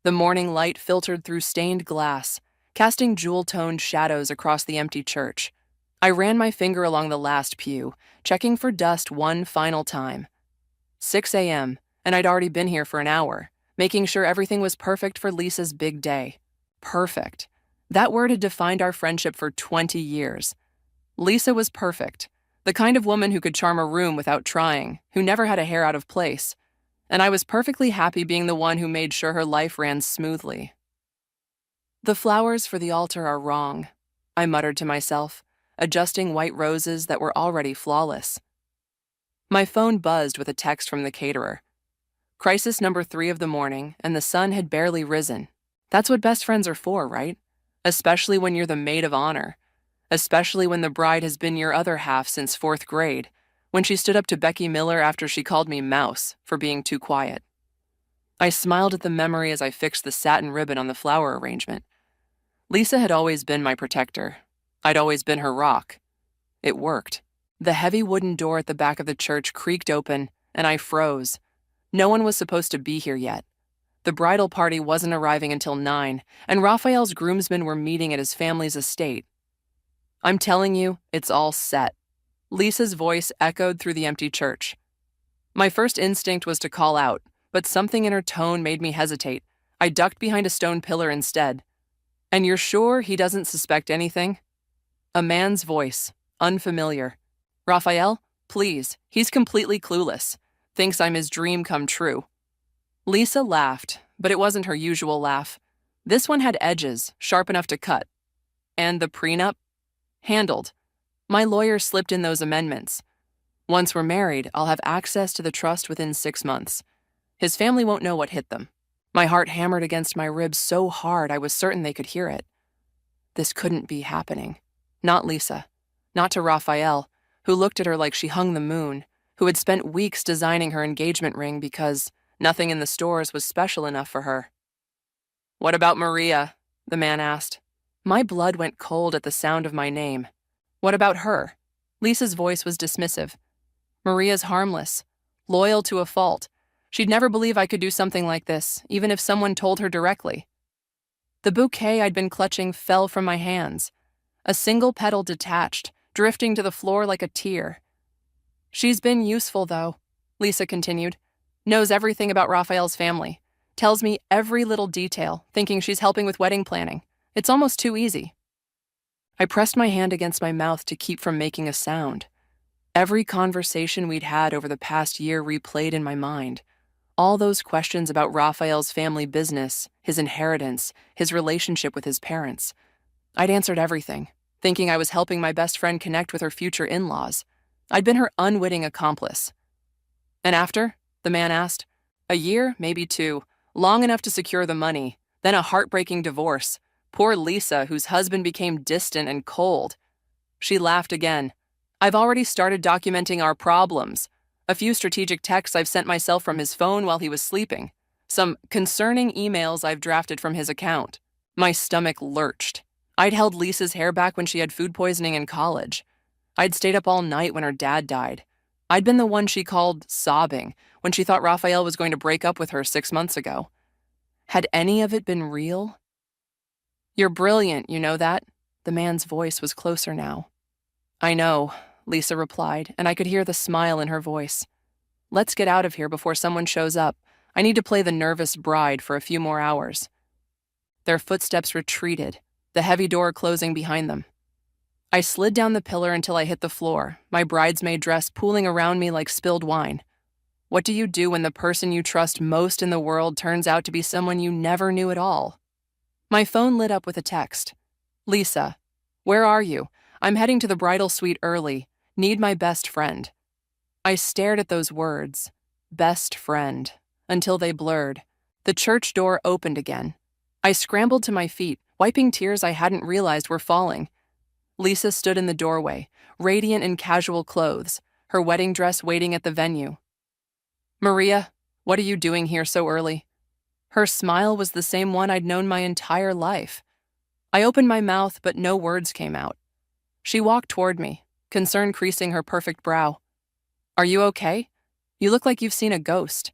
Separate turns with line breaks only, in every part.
The morning light filtered through stained glass, casting jewel-toned shadows across the empty church. I ran my finger along the last pew, checking for dust one final time. 6 a.m., and I'd already been here for an hour, making sure everything was perfect for Lisa's big day. Perfect. That word had defined our friendship for 20 years. Lisa was perfect, the kind of woman who could charm a room without trying, who never had a hair out of place. And I was perfectly happy being the one who made sure her life ran smoothly. The flowers for the altar are wrong, I muttered to myself, adjusting white roses that were already flawless. My phone buzzed with a text from the caterer. Crisis number 3 of the morning, and the sun had barely risen. That's what best friends are for, right? Especially when you're the maid of honor. Especially when the bride has been your other half since 4th grade, when she stood up to Becky Miller after she called me Mouse for being too quiet. I smiled at the memory as I fixed the satin ribbon on the flower arrangement. Lisa had always been my protector. I'd always been her rock. It worked. The heavy wooden door at the back of the church creaked open, and I froze. No one was supposed to be here yet. The bridal party wasn't arriving until 9, and Raphael's groomsmen were meeting at his family's estate. I'm telling you, it's all set. Lisa's voice echoed through the empty church. My first instinct was to call out, but something in her tone made me hesitate. I ducked behind a stone pillar instead. And you're sure he doesn't suspect anything? A man's voice, unfamiliar. Raphael, please, he's completely clueless. Thinks I'm his dream come true. Lisa laughed, but it wasn't her usual laugh. This one had edges, sharp enough to cut. And the prenup? Handled. My lawyer slipped in those amendments. Once we're married, I'll have access to the trust within 6 months. His family won't know what hit them. My heart hammered against my ribs so hard I was certain they could hear it. This couldn't be happening. Not Lisa. Not to Raphael, who looked at her like she hung the moon, who had spent weeks designing her engagement ring because nothing in the stores was special enough for her. What about Maria? The man asked. My blood went cold at the sound of my name. What about her? Lisa's voice was dismissive. Maria's harmless, loyal to a fault. She'd never believe I could do something like this, even if someone told her directly. The bouquet I'd been clutching fell from my hands. A single petal detached, drifting to the floor like a tear. She's been useful, though, Lisa continued. Knows everything about Raphael's family. Tells me every little detail, thinking she's helping with wedding planning. It's almost too easy. I pressed my hand against my mouth to keep from making a sound. Every conversation we'd had over the past year replayed in my mind. All those questions about Raphael's family business, his inheritance, his relationship with his parents. I'd answered everything, thinking I was helping my best friend connect with her future in-laws. I'd been her unwitting accomplice. And after? The man asked. A year, maybe 2, long enough to secure the money, then a heartbreaking divorce. Poor Lisa, whose husband became distant and cold. She laughed again. I've already started documenting our problems. A few strategic texts I've sent myself from his phone while he was sleeping. Some concerning emails I've drafted from his account. My stomach lurched. I'd held Lisa's hair back when she had food poisoning in college. I'd stayed up all night when her dad died. I'd been the one she called sobbing when she thought Raphael was going to break up with her 6 months ago. Had any of it been real? You're brilliant, you know that? The man's voice was closer now. I know, Lisa replied, and I could hear the smile in her voice. Let's get out of here before someone shows up. I need to play the nervous bride for a few more hours. Their footsteps retreated, the heavy door closing behind them. I slid down the pillar until I hit the floor, my bridesmaid dress pooling around me like spilled wine. What do you do when the person you trust most in the world turns out to be someone you never knew at all? My phone lit up with a text. Lisa, where are you? I'm heading to the bridal suite early. Need my best friend. I stared at those words, best friend, until they blurred. The church door opened again. I scrambled to my feet, wiping tears I hadn't realized were falling. Lisa stood in the doorway, radiant in casual clothes, her wedding dress waiting at the venue. Maria, what are you doing here so early? Her smile was the same one I'd known my entire life. I opened my mouth, but no words came out. She walked toward me, concern creasing her perfect brow. Are you okay? You look like you've seen a ghost.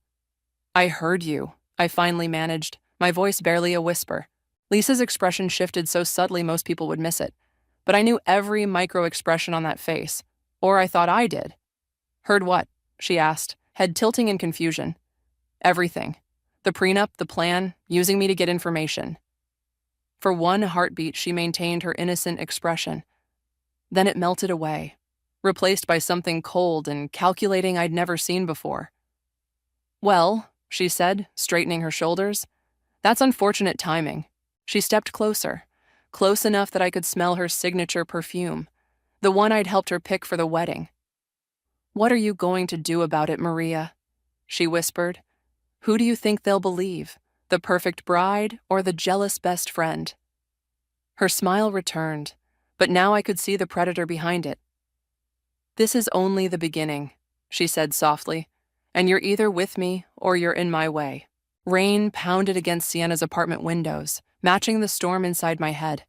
I heard you, I finally managed, my voice barely a whisper. Lisa's expression shifted so subtly most people would miss it, but I knew every micro-expression on that face, or I thought I did. Heard what? She asked, head tilting in confusion. Everything. The prenup, the plan, using me to get information. For one heartbeat, she maintained her innocent expression. Then it melted away, replaced by something cold and calculating I'd never seen before. Well, she said, straightening her shoulders, that's unfortunate timing. She stepped closer, close enough that I could smell her signature perfume, the one I'd helped her pick for the wedding. What are you going to do about it, Maria? She whispered. Who do you think they'll believe, the perfect bride or the jealous best friend? Her smile returned, but now I could see the predator behind it. This is only the beginning, she said softly, and you're either with me or you're in my way. Rain pounded against Sienna's apartment windows, matching the storm inside my head.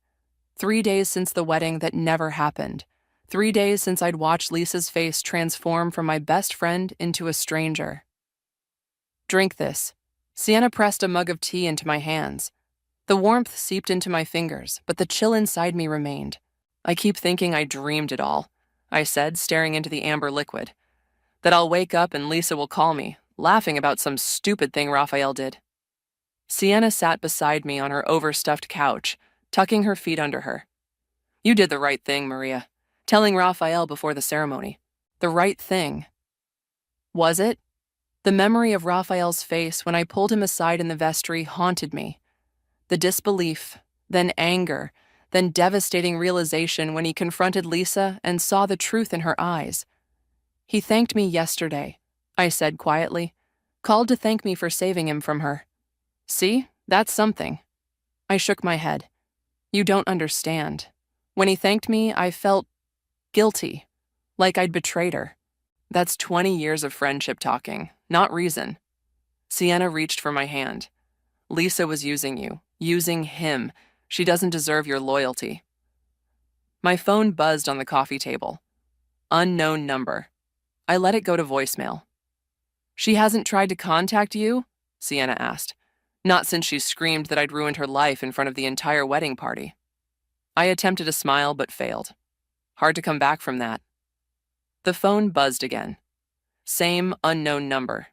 3 days since the wedding that never happened. 3 days since I'd watched Lisa's face transform from my best friend into a stranger. Drink this. Sienna pressed a mug of tea into my hands. The warmth seeped into my fingers, but the chill inside me remained. I keep thinking I dreamed it all, I said, staring into the amber liquid. That I'll wake up and Lisa will call me, laughing about some stupid thing Raphael did. Sienna sat beside me on her overstuffed couch, tucking her feet under her. You did the right thing, Maria. Telling Raphael before the ceremony. The right thing. Was it? The memory of Raphael's face when I pulled him aside in the vestry haunted me. The disbelief, then anger, then devastating realization when he confronted Lisa and saw the truth in her eyes. He thanked me yesterday, I said quietly. Called to thank me for saving him from her. See, that's something. I shook my head. You don't understand. When he thanked me, I felt guilty, like I'd betrayed her. That's 20 years of friendship talking, not reason. Sienna reached for my hand. Lisa was using you, using him. She doesn't deserve your loyalty. My phone buzzed on the coffee table. Unknown number. I let it go to voicemail. She hasn't tried to contact you? Sienna asked. Not since she screamed that I'd ruined her life in front of the entire wedding party. I attempted a smile but failed. Hard to come back from that. The phone buzzed again. Same unknown number.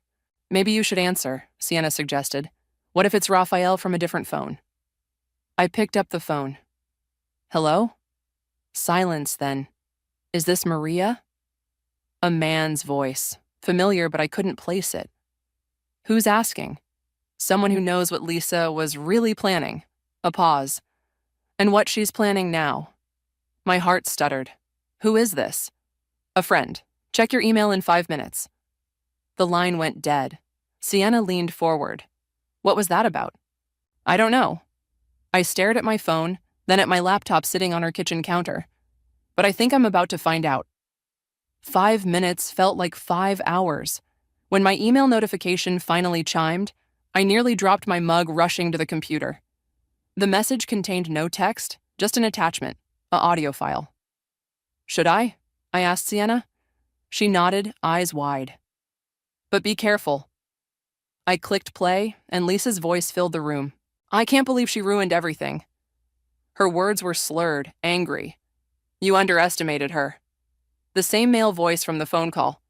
Maybe you should answer, Sienna suggested. What if it's Raphael from a different phone? I picked up the phone. Hello? Silence then. Is this Maria? A man's voice. Familiar, but I couldn't place it. Who's asking? Someone who knows what Lisa was really planning. A pause. And what she's planning now. My heart stuttered. Who is this? A friend. Check your email in 5 minutes. The line went dead. Sienna leaned forward. What was that about? I don't know. I stared at my phone, then at my laptop sitting on her kitchen counter. But I think I'm about to find out. 5 minutes felt like 5 hours. When my email notification finally chimed, I nearly dropped my mug rushing to the computer. The message contained no text, just an attachment, an audio file. Should I asked Sienna. She nodded, eyes wide. But be careful. I clicked play, and Lisa's voice filled the room. I can't believe she ruined everything. Her words were slurred, angry. You underestimated her. The same male voice from the phone call.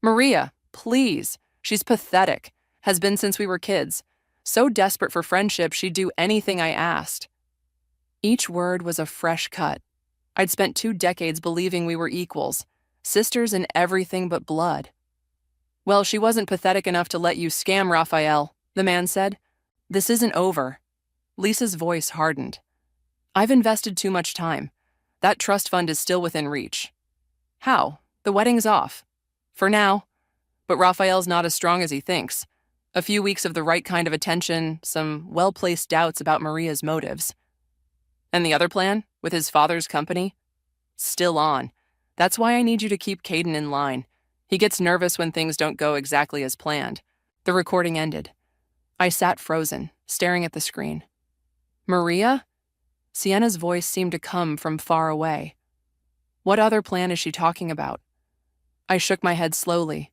Maria, please. She's pathetic. Has been since we were kids. So desperate for friendship, she'd do anything I asked. Each word was a fresh cut. I'd spent 2 decades believing we were equals, sisters in everything but blood. Well, she wasn't pathetic enough to let you scam Raphael, the man said. This isn't over. Lisa's voice hardened. I've invested too much time. That trust fund is still within reach. How? The wedding's off. For now. But Raphael's not as strong as he thinks. A few weeks of the right kind of attention, some well-placed doubts about Maria's motives. And the other plan, with his father's company? Still on. That's why I need you to keep Caden in line. He gets nervous when things don't go exactly as planned. The recording ended. I sat frozen, staring at the screen. Maria? Sienna's voice seemed to come from far away. What other plan is she talking about? I shook my head slowly.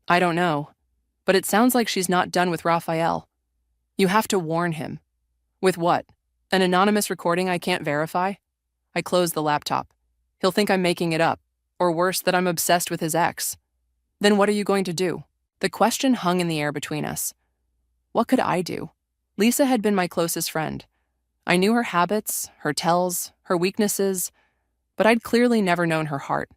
I don't know, but it sounds like she's not done with Raphael. You have to warn him. With what? An anonymous recording I can't verify? I close the laptop. He'll think I'm making it up, or worse, that I'm obsessed with his ex. Then what are you going to do? The question hung in the air between us. What could I do? Lisa had been my closest friend. I knew her habits, her tells, her weaknesses, but I'd clearly never known her heart.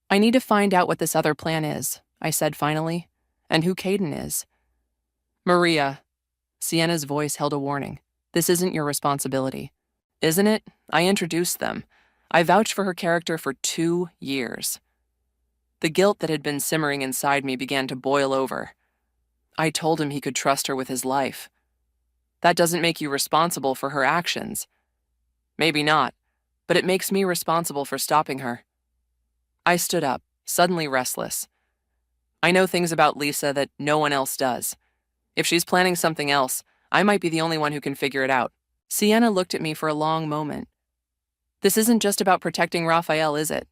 I need to find out what this other plan is, I said finally, and who Caden is. Maria. Sienna's voice held a warning. This isn't your responsibility. Isn't it? I introduced them. I vouched for her character for 2 years. The guilt that had been simmering inside me began to boil over. I told him he could trust her with his life. That doesn't make you responsible for her actions. Maybe not, but it makes me responsible for stopping her. I stood up, suddenly restless. I know things about Lisa that no one else does. If she's planning something else, I might be the only one who can figure it out. Sienna looked at me for a long moment. This isn't just about protecting Raphael, is it?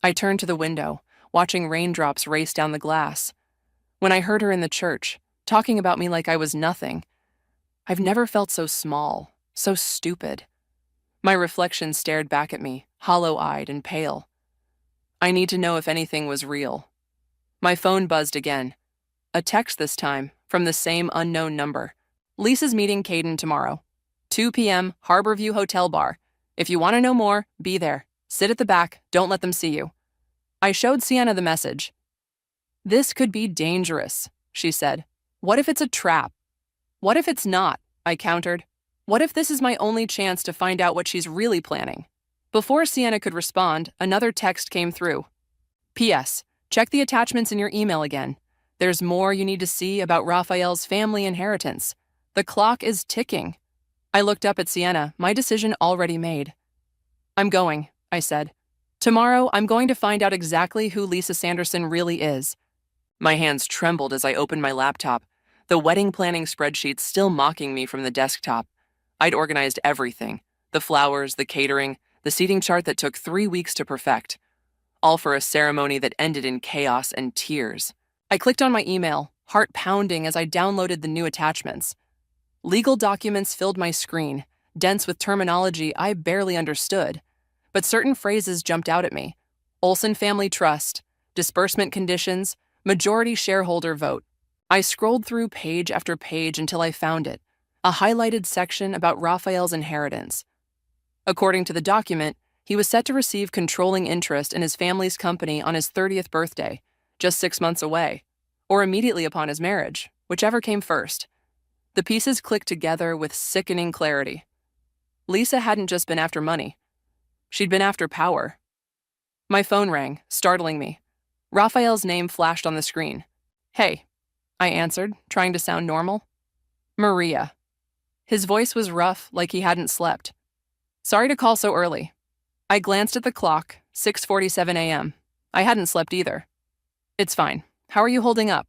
I turned to the window, watching raindrops race down the glass. When I heard her in the church, talking about me like I was nothing, I've never felt so small, so stupid. My reflection stared back at me, hollow-eyed and pale. I need to know if anything was real. My phone buzzed again. A text this time, from the same unknown number. Lisa's meeting Caden tomorrow. 2 p.m., Harborview Hotel Bar. If you want to know more, be there. Sit at the back, don't let them see you. I showed Sienna the message. This could be dangerous, she said. What if it's a trap? What if it's not? I countered. What if this is my only chance to find out what she's really planning? Before Sienna could respond, another text came through. P.S. Check the attachments in your email again. There's more you need to see about Raphael's family inheritance. The clock is ticking. I looked up at Sienna, my decision already made. I'm going, I said. Tomorrow, I'm going to find out exactly who Lisa Sanderson really is. My hands trembled as I opened my laptop, the wedding planning spreadsheet still mocking me from the desktop. I'd organized everything, the flowers, the catering, the seating chart that took 3 weeks to perfect, all for a ceremony that ended in chaos and tears. I clicked on my email, heart pounding as I downloaded the new attachments. Legal documents filled my screen, dense with terminology I barely understood, but certain phrases jumped out at me. Olsen Family Trust, disbursement conditions, majority shareholder vote. I scrolled through page after page until I found it, a highlighted section about Raphael's inheritance. According to the document, he was set to receive controlling interest in his family's company on his 30th birthday, just 6 months away, or immediately upon his marriage, whichever came first. The pieces clicked together with sickening clarity. Lisa hadn't just been after money. She'd been after power. My phone rang, startling me. Raphael's name flashed on the screen. Hey, I answered, trying to sound normal. Maria. His voice was rough, like he hadn't slept. Sorry to call so early. I glanced at the clock, 6:47 a.m. I hadn't slept either. It's fine. How are you holding up?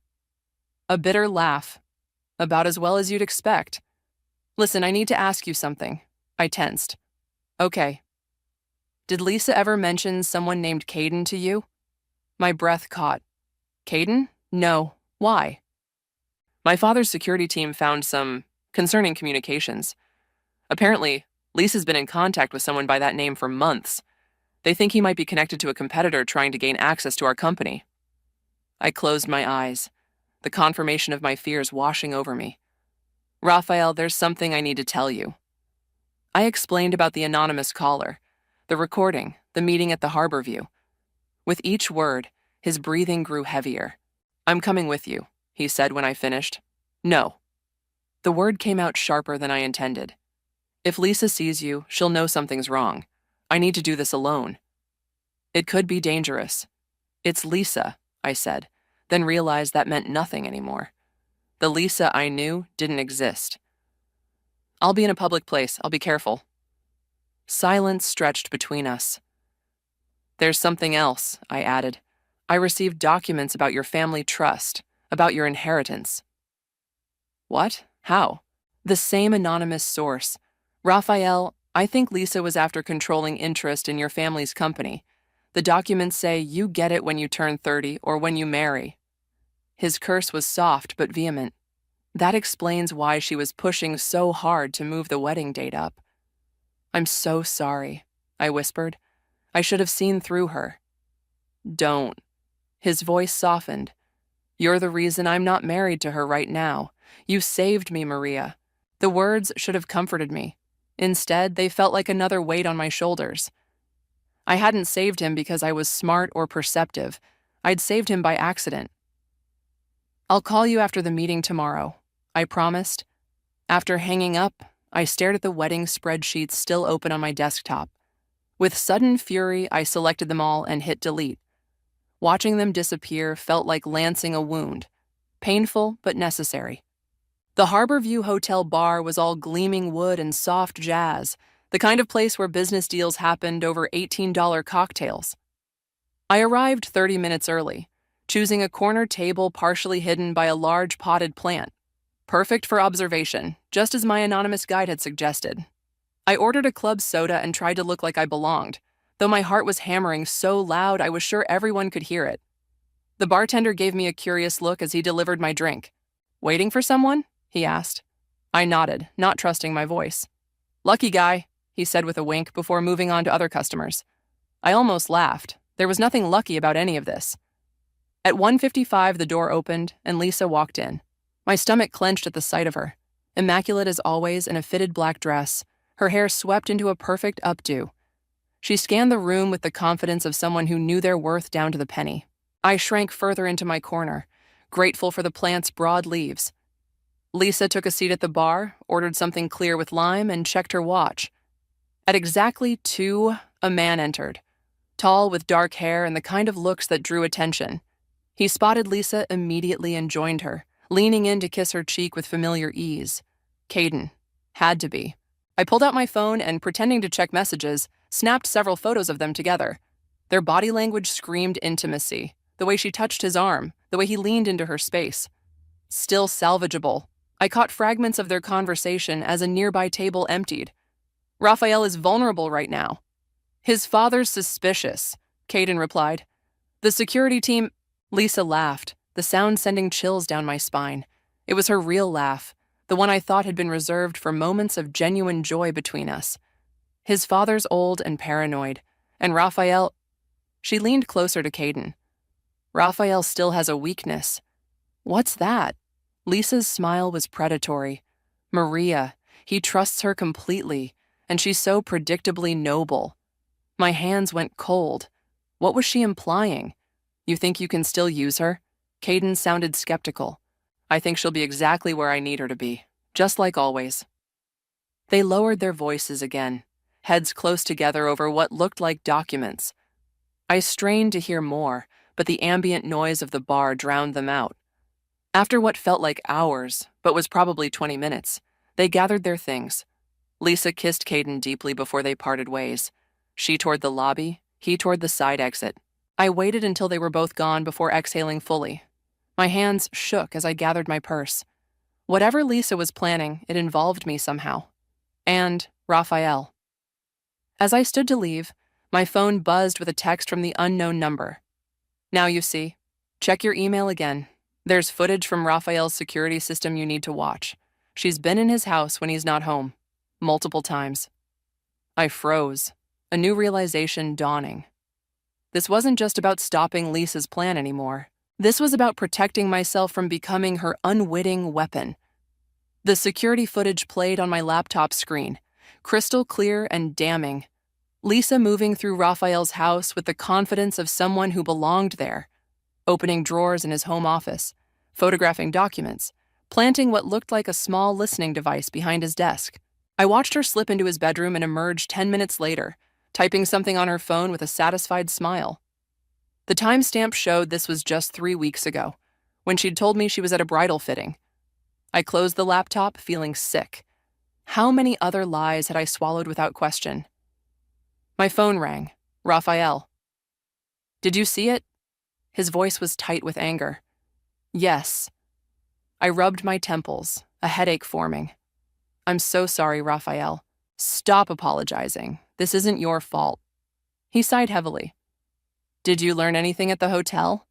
A bitter laugh. About as well as you'd expect. Listen, I need to ask you something. I tensed. Okay. Did Lisa ever mention someone named Caden to you? My breath caught. Caden? No. Why? My father's security team found some concerning communications. Apparently, Lisa's been in contact with someone by that name for months. They think he might be connected to a competitor trying to gain access to our company. I closed my eyes, the confirmation of my fears washing over me. Raphael, there's something I need to tell you. I explained about the anonymous caller, the recording, the meeting at the Harborview. With each word, his breathing grew heavier. I'm coming with you, he said when I finished. No. The word came out sharper than I intended. If Lisa sees you, she'll know something's wrong. I need to do this alone. It could be dangerous. It's Lisa, I said, then realized that meant nothing anymore. The Lisa I knew didn't exist. I'll be in a public place. I'll be careful. Silence stretched between us. There's something else, I added. I received documents about your family trust, about your inheritance. What? How? The same anonymous source. Raphael, I think Lisa was after controlling interest in your family's company. The documents say you get it when you turn 30 or when you marry. His curse was soft but vehement. That explains why she was pushing so hard to move the wedding date up. "I'm so sorry," I whispered. "I should have seen through her." "Don't." His voice softened. "You're the reason I'm not married to her right now. You saved me, Maria." The words should have comforted me. Instead, they felt like another weight on my shoulders. I hadn't saved him because I was smart or perceptive. I'd saved him by accident. "I'll call you after the meeting tomorrow," I promised. After hanging up, I stared at the wedding spreadsheets still open on my desktop. With sudden fury, I selected them all and hit delete. Watching them disappear felt like lancing a wound. Painful, but necessary. The Harborview Hotel bar was all gleaming wood and soft jazz, the kind of place where business deals happened over $18 cocktails. I arrived 30 minutes early, choosing a corner table partially hidden by a large potted plant. Perfect for observation, just as my anonymous guide had suggested. I ordered a club soda and tried to look like I belonged, though my heart was hammering so loud I was sure everyone could hear it. The bartender gave me a curious look as he delivered my drink. "Waiting for someone?" he asked. I nodded, not trusting my voice. "Lucky guy," he said with a wink before moving on to other customers. I almost laughed. There was nothing lucky about any of this. At 1:55, the door opened, and Lisa walked in. My stomach clenched at the sight of her. Immaculate as always in a fitted black dress, her hair swept into a perfect updo. She scanned the room with the confidence of someone who knew their worth down to the penny. I shrank further into my corner, grateful for the plant's broad leaves. Lisa took a seat at the bar, ordered something clear with lime, and checked her watch. At exactly 2, a man entered, tall with dark hair and the kind of looks that drew attention. He spotted Lisa immediately and joined her, leaning in to kiss her cheek with familiar ease. Caden. Had to be. I pulled out my phone and, pretending to check messages, snapped several photos of them together. Their body language screamed intimacy, the way she touched his arm, the way he leaned into her space. Still salvageable. I caught fragments of their conversation as a nearby table emptied. "Raphael is vulnerable right now." "His father's suspicious," Caden replied. "The security team—" Lisa laughed, the sound sending chills down my spine. It was her real laugh, the one I thought had been reserved for moments of genuine joy between us. "His father's old and paranoid, and Raphael—" She leaned closer to Caden. "Raphael still has a weakness." "What's that?" Lisa's smile was predatory. "Maria, he trusts her completely, and she's so predictably noble." My hands went cold. What was she implying? "You think you can still use her?" Caden sounded skeptical. "I think she'll be exactly where I need her to be, just like always." They lowered their voices again, heads close together over what looked like documents. I strained to hear more, but the ambient noise of the bar drowned them out. After what felt like hours, but was probably 20 minutes, they gathered their things. Lisa kissed Caden deeply before they parted ways. She toward the lobby, he toward the side exit. I waited until they were both gone before exhaling fully. My hands shook as I gathered my purse. Whatever Lisa was planning, it involved me somehow. And Raphael. As I stood to leave, my phone buzzed with a text from the unknown number. "Now you see. Check your email again. There's footage from Raphael's security system you need to watch. She's been in his house when he's not home. Multiple times." I froze, a new realization dawning. This wasn't just about stopping Lisa's plan anymore. This was about protecting myself from becoming her unwitting weapon. The security footage played on my laptop screen, crystal clear and damning. Lisa moving through Raphael's house with the confidence of someone who belonged there, opening drawers in his home office, photographing documents, planting what looked like a small listening device behind his desk. I watched her slip into his bedroom and emerge 10 minutes later, typing something on her phone with a satisfied smile. The timestamp showed this was just 3 weeks ago, when she'd told me she was at a bridal fitting. I closed the laptop, feeling sick. How many other lies had I swallowed without question? My phone rang. Raphael. "Did you see it?" His voice was tight with anger. "Yes." I rubbed my temples, a headache forming. "I'm so sorry, Raphael. Stop apologizing. This isn't your fault." He sighed heavily. "Did you learn anything at the hotel?"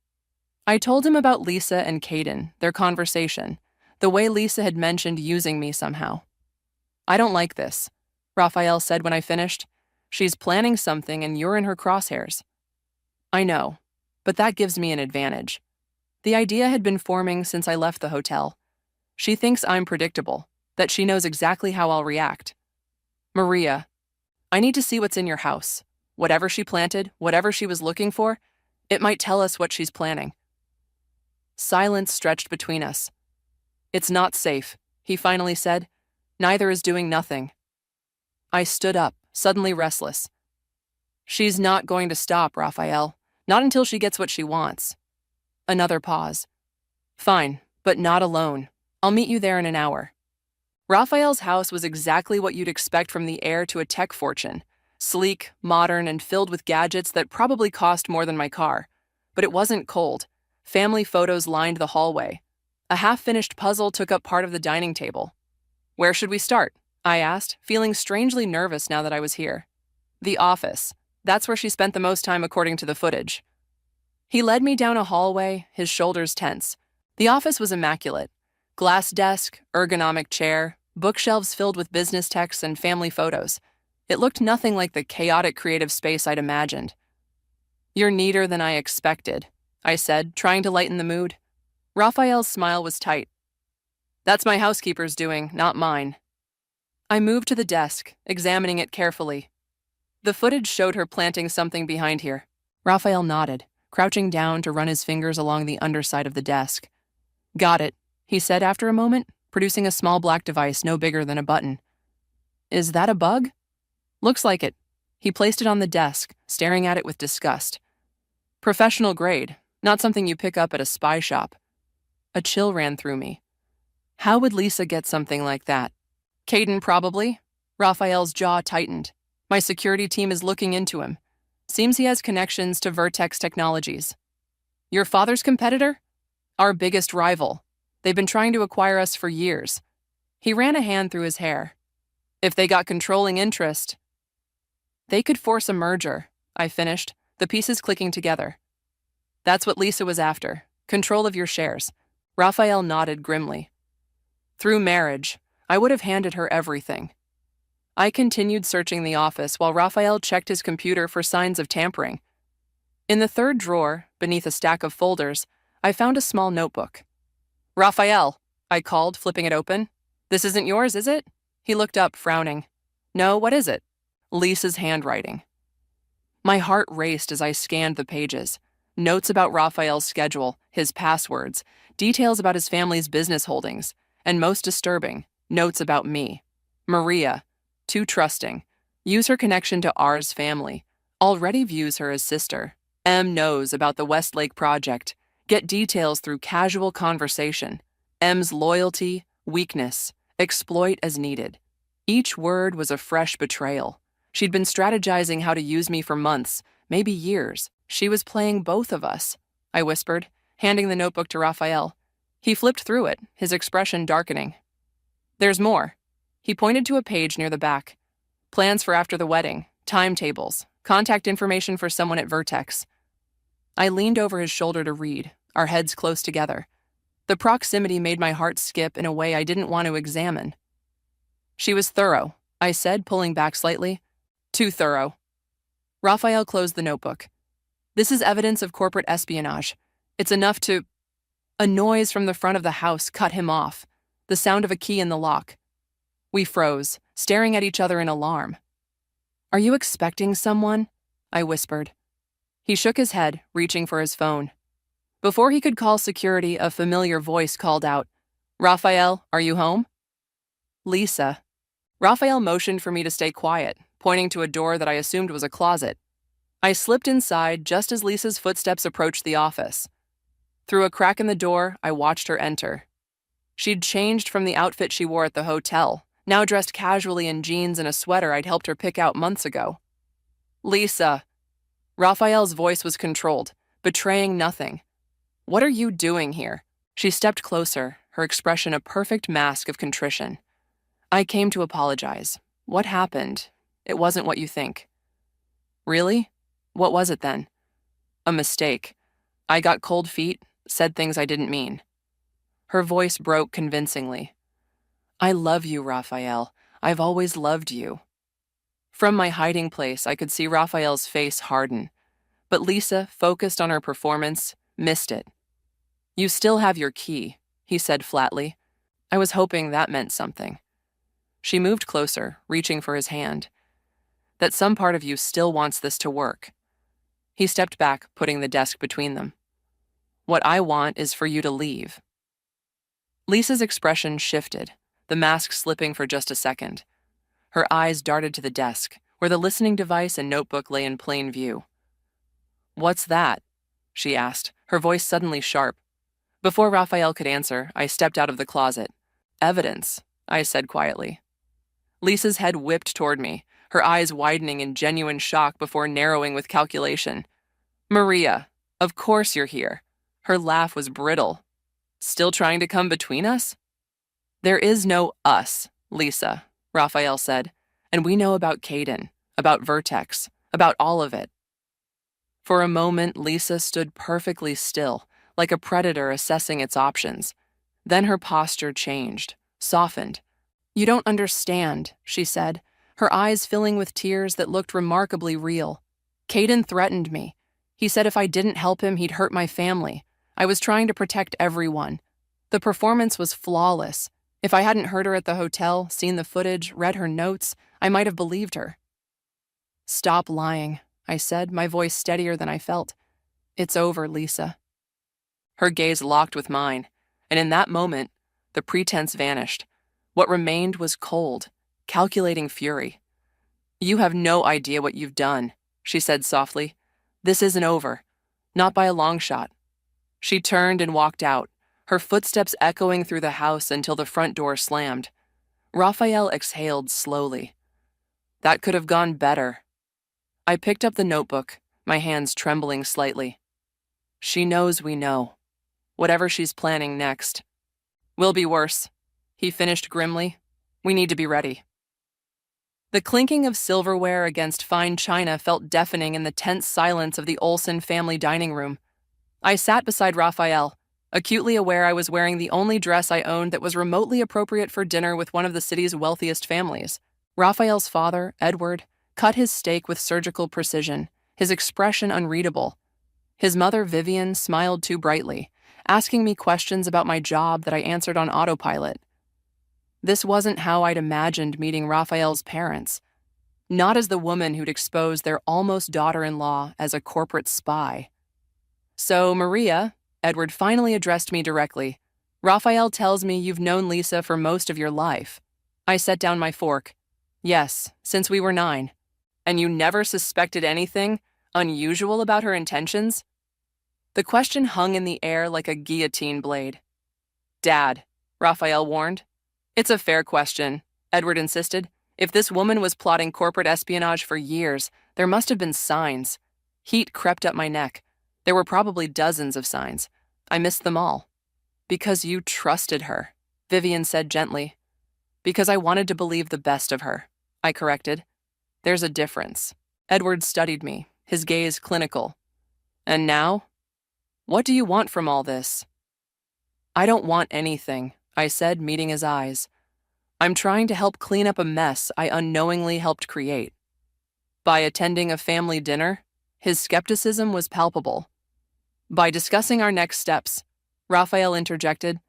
I told him about Lisa and Caden, their conversation, The way Lisa had mentioned using me somehow. I don't like this, Raphael said when I finished. She's planning something and you're in her crosshairs. I know, but that gives me an advantage. The idea had been forming since I left the hotel. She thinks I'm predictable, that she knows exactly how I'll react. Maria, I need to see what's in your house. Whatever she planted, whatever she was looking for, it might tell us what she's planning. Silence stretched between us. It's not safe, he finally said. Neither is doing nothing. I stood up, suddenly restless. She's not going to stop, Raphael. Not until she gets what she wants. Another pause. Fine, but not alone. I'll meet you there in an hour. Raphael's house was exactly what you'd expect from the heir to a tech fortune. Sleek, modern, and filled with gadgets that probably cost more than my car. But it wasn't cold. Family photos lined the hallway. A half-finished puzzle took up part of the dining table. Where should we start? I asked, feeling strangely nervous now that I was here. The office. That's where she spent the most time according to the footage. He led me down a hallway, his shoulders tense. The office was immaculate. Glass desk, ergonomic chair, bookshelves filled with business texts and family photos. It looked nothing like the chaotic creative space I'd imagined. You're neater than I expected, I said, trying to lighten the mood. Raphael's smile was tight. That's my housekeeper's doing, not mine. I moved to the desk, examining it carefully. The footage showed her planting something behind here. Raphael nodded, crouching down to run his fingers along the underside of the desk. Got it, he said after a moment, producing a small black device no bigger than a button. Is that a bug? Looks like it. He placed it on the desk, staring at it with disgust. Professional grade, not something you pick up at a spy shop. A chill ran through me. How would Lisa get something like that? Caden probably. Raphael's jaw tightened. My security team is looking into him. Seems he has connections to Vertex Technologies. Your father's competitor? Our biggest rival. They've been trying to acquire us for years. He ran a hand through his hair. If they got controlling interest, they could force a merger, I finished, the pieces clicking together. That's what Lisa was after, control of your shares. Raphael nodded grimly. Through marriage, I would have handed her everything. I continued searching the office while Raphael checked his computer for signs of tampering. In the third drawer, beneath a stack of folders, I found a small notebook. Raphael, I called, flipping it open. This isn't yours, is it? He looked up, frowning. No, what is it? Lisa's handwriting. My heart raced as I scanned the pages. Notes about Raphael's schedule, his passwords, details about his family's business holdings, and most disturbing, notes about me. Maria, too trusting. Use her connection to R's family. Already views her as sister. M knows about the Westlake project. Get details through casual conversation. M's loyalty, weakness, exploit as needed. Each word was a fresh betrayal. She'd been strategizing how to use me for months, maybe years. She was playing both of us, I whispered, handing the notebook to Raphael. He flipped through it, his expression darkening. There's more. He pointed to a page near the back. Plans for after the wedding, timetables, contact information for someone at Vertex. I leaned over his shoulder to read, our heads close together. The proximity made my heart skip in a way I didn't want to examine. She was thorough, I said, pulling back slightly. Too thorough. Raphael closed the notebook. This is evidence of corporate espionage. It's enough to... A noise from the front of the house cut him off, the sound of a key in the lock. We froze, staring at each other in alarm. Are you expecting someone? I whispered. He shook his head, reaching for his phone. Before he could call security, a familiar voice called out, Raphael, are you home? Lisa. Raphael motioned for me to stay quiet, pointing to a door that I assumed was a closet. I slipped inside just as Lisa's footsteps approached the office. Through a crack in the door, I watched her enter. She'd changed from the outfit she wore at the hotel, now dressed casually in jeans and a sweater I'd helped her pick out months ago. Lisa. Raphael's voice was controlled, betraying nothing. What are you doing here? She stepped closer, her expression a perfect mask of contrition. I came to apologize. What happened? It wasn't what you think. Really? What was it then? A mistake. I got cold feet, said things I didn't mean. Her voice broke convincingly. I love you, Raphael. I've always loved you. From my hiding place, I could see Raphael's face harden, but Lisa, focused on her performance, missed it. You still have your key, he said flatly. I was hoping that meant something. She moved closer, reaching for his hand. That some part of you still wants this to work. He stepped back, putting the desk between them. What I want is for you to leave. Lisa's expression shifted, the mask slipping for just a second. Her eyes darted to the desk, where the listening device and notebook lay in plain view. What's that? She asked, her voice suddenly sharp. Before Raphael could answer, I stepped out of the closet. Evidence, I said quietly. Lisa's head whipped toward me, her eyes widening in genuine shock before narrowing with calculation. Maria, of course you're here. Her laugh was brittle. Still trying to come between us? There is no us, Lisa, Raphael said, and we know about Caden, about Vertex, about all of it. For a moment, Lisa stood perfectly still, like a predator assessing its options. Then her posture changed, softened. You don't understand, she said, her eyes filling with tears that looked remarkably real. Caden threatened me. He said if I didn't help him, he'd hurt my family. I was trying to protect everyone. The performance was flawless. If I hadn't heard her at the hotel, seen the footage, read her notes, I might have believed her. Stop lying, I said, my voice steadier than I felt. It's over, Lisa. Her gaze locked with mine, and in that moment, the pretense vanished. What remained was cold, calculating fury. You have no idea what you've done, she said softly. This isn't over. Not by a long shot. She turned and walked out, her footsteps echoing through the house until the front door slammed. Raphael exhaled slowly. That could have gone better. I picked up the notebook, my hands trembling slightly. She knows we know. Whatever she's planning next. Will be worse, he finished grimly. We need to be ready. The clinking of silverware against fine china felt deafening in the tense silence of the Olsen family dining room. I sat beside Raphael, acutely aware I was wearing the only dress I owned that was remotely appropriate for dinner with one of the city's wealthiest families. Raphael's father, Edward, cut his steak with surgical precision, his expression unreadable. His mother, Vivian, smiled too brightly, asking me questions about my job that I answered on autopilot. This wasn't how I'd imagined meeting Raphael's parents. Not as the woman who'd exposed their almost daughter-in-law as a corporate spy. So, Maria, Edward finally addressed me directly. Raphael tells me you've known Lisa for most of your life. I set down my fork. Yes, since we were 9. And you never suspected anything unusual about her intentions? The question hung in the air like a guillotine blade. Dad, Raphael warned. It's a fair question, Edward insisted. If this woman was plotting corporate espionage for years, there must have been signs. Heat crept up my neck. There were probably dozens of signs. I missed them all. Because you trusted her, Vivian said gently. Because I wanted to believe the best of her, I corrected. There's a difference. Edward studied me, his gaze clinical. And now? What do you want from all this? I don't want anything, I said, meeting his eyes. I'm trying to help clean up a mess I unknowingly helped create. By attending a family dinner, his skepticism was palpable. By discussing our next steps, Raphael interjected.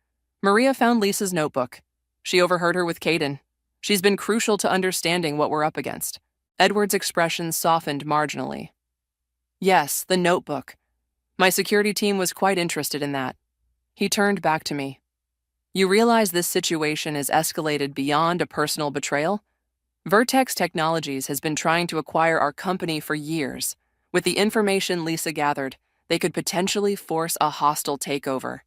Maria found Lisa's notebook. She overheard her with Caden. She's been crucial to understanding what we're up against. Edward's expression softened marginally. Yes, the notebook. My security team was quite interested in that. He turned back to me. You realize this situation is escalated beyond a personal betrayal? Vertex Technologies has been trying to acquire our company for years. With the information Lisa gathered, they could potentially force a hostile takeover.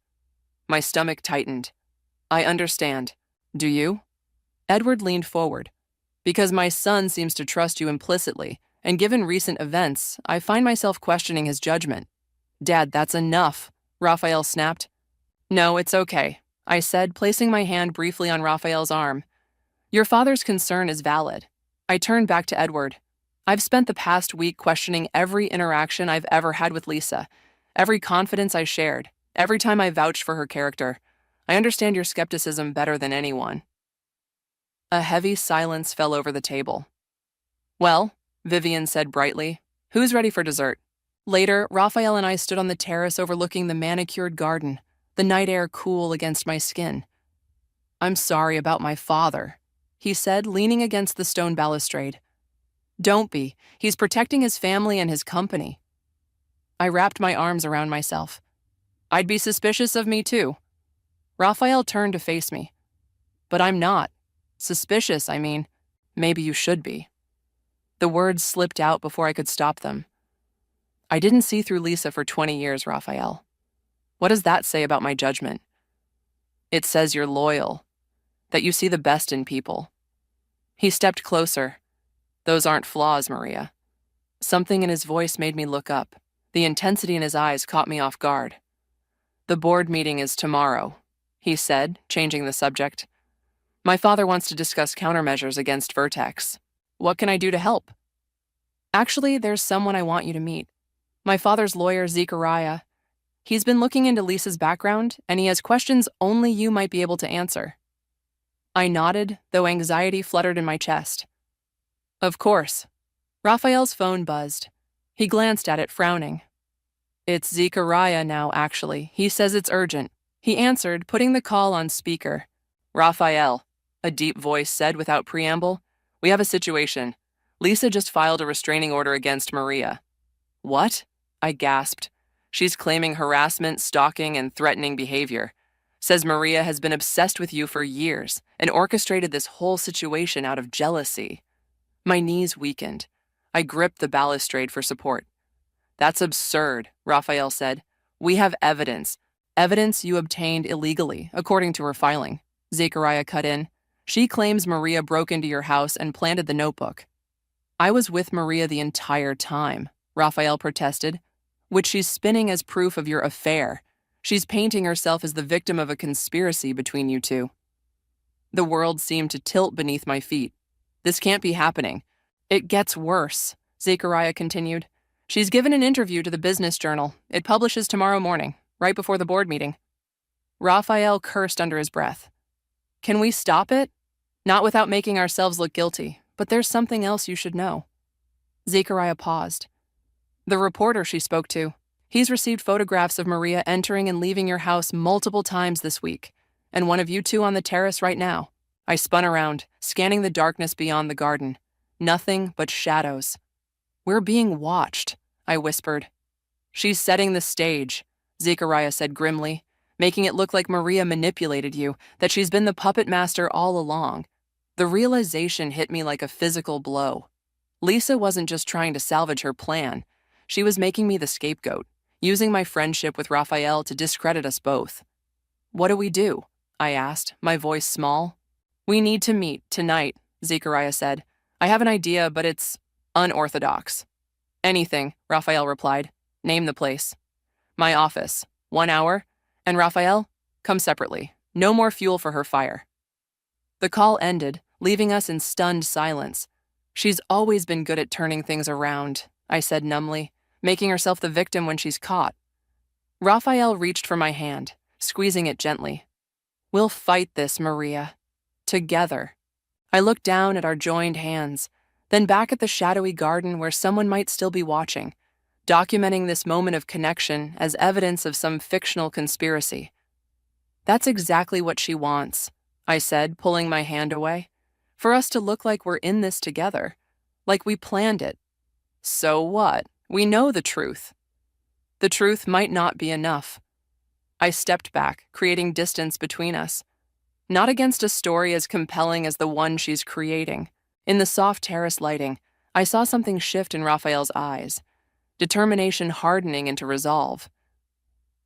My stomach tightened. I understand. Do you? Edward leaned forward. Because my son seems to trust you implicitly, and given recent events, I find myself questioning his judgment. Dad, that's enough, Raphael snapped. No, it's okay, I said, placing my hand briefly on Raphael's arm. Your father's concern is valid. I turned back to Edward. I've spent the past week questioning every interaction I've ever had with Lisa, every confidence I shared, every time I vouched for her character. I understand your skepticism better than anyone." A heavy silence fell over the table. "Well," Vivian said brightly, "who's ready for dessert?" Later, Raphael and I stood on the terrace overlooking the manicured garden, the night air cool against my skin. "I'm sorry about my father," he said, leaning against the stone balustrade. "Don't be. He's protecting his family and his company." I wrapped my arms around myself. "I'd be suspicious of me too." Raphael turned to face me. "But I'm not. Suspicious, I mean. Maybe you should be." The words slipped out before I could stop them. "I didn't see through Lisa for 20 years, Raphael. What does that say about my judgment?" "It says you're loyal, that you see the best in people." He stepped closer. "Those aren't flaws, Maria." Something in his voice made me look up. The intensity in his eyes caught me off guard. "The board meeting is tomorrow," he said, changing the subject. "My father wants to discuss countermeasures against Vertex. What can I do to help?" "Actually, there's someone I want you to meet. My father's lawyer, Zechariah. He's been looking into Lisa's background, and he has questions only you might be able to answer." I nodded, though anxiety fluttered in my chest. "Of course." Raphael's phone buzzed. He glanced at it, frowning. "It's Zechariah now, actually. He says it's urgent." He answered, putting the call on speaker. "Raphael," a deep voice said without preamble, "we have a situation. Lisa just filed a restraining order against Maria." "What?" I gasped. "She's claiming harassment, stalking, and threatening behavior. Says Maria has been obsessed with you for years and orchestrated this whole situation out of jealousy." My knees weakened. I gripped the balustrade for support. "That's absurd," Raphael said. "We have evidence. Evidence you obtained illegally, according to her filing." Zechariah cut in. "She claims Maria broke into your house and planted the notebook." "I was with Maria the entire time," Raphael protested, "which she's spinning as proof of your affair. She's painting herself as the victim of a conspiracy between you two." The world seemed to tilt beneath my feet. "This can't be happening." "It gets worse," Zechariah continued. "She's given an interview to the Business Journal. It publishes tomorrow morning, right before the board meeting." Raphael cursed under his breath. "Can we stop it? Not without making ourselves look guilty, but there's something else you should know." Zechariah paused. "The reporter she spoke to. He's received photographs of Maria entering and leaving your house multiple times this week, and one of you two on the terrace right now." I spun around, scanning the darkness beyond the garden. Nothing but shadows. "We're being watched," I whispered. "She's setting the stage," Zechariah said grimly, "making it look like Maria manipulated you, that she's been the puppet master all along." The realization hit me like a physical blow. Lisa wasn't just trying to salvage her plan. She was making me the scapegoat, using my friendship with Raphael to discredit us both. "What do we do?" I asked, my voice small. "We need to meet, tonight," Zechariah said. "I have an idea, but it's unorthodox." "Anything," Raphael replied. "Name the place." "My office. 1 hour. And Raphael, come separately. No more fuel for her fire." The call ended, leaving us in stunned silence. "She's always been good at turning things around," I said numbly, "making herself the victim when she's caught." Raphael reached for my hand, squeezing it gently. "We'll fight this, Maria. Together." I looked down at our joined hands, then back at the shadowy garden where someone might still be watching, documenting this moment of connection as evidence of some fictional conspiracy. "That's exactly what she wants," I said, pulling my hand away. "For us to look like we're in this together, like we planned it. So what? We know the truth." "The truth might not be enough." I stepped back, creating distance between us. Not against a story as compelling as the one she's creating. In the soft terrace lighting, I saw something shift in Raphael's eyes, determination hardening into resolve.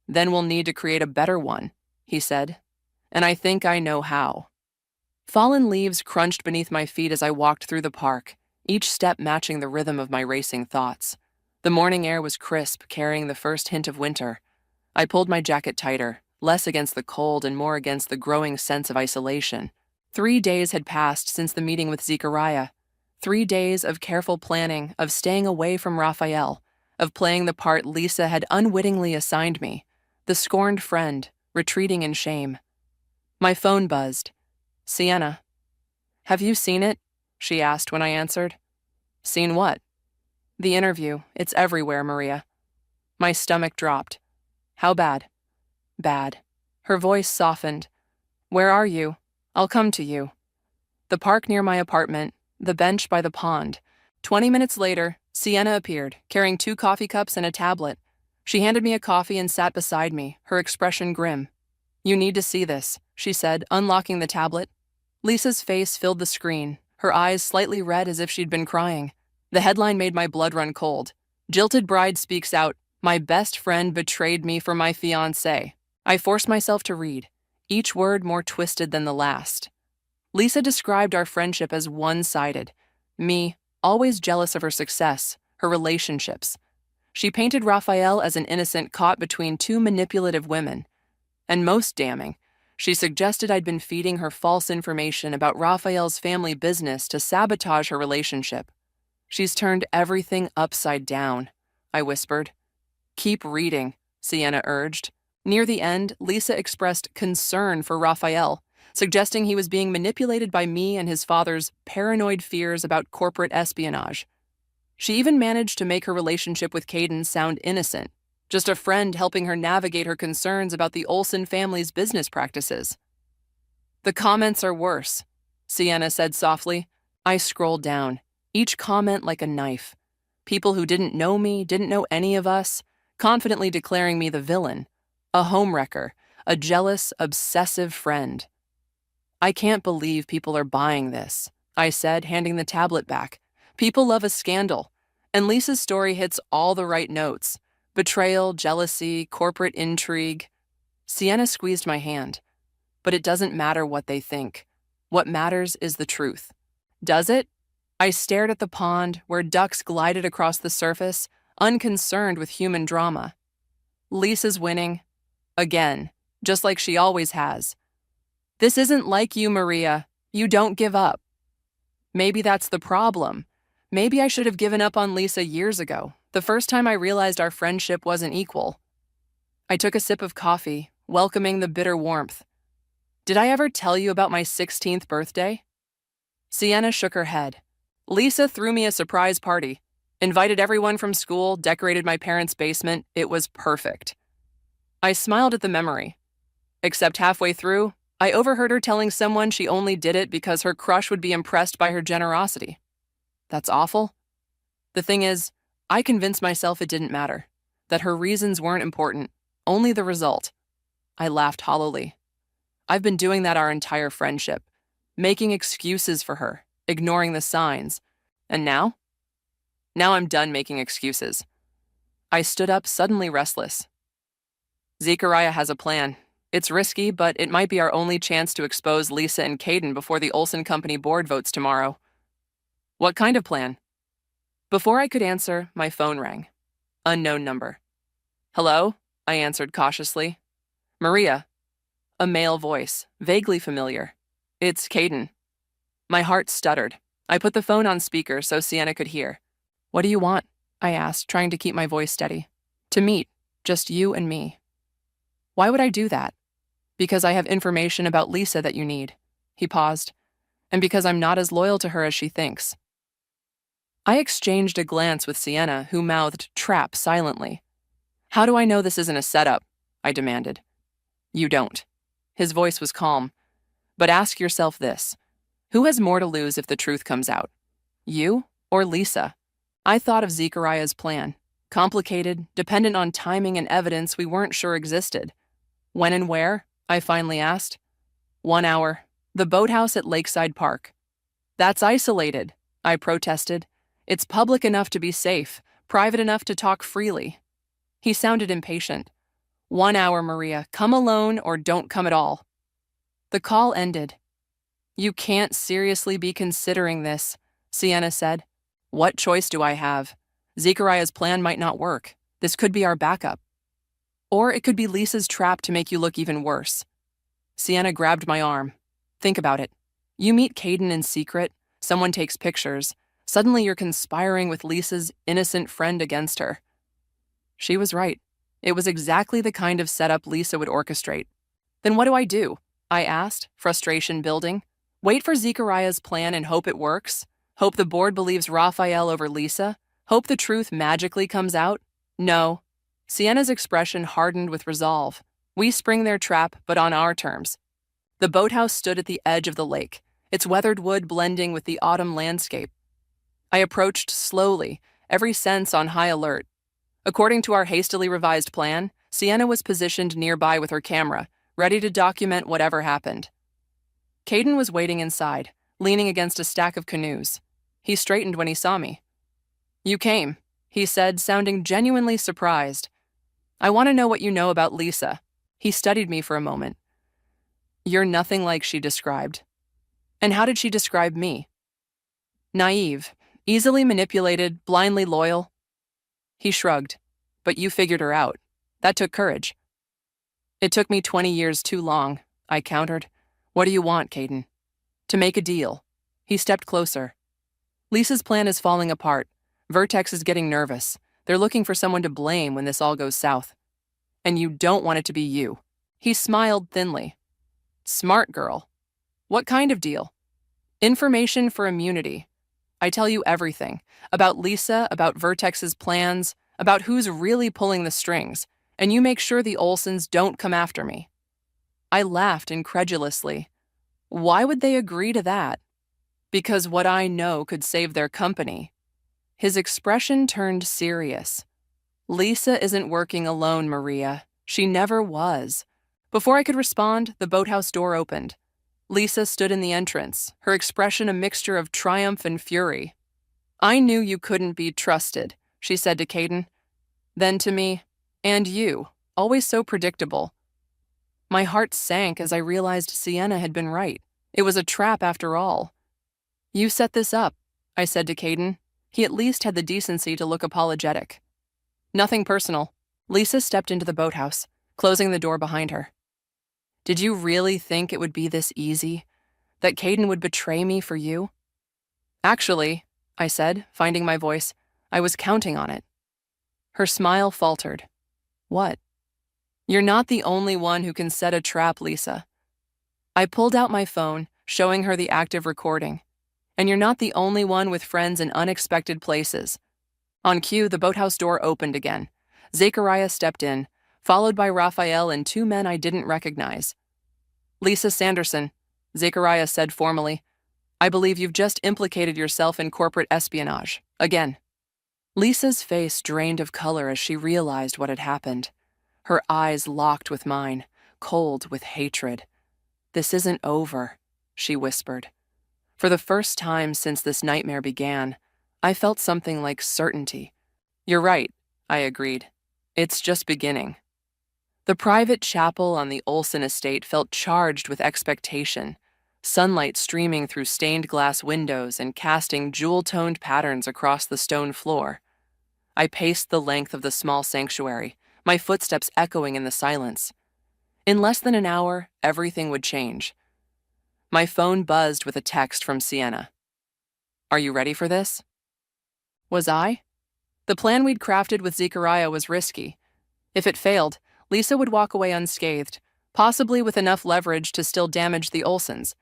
"Then we'll need to create a better one," he said. "And I think I know how." Fallen leaves crunched beneath my feet as I walked through the park, each step matching the rhythm of my racing thoughts. The morning air was crisp, carrying the first hint of winter. I pulled my jacket tighter, less against the cold and more against the growing sense of isolation. 3 days had passed since the meeting with Zechariah. 3 days of careful planning, of staying away from Raphael, of playing the part Lisa had unwittingly assigned me, the scorned friend, retreating in shame. My phone buzzed. Sienna. Have you seen it? She asked when I answered. Seen what? The interview. It's everywhere, Maria. My stomach dropped. How bad? Bad. Her voice softened. Where are you? I'll come to you. The park near my apartment, the bench by the pond. 20 minutes later, Sienna appeared, carrying 2 coffee cups and a tablet. She handed me a coffee and sat beside me, her expression grim. You need to see this, she said, unlocking the tablet. Lisa's face filled the screen, her eyes slightly red as if she'd been crying. The headline made my blood run cold. Jilted bride speaks out, my best friend betrayed me for my fiancé. I forced myself to read, each word more twisted than the last. Lisa described our friendship as one-sided. Me, always jealous of her success, her relationships. She painted Raphael as an innocent caught between 2 manipulative women. And most damning, she suggested I'd been feeding her false information about Raphael's family business to sabotage her relationship. She's turned everything upside down, I whispered. Keep reading, Sienna urged. Near the end, Lisa expressed concern for Raphael, suggesting he was being manipulated by me and his father's paranoid fears about corporate espionage. She even managed to make her relationship with Caden sound innocent, just a friend helping her navigate her concerns about the Olsen family's business practices. The comments are worse, Sienna said softly. I scrolled down, each comment like a knife. People who didn't know me, didn't know any of us, confidently declaring me the villain, a homewrecker, a jealous, obsessive friend. I can't believe people are buying this, I said, handing the tablet back. People love a scandal, and Lisa's story hits all the right notes. Betrayal, jealousy, corporate intrigue. Sienna squeezed my hand. But it doesn't matter what they think. What matters is the truth. Does it? I stared at the pond where ducks glided across the surface, unconcerned with human drama. Lisa's winning. Again, just like she always has. This isn't like you, Maria. You don't give up. Maybe that's the problem. Maybe I should have given up on Lisa years ago, the first time I realized our friendship wasn't equal. I took a sip of coffee, welcoming the bitter warmth. Did I ever tell you about my 16th birthday? Sienna shook her head. Lisa threw me a surprise party, invited everyone from school, decorated my parents' basement. It was perfect. I smiled at the memory. Except halfway through, I overheard her telling someone she only did it because her crush would be impressed by her generosity. That's awful. The thing is, I convinced myself it didn't matter, that her reasons weren't important, only the result. I laughed hollowly. I've been doing that our entire friendship, making excuses for her, ignoring the signs. And now? Now I'm done making excuses. I stood up, suddenly restless. Zechariah has a plan. It's risky, but it might be our only chance to expose Lisa and Caden before the Olsen Company board votes tomorrow. What kind of plan? Before I could answer, my phone rang. Unknown number. Hello? I answered cautiously. Maria. A male voice, vaguely familiar. It's Caden. My heart stuttered. I put the phone on speaker so Sienna could hear. What do you want? I asked, trying to keep my voice steady. To meet, just you and me. Why would I do that? Because I have information about Lisa that you need. He paused. And because I'm not as loyal to her as she thinks. I exchanged a glance with Sienna, who mouthed trap silently. How do I know this isn't a setup? I demanded. You don't. His voice was calm. But ask yourself this. Who has more to lose if the truth comes out? You or Lisa? I thought of Zechariah's plan. Complicated, dependent on timing and evidence we weren't sure existed. When and where? I finally asked. 1 hour. The boathouse at Lakeside Park. That's isolated, I protested. It's public enough to be safe, private enough to talk freely. He sounded impatient. 1 hour, Maria. Come alone or don't come at all. The call ended. You can't seriously be considering this, Sienna said. What choice do I have? Zechariah's plan might not work. This could be our backup. Or it could be Lisa's trap to make you look even worse. Sienna grabbed my arm. Think about it. You meet Caden in secret, someone takes pictures. Suddenly you're conspiring with Lisa's innocent friend against her. She was right. It was exactly the kind of setup Lisa would orchestrate. Then what do I do? I asked, frustration building. Wait for Zechariah's plan and hope it works? Hope the board believes Raphael over Lisa? Hope the truth magically comes out? No. Sienna's expression hardened with resolve. We spring their trap, but on our terms. The boathouse stood at the edge of the lake, its weathered wood blending with the autumn landscape. I approached slowly, every sense on high alert. According to our hastily revised plan, Sienna was positioned nearby with her camera, ready to document whatever happened. Caden was waiting inside, leaning against a stack of canoes. He straightened when he saw me. "You came," he said, sounding genuinely surprised. "I want to know what you know about Lisa." He studied me for a moment. "You're nothing like she described." "And how did she describe me?" "Naive, easily manipulated, blindly loyal." He shrugged. "But you figured her out. That took courage." "It took me 20 years too long," I countered. "What do you want, Caden?" "To make a deal." He stepped closer. "Lisa's plan is falling apart. Vertex is getting nervous. They're looking for someone to blame when this all goes south. And you don't want it to be you." He smiled thinly. "Smart girl. What kind of deal?" "Information for immunity. I tell you everything. About Lisa, about Vertex's plans, about who's really pulling the strings, and you make sure the Olsons don't come after me." I laughed incredulously. Why would they agree to that? Because what I know could save their company. His expression turned serious. "Lisa isn't working alone, Maria. She never was." Before I could respond, the boathouse door opened. Lisa stood in the entrance, her expression a mixture of triumph and fury. "I knew you couldn't be trusted," she said to Caden. Then to me, "And you, always so predictable." My heart sank as I realized Sienna had been right. It was a trap after all. "You set this up," I said to Caden. He at least had the decency to look apologetic. "Nothing personal." Lisa stepped into the boathouse, closing the door behind her. "Did you really think it would be this easy? That Caden would betray me for you?" "Actually," I said, finding my voice, "I was counting on it." Her smile faltered. "What?" "You're not the only one who can set a trap, Lisa." I pulled out my phone, showing her the active recording. "And you're not the only one with friends in unexpected places." On cue, the boathouse door opened again. Zechariah stepped in, followed by Raphael and two men I didn't recognize. "Lisa Sanderson," Zechariah said formally, "I believe you've just implicated yourself in corporate espionage. Again." Lisa's face drained of color as she realized what had happened. Her eyes locked with mine, cold with hatred. "This isn't over," she whispered. For the first time since this nightmare began, I felt something like certainty. "You're right," I agreed. "It's just beginning." The private chapel on the Olson estate felt charged with expectation, sunlight streaming through stained glass windows and casting jewel-toned patterns across the stone floor. I paced the length of the small sanctuary, my footsteps echoing in the silence. In less than an hour, everything would change. My phone buzzed with a text from Sienna. "Are you ready for this?" Was I? The plan we'd crafted with Zechariah was risky. If it failed, Lisa would walk away unscathed, possibly with enough leverage to still damage the Olsons.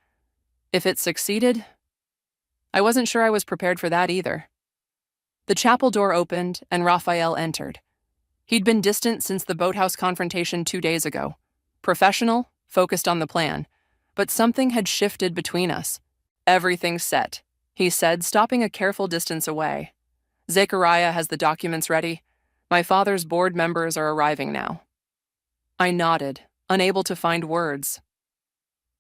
If it succeeded, I wasn't sure I was prepared for that either. The chapel door opened and Raphael entered. He'd been distant since the boathouse confrontation 2 days ago. Professional, focused on the plan, but something had shifted between us. "Everything's set," he said, stopping a careful distance away. "Zechariah has the documents ready. My father's board members are arriving now." I nodded, unable to find words.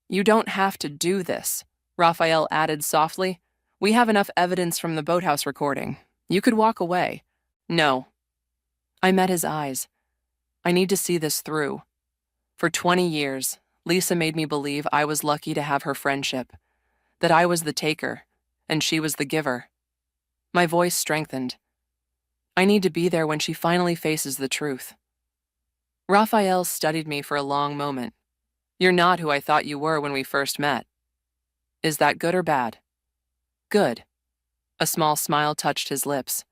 "You don't have to do this," Raphael added softly. "We have enough evidence from the boathouse recording. You could walk away." "No." I met his eyes. "I need to see this through." For 20 years, Lisa made me believe I was lucky to have her friendship, that I was the taker, and she was the giver. My voice strengthened. "I need to be there when she finally faces the truth." Raphael studied me for a long moment. "You're not who I thought you were when we first met." "Is that good or bad?" "Good." A small smile touched his lips.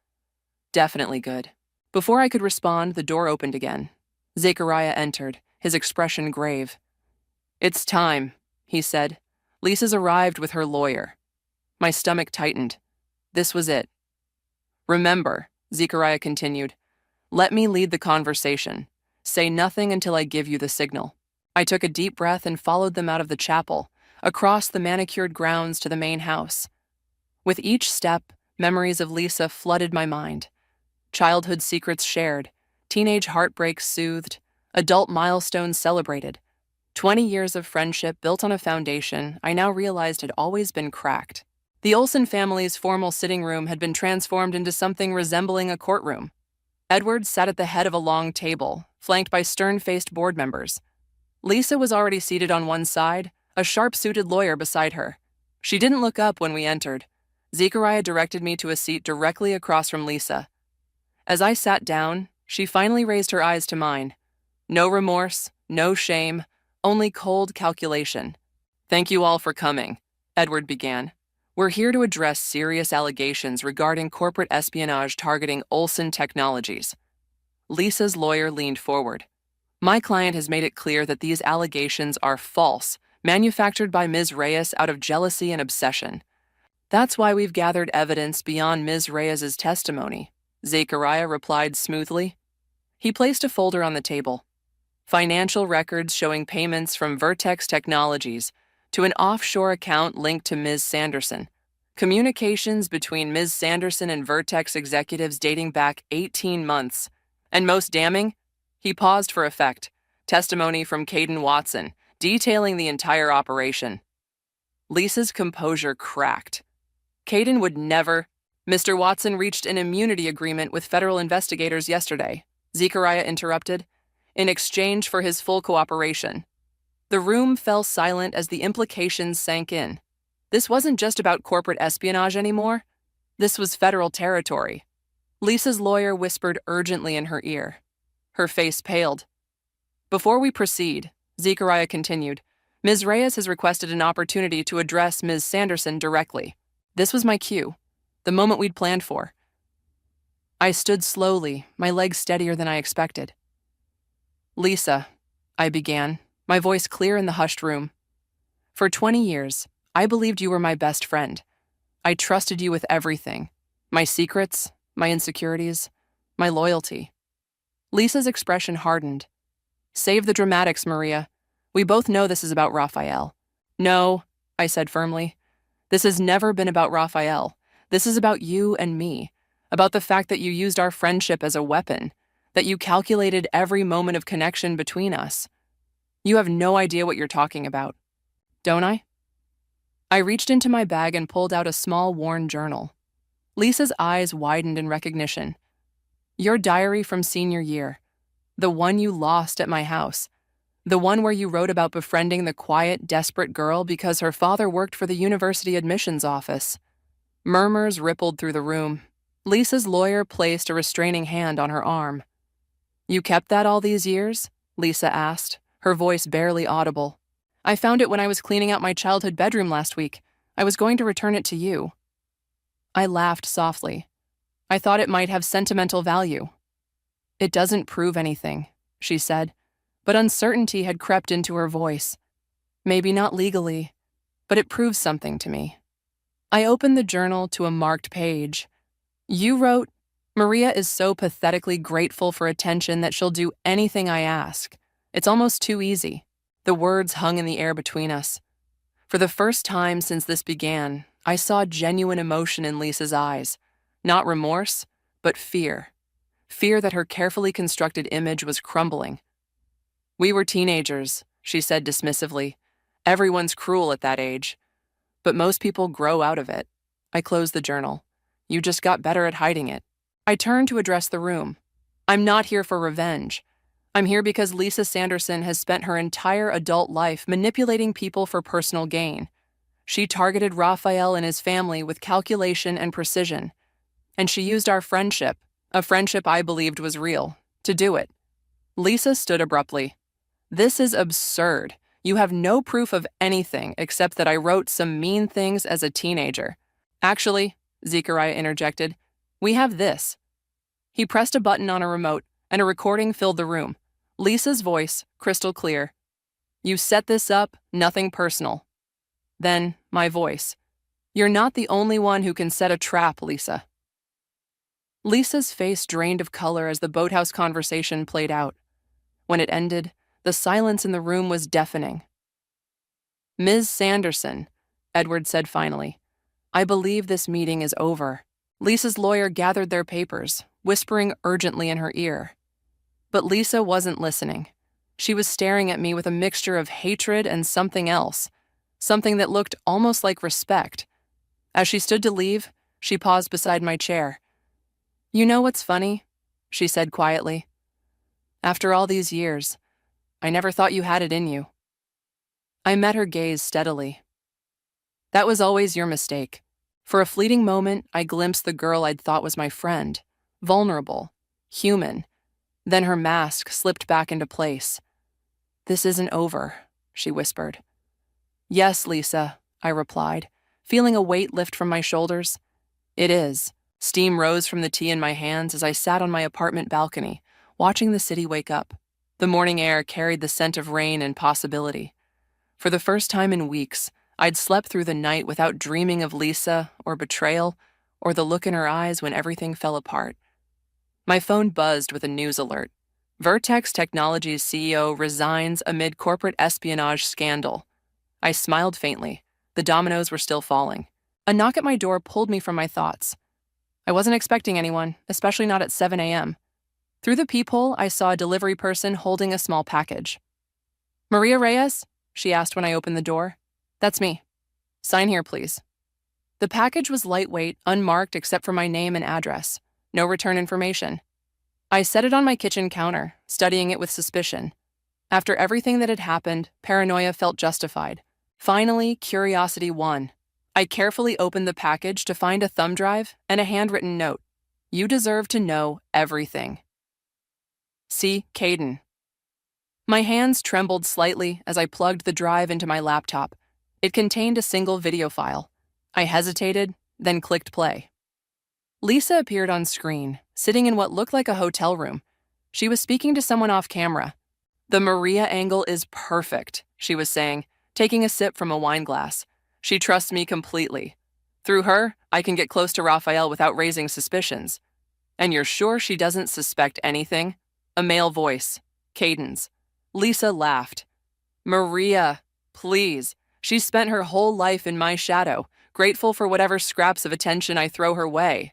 "Definitely good." Before I could respond, the door opened again. Zechariah entered, his expression grave. "It's time," he said. "Lisa's arrived with her lawyer." My stomach tightened. This was it. "Remember," Zechariah continued, "let me lead the conversation. Say nothing until I give you the signal." I took a deep breath and followed them out of the chapel, across the manicured grounds to the main house. With each step, memories of Lisa flooded my mind. Childhood secrets shared, teenage heartbreaks soothed, adult milestones celebrated. 20 years of friendship built on a foundation I now realized had always been cracked. The Olsen family's formal sitting room had been transformed into something resembling a courtroom. Edward sat at the head of a long table, flanked by stern-faced board members. Lisa was already seated on one side, a sharp-suited lawyer beside her. She didn't look up when we entered. Zechariah directed me to a seat directly across from Lisa. As I sat down, she finally raised her eyes to mine. No remorse, no shame, only cold calculation. "Thank you all for coming," Edward began. "We're here to address serious allegations regarding corporate espionage targeting Olsen Technologies." Lisa's lawyer leaned forward. "My client has made it clear that these allegations are false, manufactured by Ms. Reyes out of jealousy and obsession. That's why we've gathered evidence beyond Ms. Reyes's testimony," Zechariah replied smoothly. He placed a folder on the table. Financial records showing payments from Vertex Technologies to an offshore account linked to Ms. Sanderson. Communications between Ms. Sanderson and Vertex executives dating back 18 months. And most damning, he paused for effect, testimony from Caden Watson, detailing the entire operation. Lisa's composure cracked. Caden would never. "Mr. Watson reached an immunity agreement with federal investigators yesterday," Zechariah interrupted, "in exchange for his full cooperation." The room fell silent as the implications sank in. This wasn't just about corporate espionage anymore. This was federal territory. Lisa's lawyer whispered urgently in her ear. Her face paled. "Before we proceed," Zechariah continued, "Ms. Reyes has requested an opportunity to address Ms. Sanderson directly." This was my cue, the moment we'd planned for. I stood slowly, my legs steadier than I expected. "Lisa," I began, my voice clear in the hushed room. "For 20 years, I believed you were my best friend. I trusted you with everything. My secrets, my insecurities, my loyalty." Lisa's expression hardened. "Save the dramatics, Maria. We both know this is about Raphael." "No," I said firmly. "This has never been about Raphael. This is about you and me, about the fact that you used our friendship as a weapon, that you calculated every moment of connection between us. You have no idea what you're talking about. Don't I?" I reached into my bag and pulled out a small worn journal. Lisa's eyes widened in recognition. "Your diary from senior year. The one you lost at my house. The one where you wrote about befriending the quiet, desperate girl because her father worked for the university admissions office." Murmurs rippled through the room. Lisa's lawyer placed a restraining hand on her arm. "You kept that all these years?" Lisa asked, her voice barely audible. "I found it when I was cleaning out my childhood bedroom last week. I was going to return it to you." I laughed softly. "I thought it might have sentimental value." "It doesn't prove anything," she said, but uncertainty had crept into her voice. "Maybe not legally, but it proves something to me." I opened the journal to a marked page. "You wrote, 'Maria is so pathetically grateful for attention that she'll do anything I ask. It's almost too easy.'" The words hung in the air between us. For the first time since this began, I saw genuine emotion in Lisa's eyes. Not remorse, but fear. Fear that her carefully constructed image was crumbling. "We were teenagers," she said dismissively. "Everyone's cruel at that age. But most people grow out of it." I closed the journal. "You just got better at hiding it." I turned to address the room. "I'm not here for revenge. I'm here because Lisa Sanderson has spent her entire adult life manipulating people for personal gain. She targeted Raphael and his family with calculation and precision. And she used our friendship, a friendship I believed was real, to do it." Lisa stood abruptly. "This is absurd. You have no proof of anything except that I wrote some mean things as a teenager." "Actually," Zechariah interjected, "we have this." He pressed a button on a remote, and a recording filled the room. Lisa's voice, crystal clear. You set this up, nothing personal. Then, my voice. You're not the only one who can set a trap, Lisa. Lisa's face drained of color as the boathouse conversation played out. When it ended, the silence in the room was deafening. Ms. Sanderson, Edward said finally, I believe this meeting is over. Lisa's lawyer gathered their papers, whispering urgently in her ear. But Lisa wasn't listening. She was staring at me with a mixture of hatred and something else, something that looked almost like respect. As she stood to leave, she paused beside my chair. You know what's funny? She said quietly. After all these years, I never thought you had it in you. I met her gaze steadily. That was always your mistake. For a fleeting moment, I glimpsed the girl I'd thought was my friend, vulnerable, human. Then her mask slipped back into place. This isn't over, she whispered. Yes, Lisa, I replied, feeling a weight lift from my shoulders. It is. Steam rose from the tea in my hands as I sat on my apartment balcony, watching the city wake up. The morning air carried the scent of rain and possibility. For the first time in weeks, I'd slept through the night without dreaming of Lisa or betrayal or the look in her eyes when everything fell apart. My phone buzzed with a news alert. Vertex Technologies CEO resigns amid corporate espionage scandal. I smiled faintly. The dominoes were still falling. A knock at my door pulled me from my thoughts. I wasn't expecting anyone, especially not at 7 a.m. Through the peephole, I saw a delivery person holding a small package. Maria Reyes? She asked when I opened the door. That's me. Sign here, please. The package was lightweight, unmarked except for my name and address. No return information. I set it on my kitchen counter, studying it with suspicion. After everything that had happened, paranoia felt justified. Finally, curiosity won. I carefully opened the package to find a thumb drive and a handwritten note. You deserve to know everything. See, Caden. My hands trembled slightly as I plugged the drive into my laptop. It contained a single video file. I hesitated, then clicked play. Lisa appeared on screen, sitting in what looked like a hotel room. She was speaking to someone off camera. The Maria angle is perfect, she was saying, taking a sip from a wine glass. She trusts me completely. Through her, I can get close to Raphael without raising suspicions. And you're sure she doesn't suspect anything? A male voice. Caden's. Lisa laughed. Maria, please. She spent her whole life in my shadow, grateful for whatever scraps of attention I throw her way.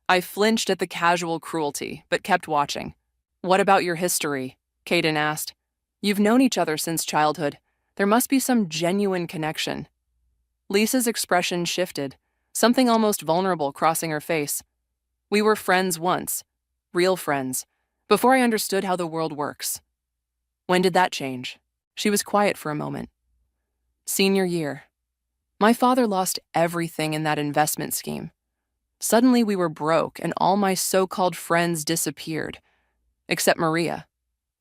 I flinched at the casual cruelty, but kept watching. What about your history? Caden asked. You've known each other since childhood. There must be some genuine connection. Lisa's expression shifted, something almost vulnerable crossing her face. We were friends once, real friends, before I understood how the world works. When did that change? She was quiet for a moment. Senior year. My father lost everything in that investment scheme. Suddenly we were broke and all my so-called friends disappeared. Except Maria.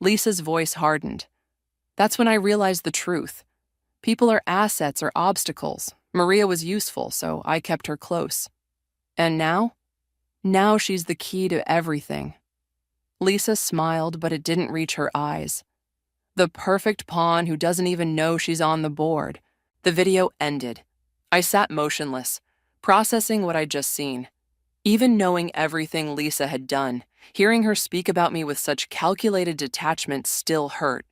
Lisa's voice hardened. That's when I realized the truth. People are assets or obstacles. Maria was useful, so I kept her close. And now? Now she's the key to everything. Lisa smiled, but it didn't reach her eyes. The perfect pawn who doesn't even know she's on the board. The video ended. I sat motionless, processing what I'd just seen. Even knowing everything Lisa had done, hearing her speak about me with such calculated detachment still hurt.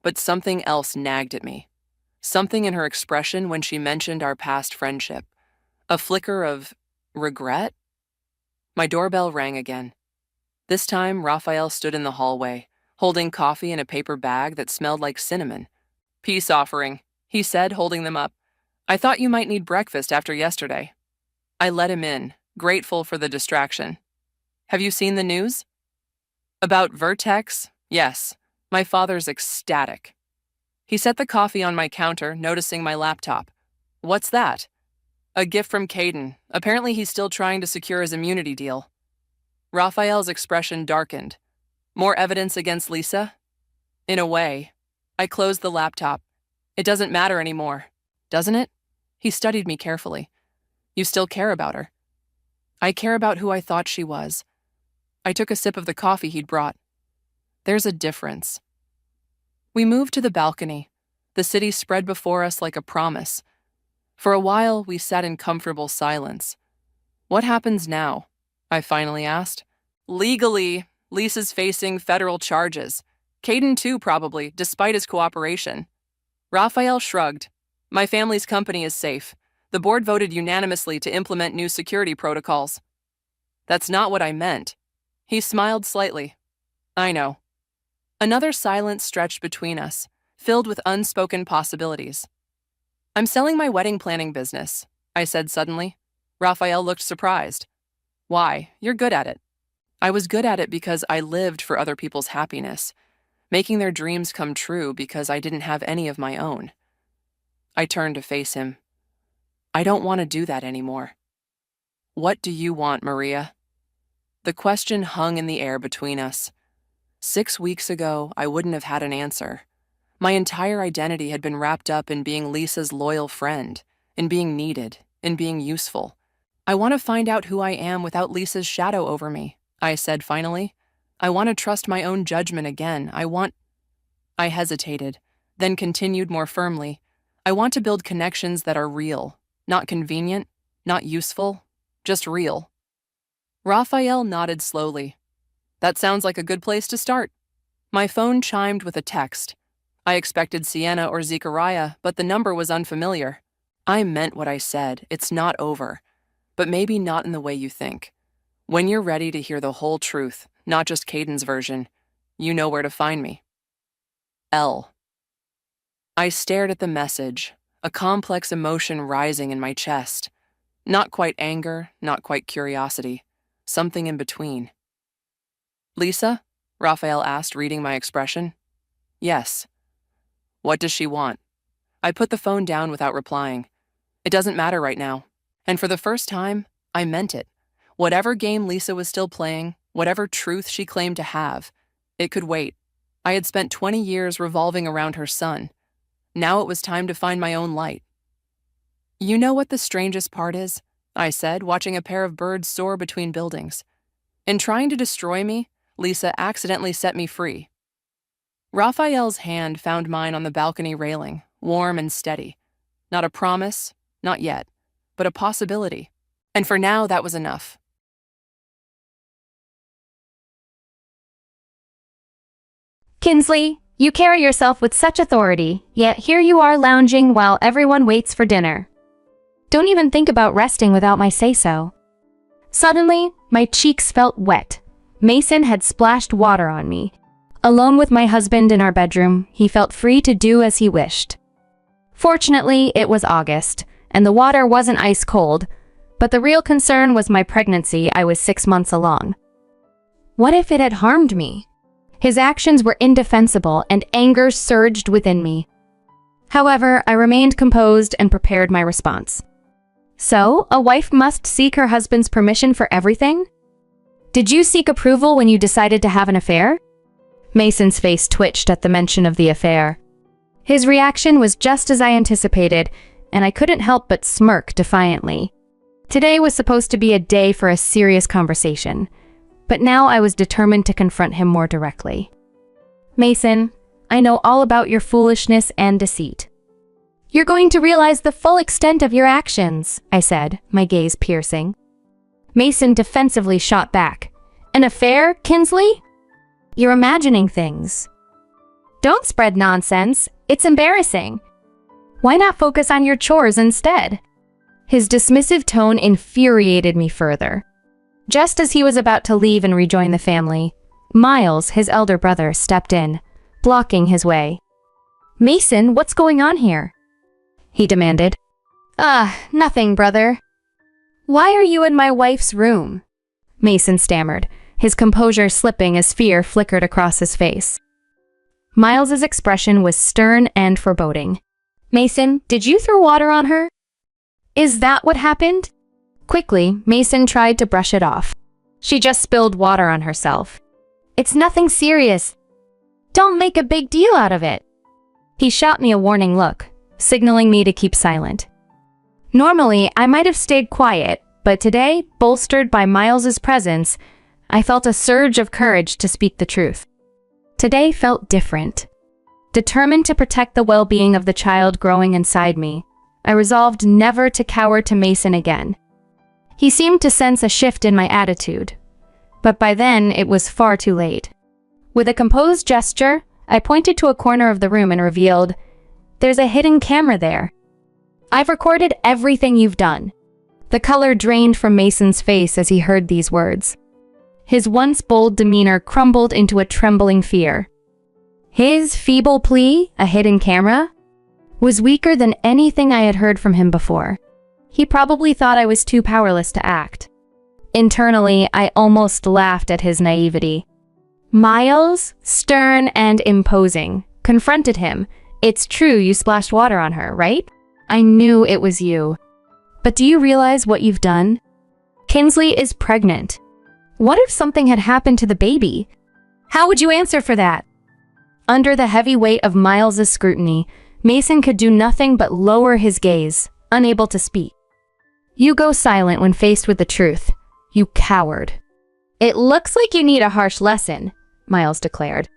But something else nagged at me. Something in her expression when she mentioned our past friendship. A flicker of regret? My doorbell rang again. This time, Raphael stood in the hallway, holding coffee in a paper bag that smelled like cinnamon. Peace offering, he said, holding them up. I thought you might need breakfast after yesterday. I let him in, grateful for the distraction. Have you seen the news? About Vertex? Yes. My father's ecstatic. He set the coffee on my counter, noticing my laptop. What's that? A gift from Caden. Apparently he's still trying to secure his immunity deal. Raphael's expression darkened. More evidence against Lisa? In a way. I closed the laptop. It doesn't matter anymore, doesn't it? He studied me carefully. You still care about her. I care about who I thought she was. I took a sip of the coffee he'd brought. There's a difference. We moved to the balcony. The city spread before us like a promise. For a while, we sat in comfortable silence. What happens now? I finally asked. Legally, Lisa's facing federal charges. Caden too, probably, despite his cooperation. Raphael shrugged. My family's company is safe. The board voted unanimously to implement new security protocols. That's not what I meant. He smiled slightly. I know. Another silence stretched between us, filled with unspoken possibilities. I'm selling my wedding planning business, I said suddenly. Raphael looked surprised. Why? You're good at it. I was good at it because I lived for other people's happiness, making their dreams come true because I didn't have any of my own. I turned to face him. I don't want to do that anymore. What do you want, Maria? The question hung in the air between us. 6 weeks ago, I wouldn't have had an answer. My entire identity had been wrapped up in being Lisa's loyal friend, in being needed, in being useful. I want to find out who I am without Lisa's shadow over me, I said finally. I want to trust my own judgment again. I hesitated, then continued more firmly. I want to build connections that are real, not convenient, not useful, just real. Raphael nodded slowly. That sounds like a good place to start. My phone chimed with a text. I expected Sienna or Zechariah, but the number was unfamiliar. I meant what I said. It's not over. But maybe not in the way you think. When you're ready to hear the whole truth, not just Caden's version, you know where to find me. L. I stared at the message, a complex emotion rising in my chest. Not quite anger, not quite curiosity. Something in between. Lisa? Raphael asked, reading my expression. Yes. What does she want? I put the phone down without replying. It doesn't matter right now. And for the first time, I meant it. Whatever game Lisa was still playing, whatever truth she claimed to have, it could wait. I had spent 20 years revolving around her son. Now it was time to find my own light. You know what the strangest part is? I said, watching a pair of birds soar between buildings. In trying to destroy me, Lisa accidentally set me free. Raphael's hand found mine on the balcony railing, warm and steady. Not a promise, not yet, but a possibility. And for now, that was enough.
Kinsley, you carry yourself with such authority, yet here you are lounging while everyone waits for dinner. Don't even think about resting without my say-so. Suddenly, my cheeks felt wet. Mason had splashed water on me. Alone with my husband in our bedroom, he felt free to do as he wished. Fortunately, it was August, and the water wasn't ice cold, but the real concern was my pregnancy. I was 6 months along. What if it had harmed me? His actions were indefensible, and anger surged within me. However, I remained composed and prepared my response. So, a wife must seek her husband's permission for everything? Did you seek approval when you decided to have an affair? Mason's face twitched at the mention of the affair. His reaction was just as I anticipated, and I couldn't help but smirk defiantly. Today was supposed to be a day for a serious conversation, but now I was determined to confront him more directly. Mason, I know all about your foolishness and deceit. You're going to realize the full extent of your actions, I said, my gaze piercing. Mason defensively shot back. An affair, Kinsley? You're imagining things. Don't spread nonsense. It's embarrassing. Why not focus on your chores instead? His dismissive tone infuriated me further. Just as he was about to leave and rejoin the family, Miles, his elder brother, stepped in, blocking his way. Mason, what's going on here? He demanded. Nothing, brother. Why are you in my wife's room? Mason stammered, his composure slipping as fear flickered across his face. Miles's expression was stern and foreboding. Mason, did you throw water on her? Is that what happened? Quickly, Mason tried to brush it off. She just spilled water on herself. It's nothing serious. Don't make a big deal out of it. He shot me a warning look, signaling me to keep silent. Normally, I might have stayed quiet, but today, bolstered by Miles's presence, I felt a surge of courage to speak the truth. Today felt different. Determined to protect the well-being of the child growing inside me, I resolved never to cower to Mason again. He seemed to sense a shift in my attitude, but by then it was far too late. With a composed gesture, I pointed to a corner of the room and revealed, "There's a hidden camera there. I've recorded everything you've done." The color drained from Mason's face as he heard these words. His once bold demeanor crumbled into a trembling fear. His feeble plea, a hidden camera, was weaker than anything I had heard from him before. He probably thought I was too powerless to act. Internally, I almost laughed at his naivety. Miles, stern and imposing, confronted him. "It's true you splashed water on her, right? I knew it was you. But do you realize what you've done? Kinsley is pregnant. What if something had happened to the baby? How would you answer for that?" Under the heavy weight of Miles's scrutiny, Mason could do nothing but lower his gaze, unable to speak. "You go silent when faced with the truth, you coward." "It looks like you need a harsh lesson," Miles declared.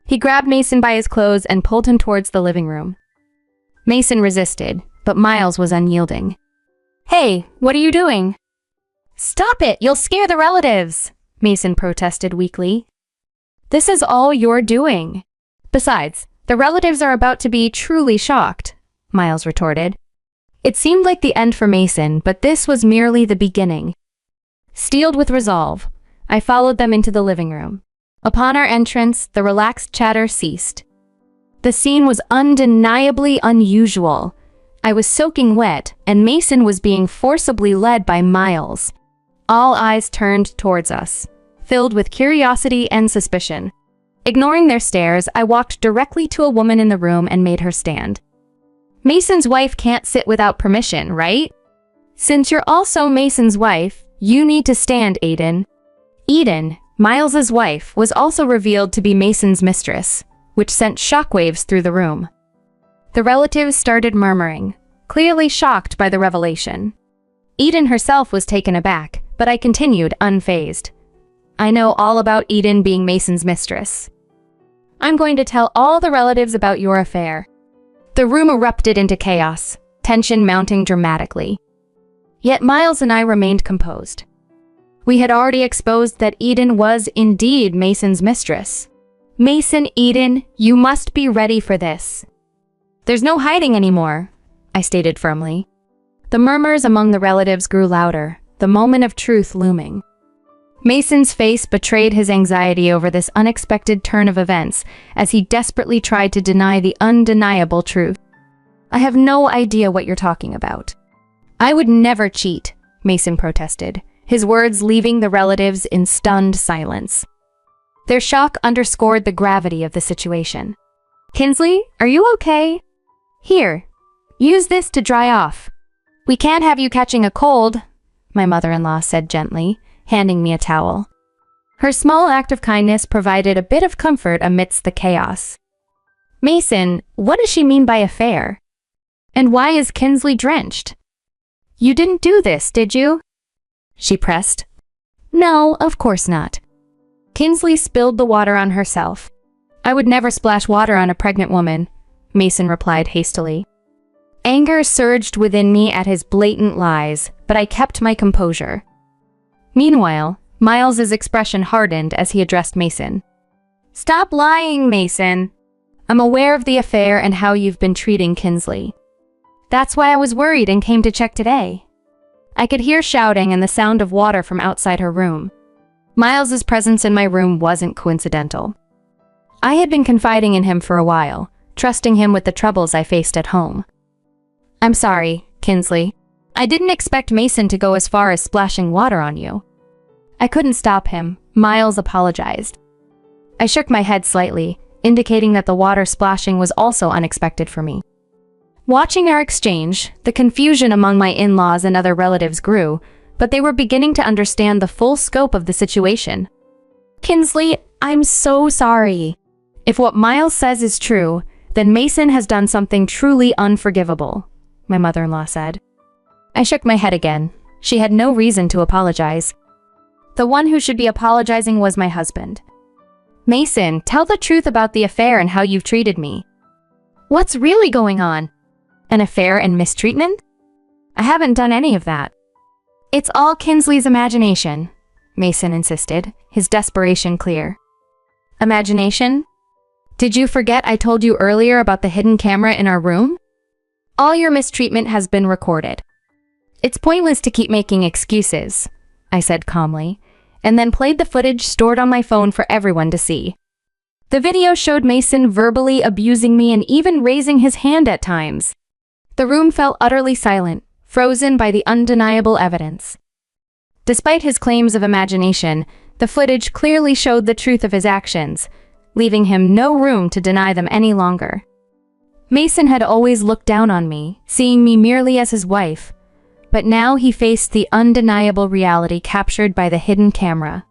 He grabbed Mason by his clothes and pulled him towards the living room. Mason resisted, but Miles was unyielding. "Hey, what are you doing?" "Stop it, you'll scare the relatives," Mason protested weakly. "This is all you're doing. Besides, the relatives are about to be truly shocked," Miles retorted. It seemed like the end for Mason, but this was merely the beginning. Steeled with resolve, I followed them into the living room. Upon our entrance, the relaxed chatter ceased. The scene was undeniably unusual. I was soaking wet, and Mason was being forcibly led by Miles. All eyes turned towards us, filled with curiosity and suspicion. Ignoring their stares, I walked directly to a woman in the room and made her stand. "Mason's wife can't sit without permission, right? Since you're also Mason's wife, you need to stand, Aiden." Eden, Miles's wife, was also revealed to be Mason's mistress, which sent shockwaves through the room. The relatives started murmuring, clearly shocked by the revelation. Eden herself was taken aback, but I continued unfazed. "I know all about Eden being Mason's mistress. I'm going to tell all the relatives about your affair." The room erupted into chaos, tension mounting dramatically. Yet Miles and I remained composed. We had already exposed that Eden was indeed Mason's mistress. "Mason, Eden, you must be ready for this. There's no hiding anymore," I stated firmly. The murmurs among the relatives grew louder, the moment of truth looming. Mason's face betrayed his anxiety over this unexpected turn of events as he desperately tried to deny the undeniable truth. "I have no idea what you're talking about." "I would never cheat," Mason protested, his words leaving the relatives in stunned silence. Their shock underscored the gravity of the situation. "Kinsley, are you okay? Here, use this to dry off. We can't have you catching a cold," my mother-in-law said gently, handing me a towel. Her small act of kindness provided a bit of comfort amidst the chaos. "Mason, what does she mean by affair? And why is Kinsley drenched? You didn't do this, did you?" she pressed. "No, of course not. Kinsley spilled the water on herself. I would never splash water on a pregnant woman," Mason replied hastily. Anger surged within me at his blatant lies, but I kept my composure. Meanwhile, Miles's expression hardened as he addressed Mason. "Stop lying, Mason. I'm aware of the affair and how you've been treating Kinsley. That's why I was worried and came to check today." I could hear shouting and the sound of water from outside her room. Miles's presence in my room wasn't coincidental. I had been confiding in him for a while, trusting him with the troubles I faced at home. "I'm sorry, Kinsley. I didn't expect Mason to go as far as splashing water on you." I couldn't stop him, Miles apologized. I shook my head slightly, indicating that the water splashing was also unexpected for me. Watching our exchange, the confusion among my in-laws and other relatives grew, but they were beginning to understand the full scope of the situation. "Kinsley, I'm so sorry. If what Miles says is true, then Mason has done something truly unforgivable," my mother-in-law said. I shook my head again. She had no reason to apologize. The one who should be apologizing was my husband. "Mason, tell the truth about the affair and how you've treated me. What's really going on? An affair and mistreatment? I haven't done any of that. It's all Kinsley's imagination, Mason insisted, his desperation clear. Imagination? Did you forget I told you earlier about the hidden camera in our room? All your mistreatment has been recorded. It's pointless to keep making excuses, I said calmly, and then played the footage stored on my phone for everyone to see. The video showed Mason verbally abusing me and even raising his hand at times. The room fell utterly silent, frozen by the undeniable evidence. Despite his claims of imagination, the footage clearly showed the truth of his actions, leaving him no room to deny them any longer. Mason had always looked down on me, seeing me merely as his wife, but now he faced the undeniable reality captured by the hidden camera.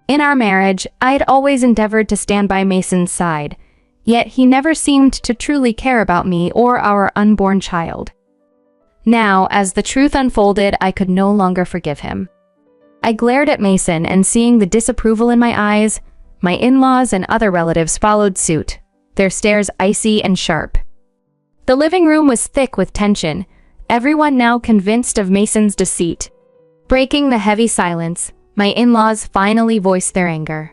In our marriage, I had always endeavored to stand by Mason's side, yet he never seemed to truly care about me or our unborn child. Now, as the truth unfolded, I could no longer forgive him. I glared at Mason, and seeing the disapproval in my eyes, my in-laws and other relatives followed suit, their stares icy and sharp. The living room was thick with tension, everyone now convinced of Mason's deceit. Breaking the heavy silence, my in-laws finally voiced their anger.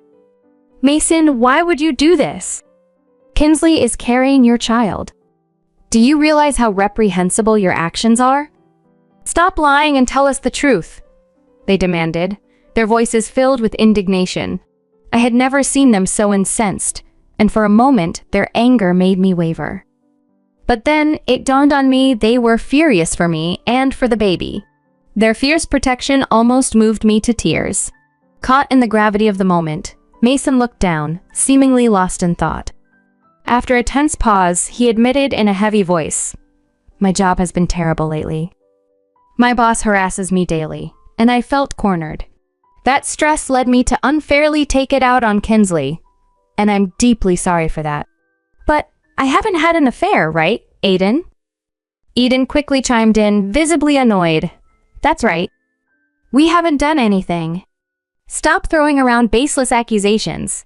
Mason, why would you do this? Kinsley is carrying your child. Do you realize how reprehensible your actions are? Stop lying and tell us the truth, they demanded, their voices filled with indignation. I had never seen them so incensed, and for a moment their anger made me waver. But then it dawned on me they were furious for me and for the baby. Their fierce protection almost moved me to tears. Caught in the gravity of the moment, Mason looked down, seemingly lost in thought. After a tense pause, he admitted in a heavy voice, "My job has been terrible lately. My boss harasses me daily, and I felt cornered. That stress led me to unfairly take it out on Kinsley, and I'm deeply sorry for that. But I haven't had an affair, right, Aiden?" Eden quickly chimed in, visibly annoyed. "That's right. We haven't done anything. Stop throwing around baseless accusations."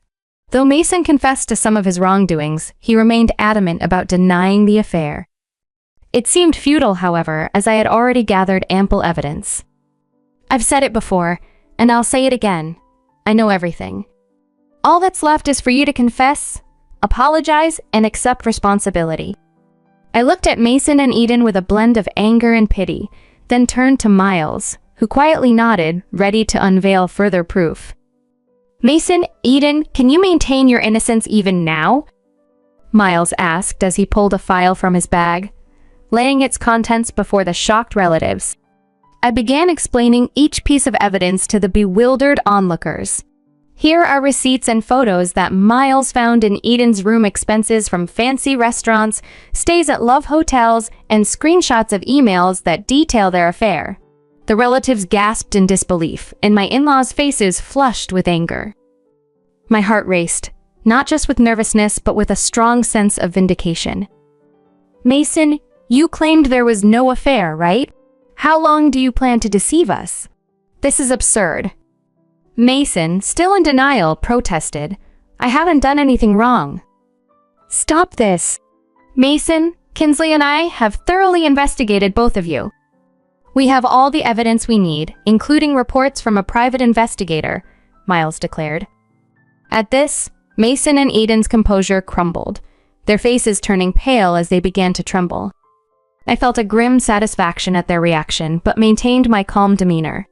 Though Mason confessed to some of his wrongdoings, he remained adamant about denying the affair. It seemed futile, however, as I had already gathered ample evidence. I've said it before, and I'll say it again. I know everything. All that's left is for you to confess, apologize, and accept responsibility. I looked at Mason and Eden with a blend of anger and pity, then turned to Miles, who quietly nodded, ready to unveil further proof. Mason, Eden, can you maintain your innocence even now? Miles asked as he pulled a file from his bag, laying its contents before the shocked relatives. I began explaining each piece of evidence to the bewildered onlookers. Here are receipts and photos that Miles found in Eden's room, expenses from fancy restaurants, stays at love hotels, and screenshots of emails that detail their affair. The relatives gasped in disbelief, and my in-laws' faces flushed with anger. My heart raced, not just with nervousness, but with a strong sense of vindication. Mason, you claimed there was no affair, right? How long do you plan to deceive us? This is absurd. Mason, still in denial, protested, I haven't done anything wrong. Stop this. Mason, Kinsley and I have thoroughly investigated both of you. We have all the evidence we need, including reports from a private investigator, Miles declared. At this, Mason and Eden's composure crumbled, their faces turning pale as they began to tremble. I felt a grim satisfaction at their reaction, but maintained my calm demeanor.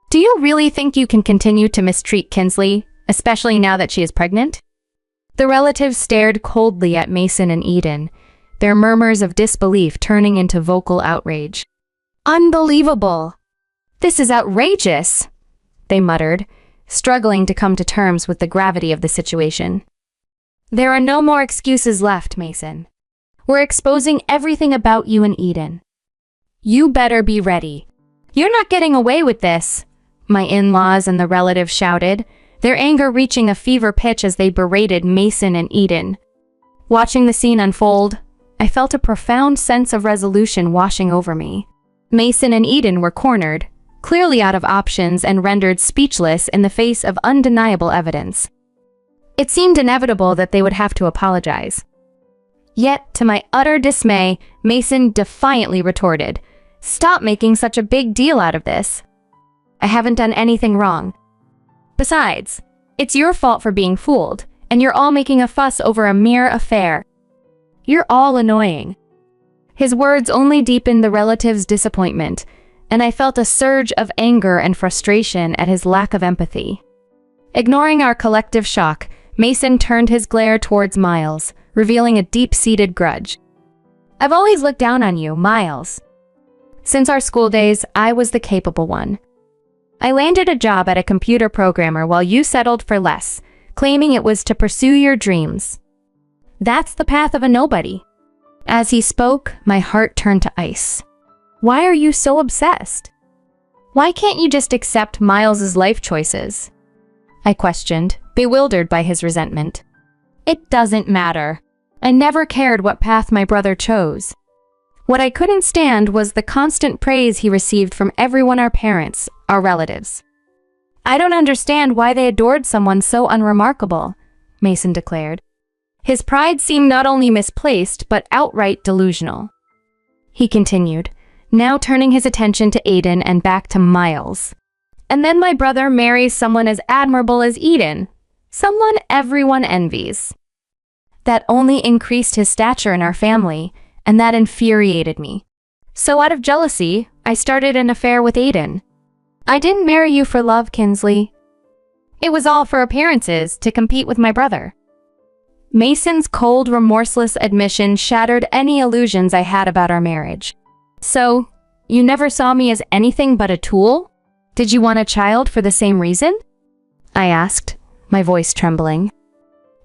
Do you really think you can continue to mistreat Kinsley, especially now that she is pregnant? The relatives stared coldly at Mason and Eden, their murmurs of disbelief turning into vocal outrage. Unbelievable! This is outrageous, they muttered, struggling to come to terms with the gravity of the situation. There are no more excuses left, Mason. We're exposing everything about you and Eden. You better be ready. You're not getting away with this, my in-laws and the relatives shouted, their anger reaching a fever pitch as they berated Mason and Eden. Watching the scene unfold, I felt a profound sense of resolution washing over me. Mason and Eden were cornered, clearly out of options and rendered speechless in the face of undeniable evidence. It seemed inevitable that they would have to apologize. Yet, to my utter dismay, Mason defiantly retorted, "Stop making such a big deal out of this. I haven't done anything wrong. Besides, it's your fault for being fooled, and you're all making a fuss over a mere affair. You're all annoying." His words only deepened the relative's disappointment, and I felt a surge of anger and frustration at his lack of empathy. Ignoring our collective shock, Mason turned his glare towards Miles, revealing a deep-seated grudge. "I've always looked down on you, Miles. Since our school days, I was the capable one. I landed a job at a computer programmer while you settled for less, claiming it was to pursue your dreams. That's the path of a nobody." As he spoke, my heart turned to ice. "Why are you so obsessed? Why can't you just accept Miles's life choices?" I questioned, bewildered by his resentment. "It doesn't matter. I never cared what path my brother chose. What I couldn't stand was the constant praise he received from everyone, our parents, our relatives. I don't understand why they adored someone so unremarkable," Mason declared. His pride seemed not only misplaced, but outright delusional. He continued, now turning his attention to Aiden and back to Miles. "And then my brother marries someone as admirable as Eden, someone everyone envies. That only increased his stature in our family, and that infuriated me. So out of jealousy, I started an affair with Aiden. I didn't marry you for love, Kinsley. It was all for appearances, to compete with my brother." Mason's cold, remorseless admission shattered any illusions I had about our marriage. "So, you never saw me as anything but a tool? Did you want a child for the same reason?" I asked, my voice trembling.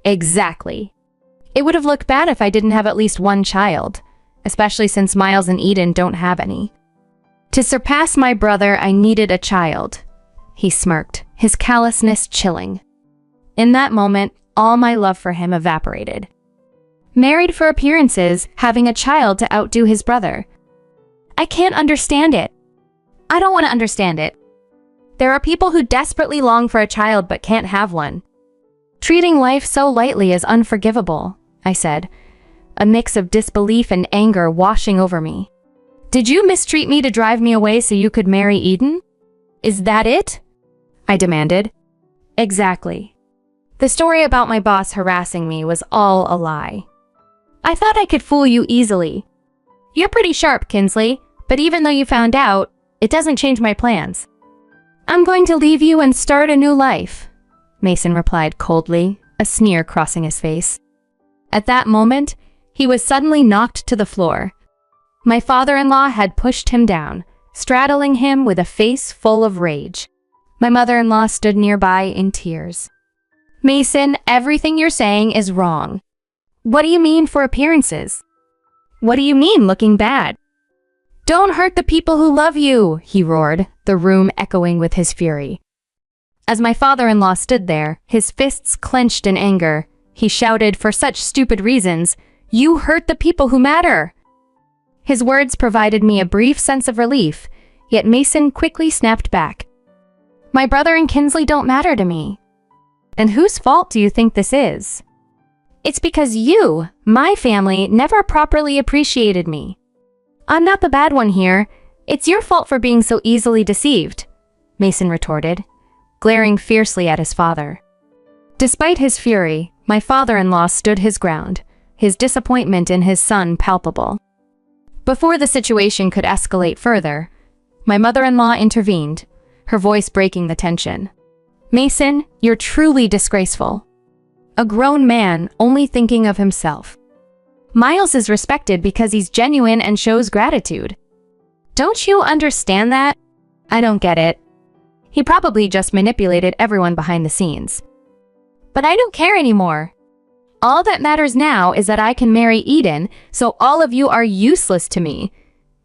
"Exactly. It would have looked bad if I didn't have at least one child, especially since Miles and Eden don't have any. To surpass my brother, I needed a child." He smirked, his callousness chilling. In that moment, all my love for him evaporated. Married for appearances, having a child to outdo his brother. I can't understand it. I don't want to understand it. There are people who desperately long for a child but can't have one. Treating life so lightly is unforgivable, I said, a mix of disbelief and anger washing over me. "Did you mistreat me to drive me away so you could marry Eden? Is that it?" I demanded. "Exactly. The story about my boss harassing me was all a lie. I thought I could fool you easily. You're pretty sharp, Kinsley, but even though you found out, it doesn't change my plans. I'm going to leave you and start a new life," Mason replied coldly, a sneer crossing his face. At that moment, he was suddenly knocked to the floor. My father-in-law had pushed him down, straddling him with a face full of rage. My mother-in-law stood nearby in tears. "Mason, everything you're saying is wrong. What do you mean for appearances? What do you mean looking bad? Don't hurt the people who love you," he roared, the room echoing with his fury. As my father-in-law stood there, his fists clenched in anger, he shouted, "For such stupid reasons, you hurt the people who matter." His words provided me a brief sense of relief, yet Mason quickly snapped back. "My brother and Kinsley don't matter to me. And whose fault do you think this is? It's because you, my family, never properly appreciated me. I'm not the bad one here. It's your fault for being so easily deceived," Mason retorted, glaring fiercely at his father. Despite his fury, my father-in-law stood his ground, his disappointment in his son palpable. Before the situation could escalate further, my mother-in-law intervened, her voice breaking the tension. "Mason, you're truly disgraceful. A grown man only thinking of himself. Miles is respected because he's genuine and shows gratitude. Don't you understand that? I don't get it. He probably just manipulated everyone behind the scenes. But I don't care anymore. All that matters now is that I can marry Eden, so all of you are useless to me,"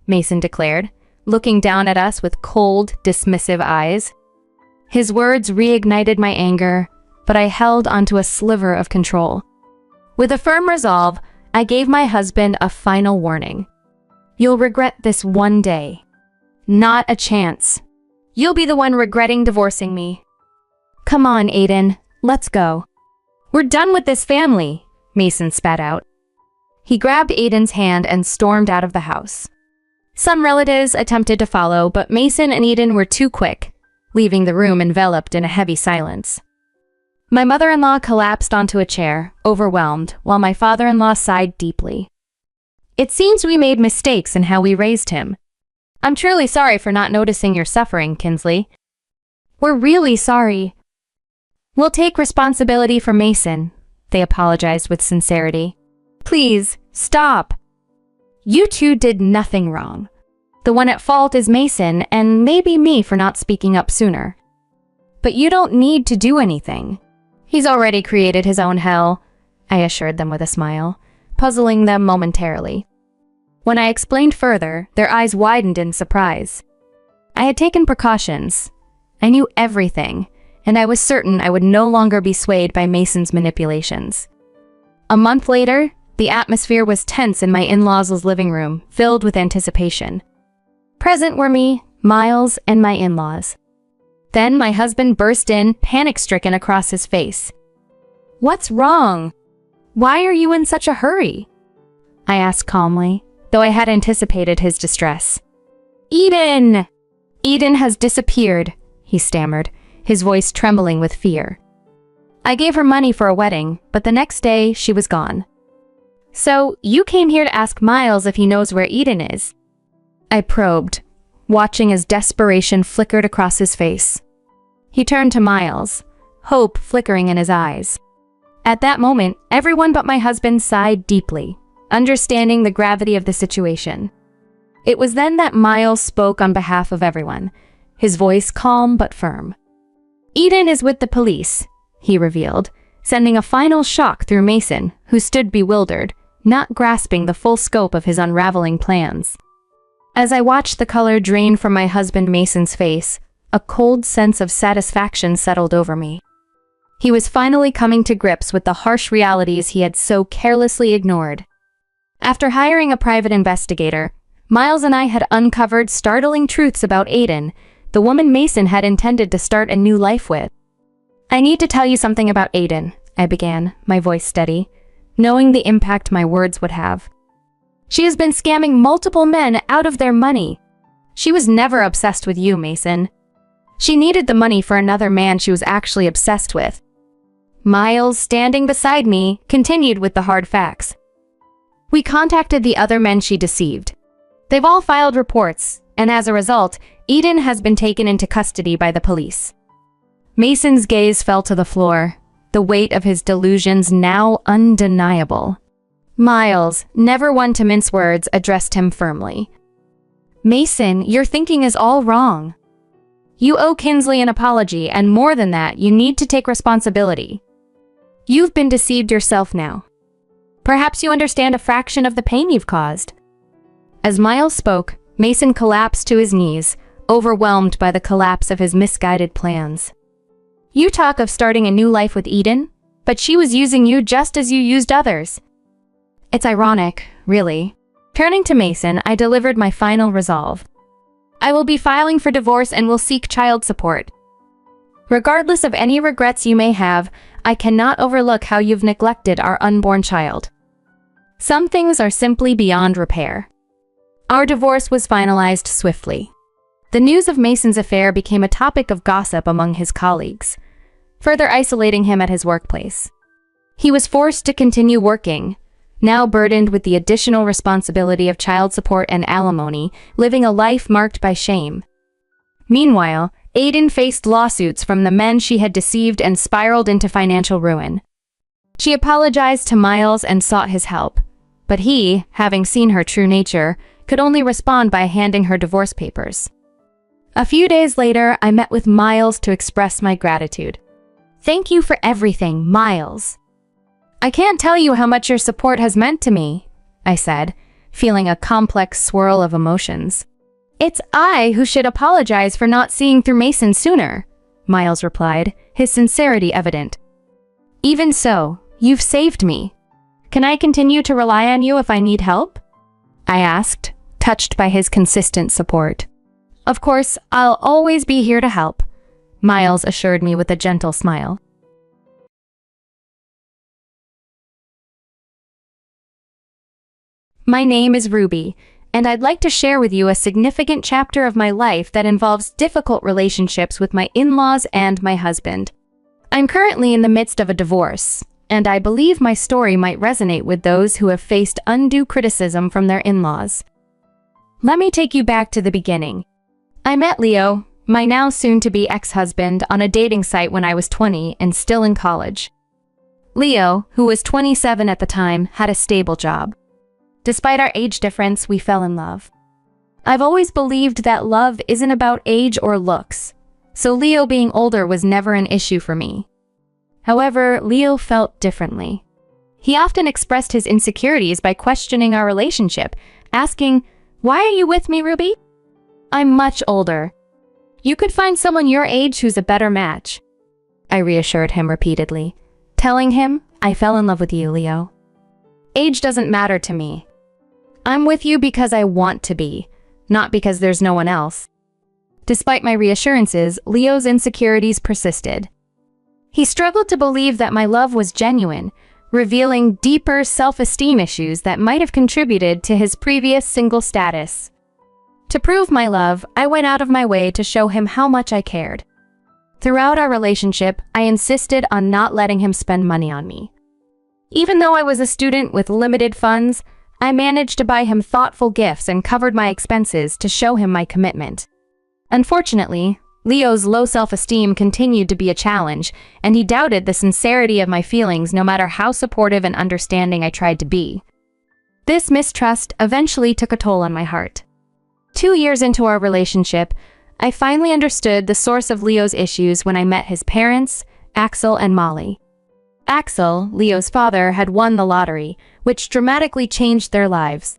Mason declared, looking down at us with cold, dismissive eyes. His words reignited my anger, but I held onto a sliver of control. With a firm resolve, I gave my husband a final warning. "You'll regret this one day. Not a chance. You'll be the one regretting divorcing me. Come on, Aiden, let's go. We're done with this family," Mason spat out. He grabbed Aiden's hand and stormed out of the house. Some relatives attempted to follow, but Mason and Aiden were too quick, leaving the room enveloped in a heavy silence. My mother-in-law collapsed onto a chair, overwhelmed, while my father-in-law sighed deeply. It seems we made mistakes in how we raised him. I'm truly sorry for not noticing your suffering, Kinsley. We're really sorry. We'll take responsibility for Mason, they apologized with sincerity. Please, stop. You two did nothing wrong. The one at fault is Mason and maybe me for not speaking up sooner. But you don't need to do anything. He's already created his own hell, I assured them with a smile, puzzling them momentarily. When I explained further, their eyes widened in surprise. I had taken precautions. I knew everything, and I was certain I would no longer be swayed by Mason's manipulations. A month later, the atmosphere was tense in my in-laws' living room, filled with anticipation. Present were me, Miles, and my in-laws. Then my husband burst in, panic-stricken across his face. What's wrong? Why are you in such a hurry? I asked calmly, though I had anticipated his distress. Eden! Eden has disappeared, he stammered, his voice trembling with fear. I gave her money for a wedding, but the next day she was gone. So, you came here to ask Miles if he knows where Eden is? I probed, watching as desperation flickered across his face. He turned to Miles, hope flickering in his eyes. At that moment, everyone but my husband sighed deeply, understanding the gravity of the situation. It was then that Miles spoke on behalf of everyone, his voice calm but firm. Eden is with the police, he revealed, sending a final shock through Mason, who stood bewildered, not grasping the full scope of his unraveling plans. As I watched the color drain from my husband Mason's face, a cold sense of satisfaction settled over me. He was finally coming to grips with the harsh realities he had so carelessly ignored. After hiring a private investigator, Miles and I had uncovered startling truths about Aiden, the woman Mason had intended to start a new life with. I need to tell you something about Aiden, I began, my voice steady, knowing the impact my words would have. She has been scamming multiple men out of their money. She was never obsessed with you, Mason. She needed the money for another man she was actually obsessed with. Miles, standing beside me, continued with the hard facts. We contacted the other men she deceived. They've all filed reports, and as a result, Eden has been taken into custody by the police. Mason's gaze fell to the floor, the weight of his delusions now undeniable. Miles, never one to mince words, addressed him firmly. Mason, your thinking is all wrong. You owe Kinsley an apology, and more than that, you need to take responsibility. You've been deceived yourself now. Perhaps you understand a fraction of the pain you've caused. As Miles spoke, Mason collapsed to his knees, overwhelmed by the collapse of his misguided plans. You talk of starting a new life with Eden, but she was using you just as you used others. It's ironic, really. Turning to Mason, I delivered my final resolve. I will be filing for divorce and will seek child support. Regardless of any regrets you may have, I cannot overlook how you've neglected our unborn child. Some things are simply beyond repair. Our divorce was finalized swiftly. The news of Mason's affair became a topic of gossip among his colleagues, further isolating him at his workplace. He was forced to continue working, now burdened with the additional responsibility of child support and alimony, living a life marked by shame. Meanwhile, Aiden faced lawsuits from the men she had deceived and spiraled into financial ruin. She apologized to Miles and sought his help, but he, having seen her true nature, could only respond by handing her divorce papers. A few days later, I met with Miles to express my gratitude. Thank you for everything, Miles. I can't tell you how much your support has meant to me, I said, feeling a complex swirl of emotions. It's I who should apologize for not seeing through Mason sooner, Miles replied, his sincerity evident. Even so, you've saved me. Can I continue to rely on you if I need help? I asked, touched by his consistent support. Of course, I'll always be here to help, Miles assured me with a gentle smile. My name is Ruby, and I'd like to share with you a significant chapter of my life that involves difficult relationships with my in-laws and my husband. I'm currently in the midst of a divorce, and I believe my story might resonate with those who have faced undue criticism from their in-laws. Let me take you back to the beginning. I met Leo, my now soon-to-be ex-husband, on a dating site when I was 20 and still in college. Leo, who was 27 at the time, had a stable job. Despite our age difference, we fell in love. I've always believed that love isn't about age or looks, so Leo being older was never an issue for me. However, Leo felt differently. He often expressed his insecurities by questioning our relationship, asking, "Why are you with me, Ruby? I'm much older. You could find someone your age who's a better match." I reassured him repeatedly, telling him, "I fell in love with you, Leo. Age doesn't matter to me. I'm with you because I want to be, not because there's no one else." Despite my reassurances, Leo's insecurities persisted. He struggled to believe that my love was genuine, revealing deeper self-esteem issues that might have contributed to his previous single status. To prove my love, I went out of my way to show him how much I cared. Throughout our relationship, I insisted on not letting him spend money on me. Even though I was a student with limited funds, I managed to buy him thoughtful gifts and covered my expenses to show him my commitment. Unfortunately, Leo's low self-esteem continued to be a challenge, and he doubted the sincerity of my feelings no matter how supportive and understanding I tried to be. This mistrust eventually took a toll on my heart. 2 years into our relationship, I finally understood the source of Leo's issues when I met his parents, Axel and Molly. Axel, Leo's father, had won the lottery, which dramatically changed their lives.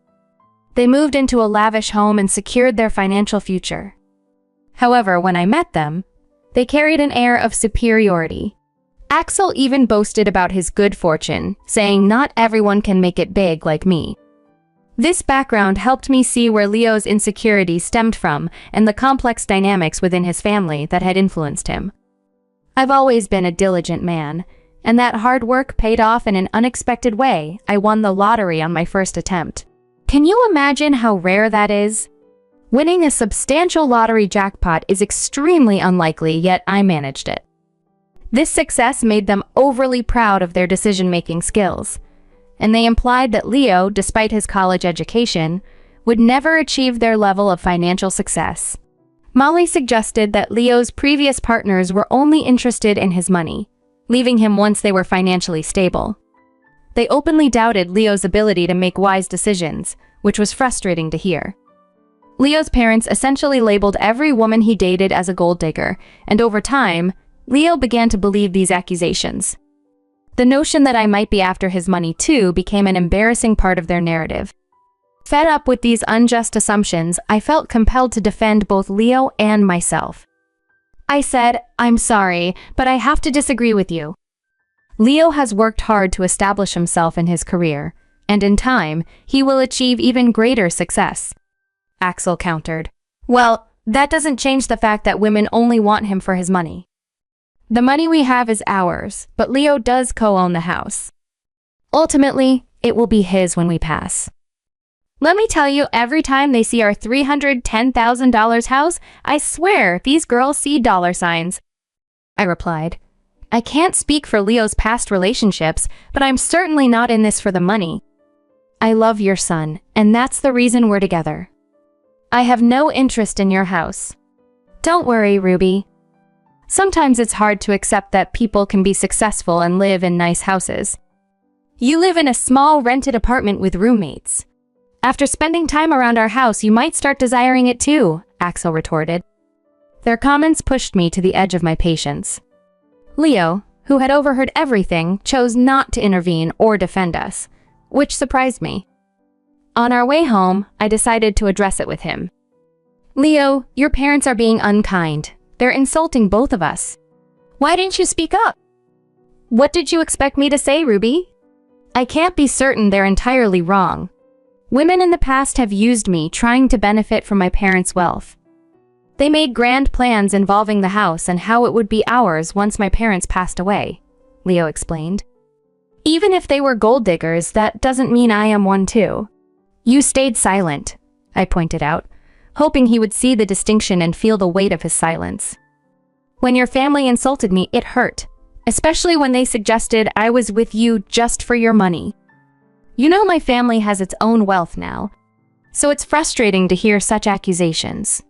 They moved into a lavish home and secured their financial future. However, when I met them, they carried an air of superiority. Axel even boasted about his good fortune, saying not everyone can make it big like me. This background helped me see where Leo's insecurities stemmed from and the complex dynamics within his family that had influenced him. I've always been a diligent man, and that hard work paid off in an unexpected way. I won the lottery on my first attempt. Can you imagine how rare that is? Winning a substantial lottery jackpot is extremely unlikely, yet I managed it. This success made them overly proud of their decision-making skills, and they implied that Leo, despite his college education, would never achieve their level of financial success. Molly suggested that Leo's previous partners were only interested in his money, leaving him once they were financially stable. They openly doubted Leo's ability to make wise decisions, which was frustrating to hear. Leo's parents essentially labeled every woman he dated as a gold digger, and over time, Leo began to believe these accusations. The notion that I might be after his money too became an embarrassing part of their narrative. Fed up with these unjust assumptions, I felt compelled to defend both Leo and myself. I said, "I'm sorry, but I have to disagree with you. Leo has worked hard to establish himself in his career, and in time, he will achieve even greater success." Axel countered, "Well, that doesn't change the fact that women only want him for his money. The money we have is ours, but Leo does co-own the house. Ultimately, it will be his when we pass. Let me tell you, every time they see our $310,000 house, I swear these girls see dollar signs." I replied, "I can't speak for Leo's past relationships, but I'm certainly not in this for the money. I love your son, and that's the reason we're together. I have no interest in your house. Don't worry, Ruby. Sometimes it's hard to accept that people can be successful and live in nice houses. You live in a small rented apartment with roommates. After spending time around our house, you might start desiring it too," Axel retorted. Their comments pushed me to the edge of my patience. Leo, who had overheard everything, chose not to intervene or defend us, which surprised me. On our way home, I decided to address it with him. "Leo, your parents are being unkind. They're insulting both of us. Why didn't you speak up?" "What did you expect me to say, Ruby? I can't be certain they're entirely wrong. Women in the past have used me, trying to benefit from my parents' wealth. They made grand plans involving the house and how it would be ours once my parents passed away," Leo explained. "Even if they were gold diggers, that doesn't mean I am one too. You stayed silent, I pointed out, hoping he would see the distinction and feel the weight of his silence. When your family insulted me, it hurt, especially when they suggested I was with you just for your money. You know my family has its own wealth now, so it's frustrating to hear such accusations.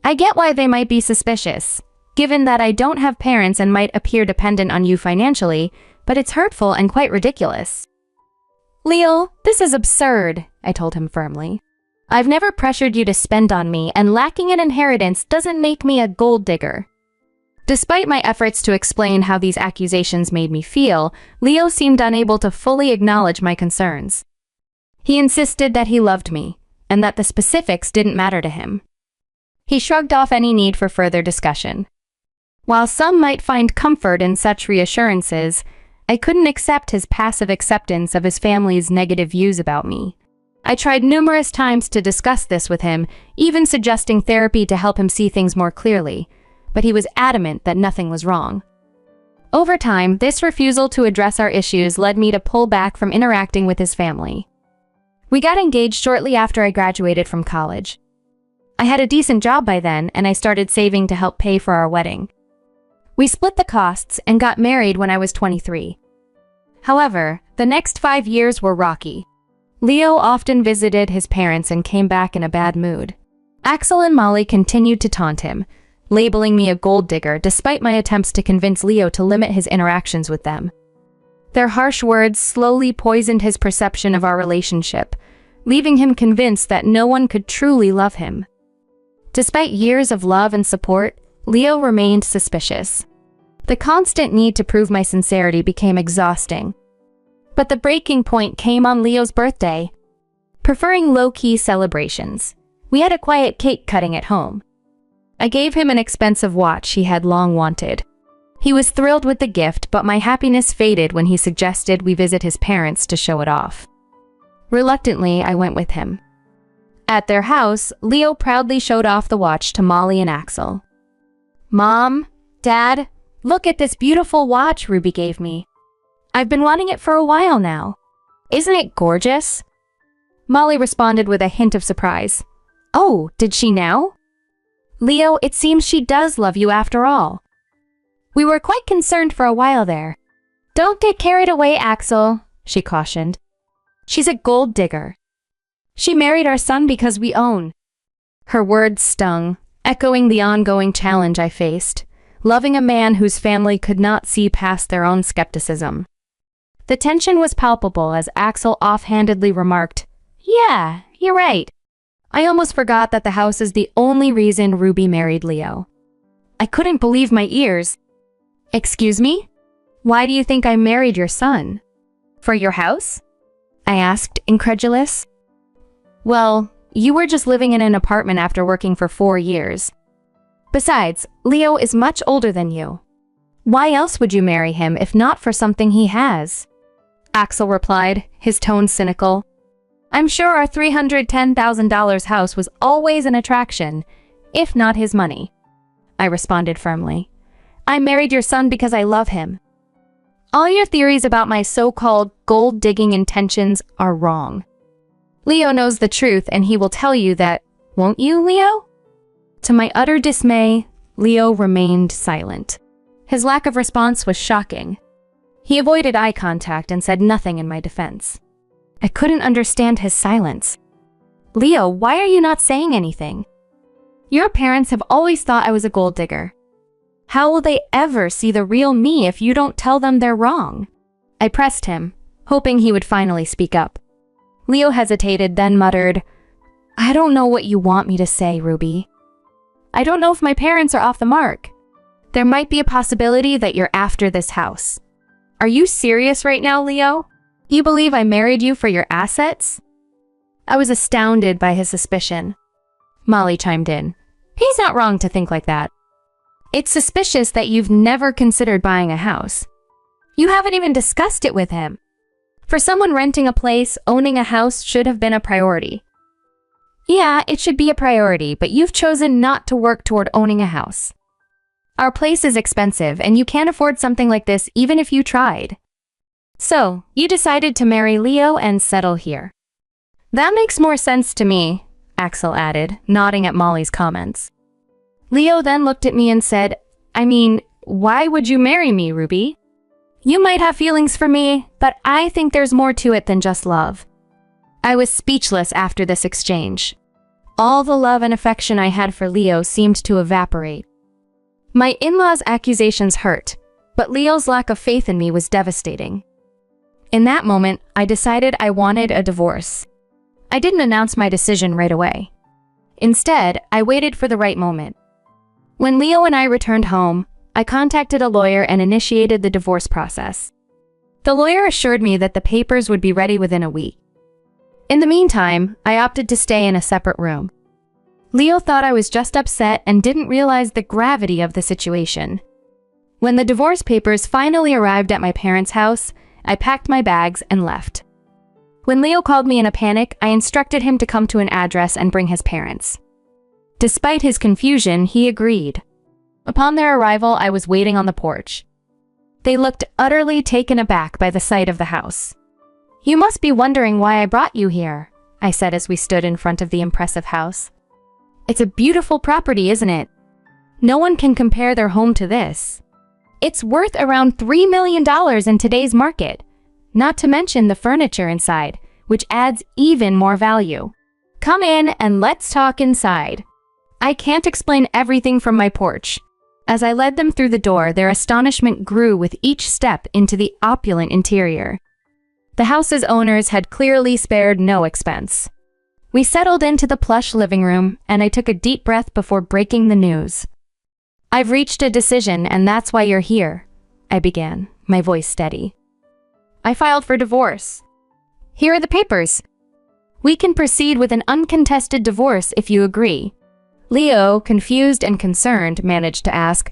I get why they might be suspicious, given that I don't have parents and might appear dependent on you financially, but it's hurtful and quite ridiculous. Leo, this is absurd, I told him firmly. I've never pressured you to spend on me, and lacking an inheritance doesn't make me a gold digger. Despite my efforts to explain how these accusations made me feel, Leo seemed unable to fully acknowledge my concerns. He insisted that he loved me, and that the specifics didn't matter to him. He shrugged off any need for further discussion. While some might find comfort in such reassurances, I couldn't accept his passive acceptance of his family's negative views about me. I tried numerous times to discuss this with him, even suggesting therapy to help him see things more clearly, but he was adamant that nothing was wrong. Over time, this refusal to address our issues led me to pull back from interacting with his family. We got engaged shortly after I graduated from college. I had a decent job by then, and I started saving to help pay for our wedding. We split the costs and got married when I was 23. However, the next 5 years were rocky. Leo often visited his parents and came back in a bad mood. Axel and Molly continued to taunt him, labeling me a gold digger despite my attempts to convince Leo to limit his interactions with them. Their harsh words slowly poisoned his perception of our relationship, leaving him convinced that no one could truly love him. Despite years of love and support, Leo remained suspicious. The constant need to prove my sincerity became exhausting. But the breaking point came on Leo's birthday. Preferring low-key celebrations, we had a quiet cake cutting at home. I gave him an expensive watch he had long wanted. He was thrilled with the gift, but my happiness faded when he suggested we visit his parents to show it off. Reluctantly, I went with him. At their house, Leo proudly showed off the watch to Molly and Axel. "Mom, Dad, look at this beautiful watch Ruby gave me. I've been wanting it for a while now. Isn't it gorgeous?" Molly responded with a hint of surprise. "Oh, did she now?" "Leo, it seems she does love you after all." We were quite concerned for a while there. "Don't get carried away, Axel," she cautioned. "She's a gold digger. She married our son because we own." Her words stung, echoing the ongoing challenge I faced, loving a man whose family could not see past their own skepticism. The tension was palpable as Axel offhandedly remarked, "Yeah, you're right." I almost forgot that the house is the only reason Ruby married Leo. I couldn't believe my ears. "Excuse me? Why do you think I married your son? For your house?" I asked, incredulous. "Well, you were just living in an apartment after working for 4 years. Besides, Leo is much older than you. Why else would you marry him if not for something he has?" Axel replied, his tone cynical. "I'm sure our $310,000 house was always an attraction, if not his money." I responded firmly. "I married your son because I love him. All your theories about my so-called gold-digging intentions are wrong. Leo knows the truth and he will tell you that, won't you, Leo?" To my utter dismay, Leo remained silent. His lack of response was shocking. He avoided eye contact and said nothing in my defense. I couldn't understand his silence. "Leo, why are you not saying anything? Your parents have always thought I was a gold digger. How will they ever see the real me if you don't tell them they're wrong?" I pressed him, hoping he would finally speak up. Leo hesitated, then muttered, "I don't know what you want me to say, Ruby. I don't know if my parents are off the mark. There might be a possibility that you're after this house. Are you serious right now, Leo? You believe I married you for your assets?" I was astounded by his suspicion. Molly chimed in. "He's not wrong to think like that. It's suspicious that you've never considered buying a house. You haven't even discussed it with him. For someone renting a place, owning a house should have been a priority." "Yeah, it should be a priority, but you've chosen not to work toward owning a house. Our place is expensive, and you can't afford something like this even if you tried. So, you decided to marry Leo and settle here. That makes more sense to me, Axel added, nodding at Molly's comments. Leo then looked at me and said, I mean, why would you marry me, Ruby? You might have feelings for me, but I think there's more to it than just love. I was speechless after this exchange. All the love and affection I had for Leo seemed to evaporate. My in-laws' accusations hurt, but Leo's lack of faith in me was devastating. In that moment, I decided I wanted a divorce. I didn't announce my decision right away. Instead, I waited for the right moment. When Leo and I returned home, I contacted a lawyer and initiated the divorce process. The lawyer assured me that the papers would be ready within a week. In the meantime, I opted to stay in a separate room. Leo thought I was just upset and didn't realize the gravity of the situation. When the divorce papers finally arrived at my parents' house, I packed my bags and left. When Leo called me in a panic, I instructed him to come to an address and bring his parents. Despite his confusion, he agreed. Upon their arrival, I was waiting on the porch. They looked utterly taken aback by the sight of the house. You must be wondering why I brought you here, I said as we stood in front of the impressive house. It's a beautiful property, isn't it? No one can compare their home to this. It's worth around $3 million in today's market, not to mention the furniture inside, which adds even more value. Come in and let's talk inside. I can't explain everything from my porch. As I led them through the door, their astonishment grew with each step into the opulent interior. The house's owners had clearly spared no expense. We settled into the plush living room, and I took a deep breath before breaking the news. I've reached a decision, and that's why you're here, I began, my voice steady. I filed for divorce. Here are the papers. We can proceed with an uncontested divorce if you agree. Leo, confused and concerned, managed to ask,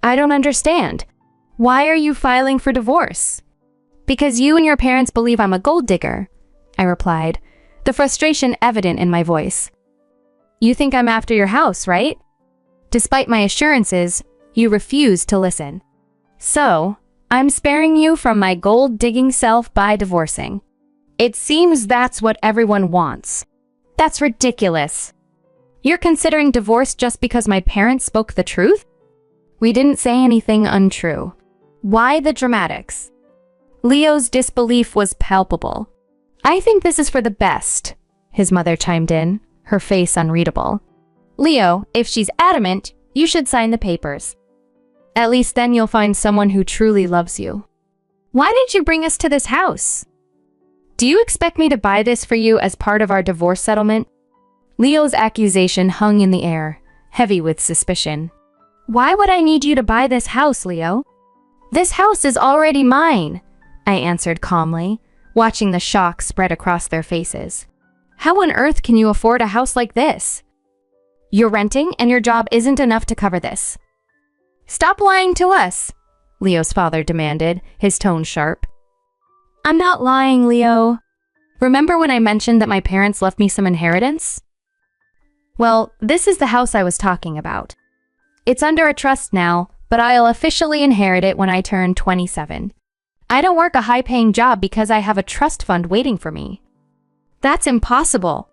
I don't understand. Why are you filing for divorce? Because you and your parents believe I'm a gold digger, I replied, the frustration evident in my voice. You think I'm after your house, right? Despite my assurances, you refuse to listen. So, I'm sparing you from my gold-digging self by divorcing. It seems that's what everyone wants. That's ridiculous. You're considering divorce just because my parents spoke the truth? We didn't say anything untrue. Why the dramatics? Leo's disbelief was palpable. I think this is for the best, his mother chimed in, her face unreadable. Leo, if she's adamant, you should sign the papers. At least then you'll find someone who truly loves you. Why did you bring us to this house? Do you expect me to buy this for you as part of our divorce settlement? Leo's accusation hung in the air, heavy with suspicion. Why would I need you to buy this house, Leo? This house is already mine, I answered calmly, watching the shock spread across their faces. How on earth can you afford a house like this? You're renting and your job isn't enough to cover this. Stop lying to us, Leo's father demanded, his tone sharp. I'm not lying, Leo. Remember when I mentioned that my parents left me some inheritance? Well, this is the house I was talking about. It's under a trust now, but I'll officially inherit it when I turn 27. I don't work a high-paying job because I have a trust fund waiting for me. That's impossible.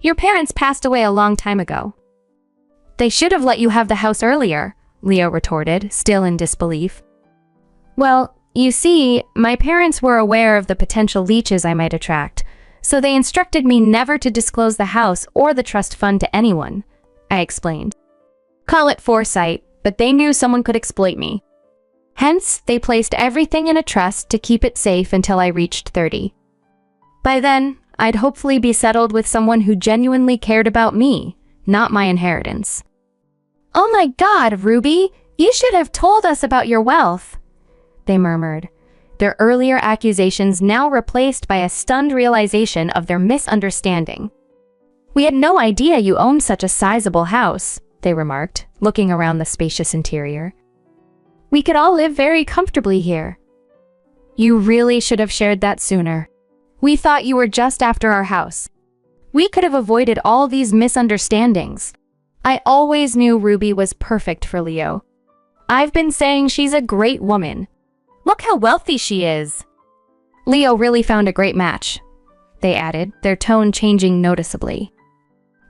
Your parents passed away a long time ago. They should have let you have the house earlier, Leo retorted, still in disbelief. Well, you see, my parents were aware of the potential leeches I might attract, so they instructed me never to disclose the house or the trust fund to anyone, I explained. Call it foresight, but they knew someone could exploit me. Hence, they placed everything in a trust to keep it safe until I reached 30. By then, I'd hopefully be settled with someone who genuinely cared about me, not my inheritance. Oh my God, Ruby, you should have told us about your wealth, they murmured, their earlier accusations now replaced by a stunned realization of their misunderstanding. We had no idea you owned such a sizable house, they remarked, looking around the spacious interior. We could all live very comfortably here. You really should have shared that sooner. We thought you were just after our house. We could have avoided all these misunderstandings. I always knew Ruby was perfect for Leo. I've been saying she's a great woman. Look how wealthy she is. Leo really found a great match. they added, their tone changing noticeably.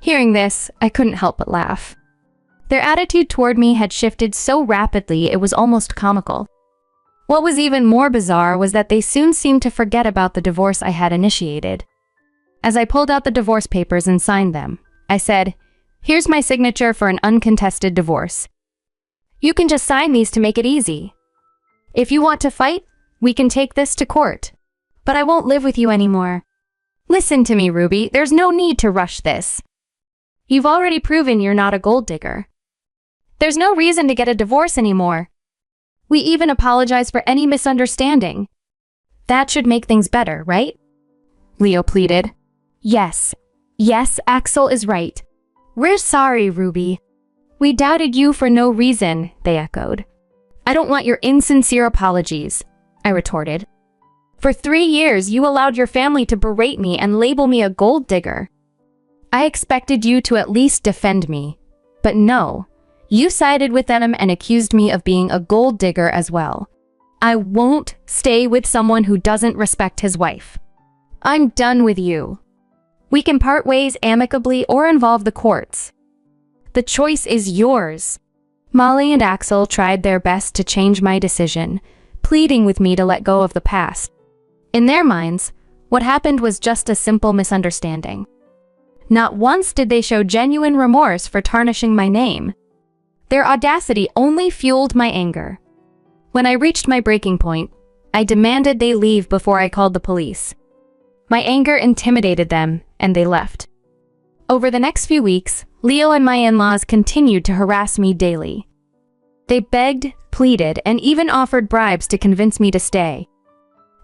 Hearing this, I couldn't help but laugh. Their attitude toward me had shifted so rapidly it was almost comical. What was even more bizarre was that they soon seemed to forget about the divorce I had initiated. As I pulled out the divorce papers and signed them, I said, "Here's my signature for an uncontested divorce. You can just sign these to make it easy. If you want to fight, we can take this to court. But I won't live with you anymore. Listen to me, Ruby, there's no need to rush this. You've already proven you're not a gold digger. There's no reason to get a divorce anymore. We even apologize for any misunderstanding. That should make things better, right?" Leo pleaded. Yes, Axel is right. We're sorry, Ruby. We doubted you for no reason, they echoed. I don't want your insincere apologies, I retorted. For 3 years, you allowed your family to berate me and label me a gold digger. I expected you to at least defend me. But no, you sided with them and accused me of being a gold digger as well. I won't stay with someone who doesn't respect his wife. I'm done with you. We can part ways amicably or involve the courts. The choice is yours. Molly and Axel tried their best to change my decision, pleading with me to let go of the past. In their minds, what happened was just a simple misunderstanding. Not once did they show genuine remorse for tarnishing my name. Their audacity only fueled my anger. When I reached my breaking point, I demanded they leave before I called the police. My anger intimidated them, and they left. Over the next few weeks, Leo and my in-laws continued to harass me daily. They begged, pleaded, and even offered bribes to convince me to stay.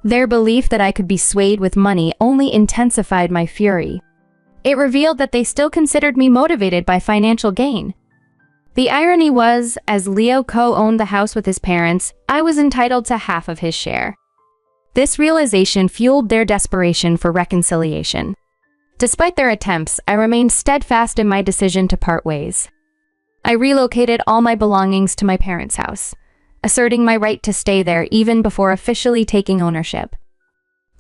Their belief that I could be swayed with money only intensified my fury. It revealed that they still considered me motivated by financial gain. The irony was, as Leo co-owned the house with his parents, I was entitled to half of his share. This realization fueled their desperation for reconciliation. Despite their attempts, I remained steadfast in my decision to part ways. I relocated all my belongings to my parents' house, asserting my right to stay there even before officially taking ownership.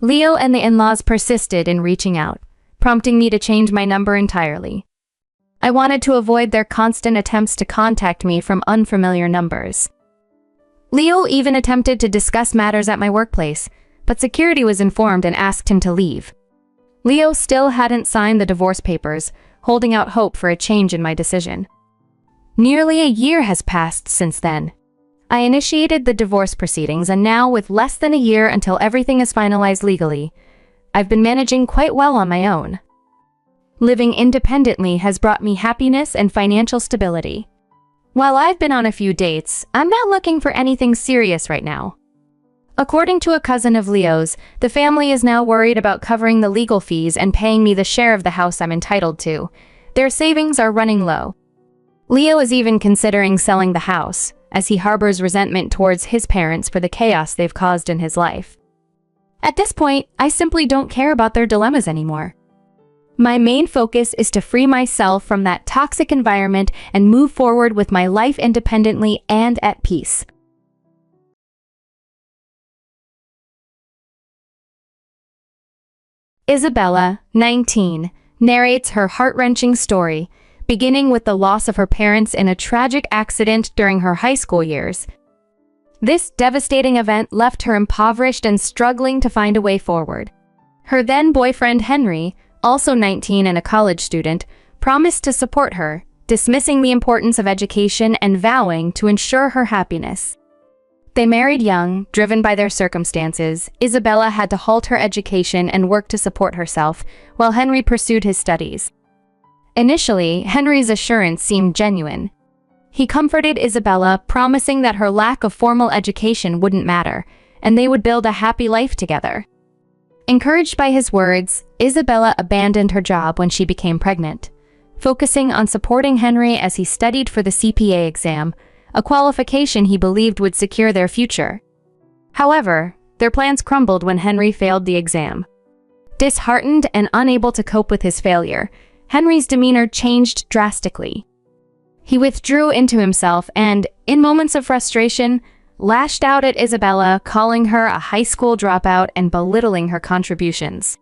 Leo and the in-laws persisted in reaching out, prompting me to change my number entirely. I wanted to avoid their constant attempts to contact me from unfamiliar numbers. Leo even attempted to discuss matters at my workplace, but security was informed and asked him to leave. Leo still hadn't signed the divorce papers, holding out hope for a change in my decision. Nearly a year has passed since then. I initiated the divorce proceedings, and now, with less than a year until everything is finalized legally, I've been managing quite well on my own. Living independently has brought me happiness and financial stability. While I've been on a few dates, I'm not looking for anything serious right now. According to a cousin of Leo's, the family is now worried about covering the legal fees and paying me the share of the house I'm entitled to. Their savings are running low. Leo is even considering selling the house, as he harbors resentment towards his parents for the chaos they've caused in his life. At this point, I simply don't care about their dilemmas anymore. My main focus is to free myself from that toxic environment and move forward with my life independently and at peace. Isabella, 19, narrates her heart-wrenching story, beginning with the loss of her parents in a tragic accident during her high school years. This devastating event left her impoverished and struggling to find a way forward. Her then-boyfriend Henry, also 19 and a college student, promised to support her, dismissing the importance of education and vowing to ensure her happiness. They married young, driven by their circumstances. Isabella had to halt her education and work to support herself, while Henry pursued his studies. Initially, Henry's assurance seemed genuine. He comforted Isabella, promising that her lack of formal education wouldn't matter, and they would build a happy life together. Encouraged by his words, Isabella abandoned her job when she became pregnant, focusing on supporting Henry as he studied for the CPA exam, a qualification he believed would secure their future. However, their plans crumbled when Henry failed the exam. Disheartened and unable to cope with his failure, Henry's demeanor changed drastically. He withdrew into himself and, in moments of frustration, lashed out at Isabella, calling her a high school dropout and belittling her contributions.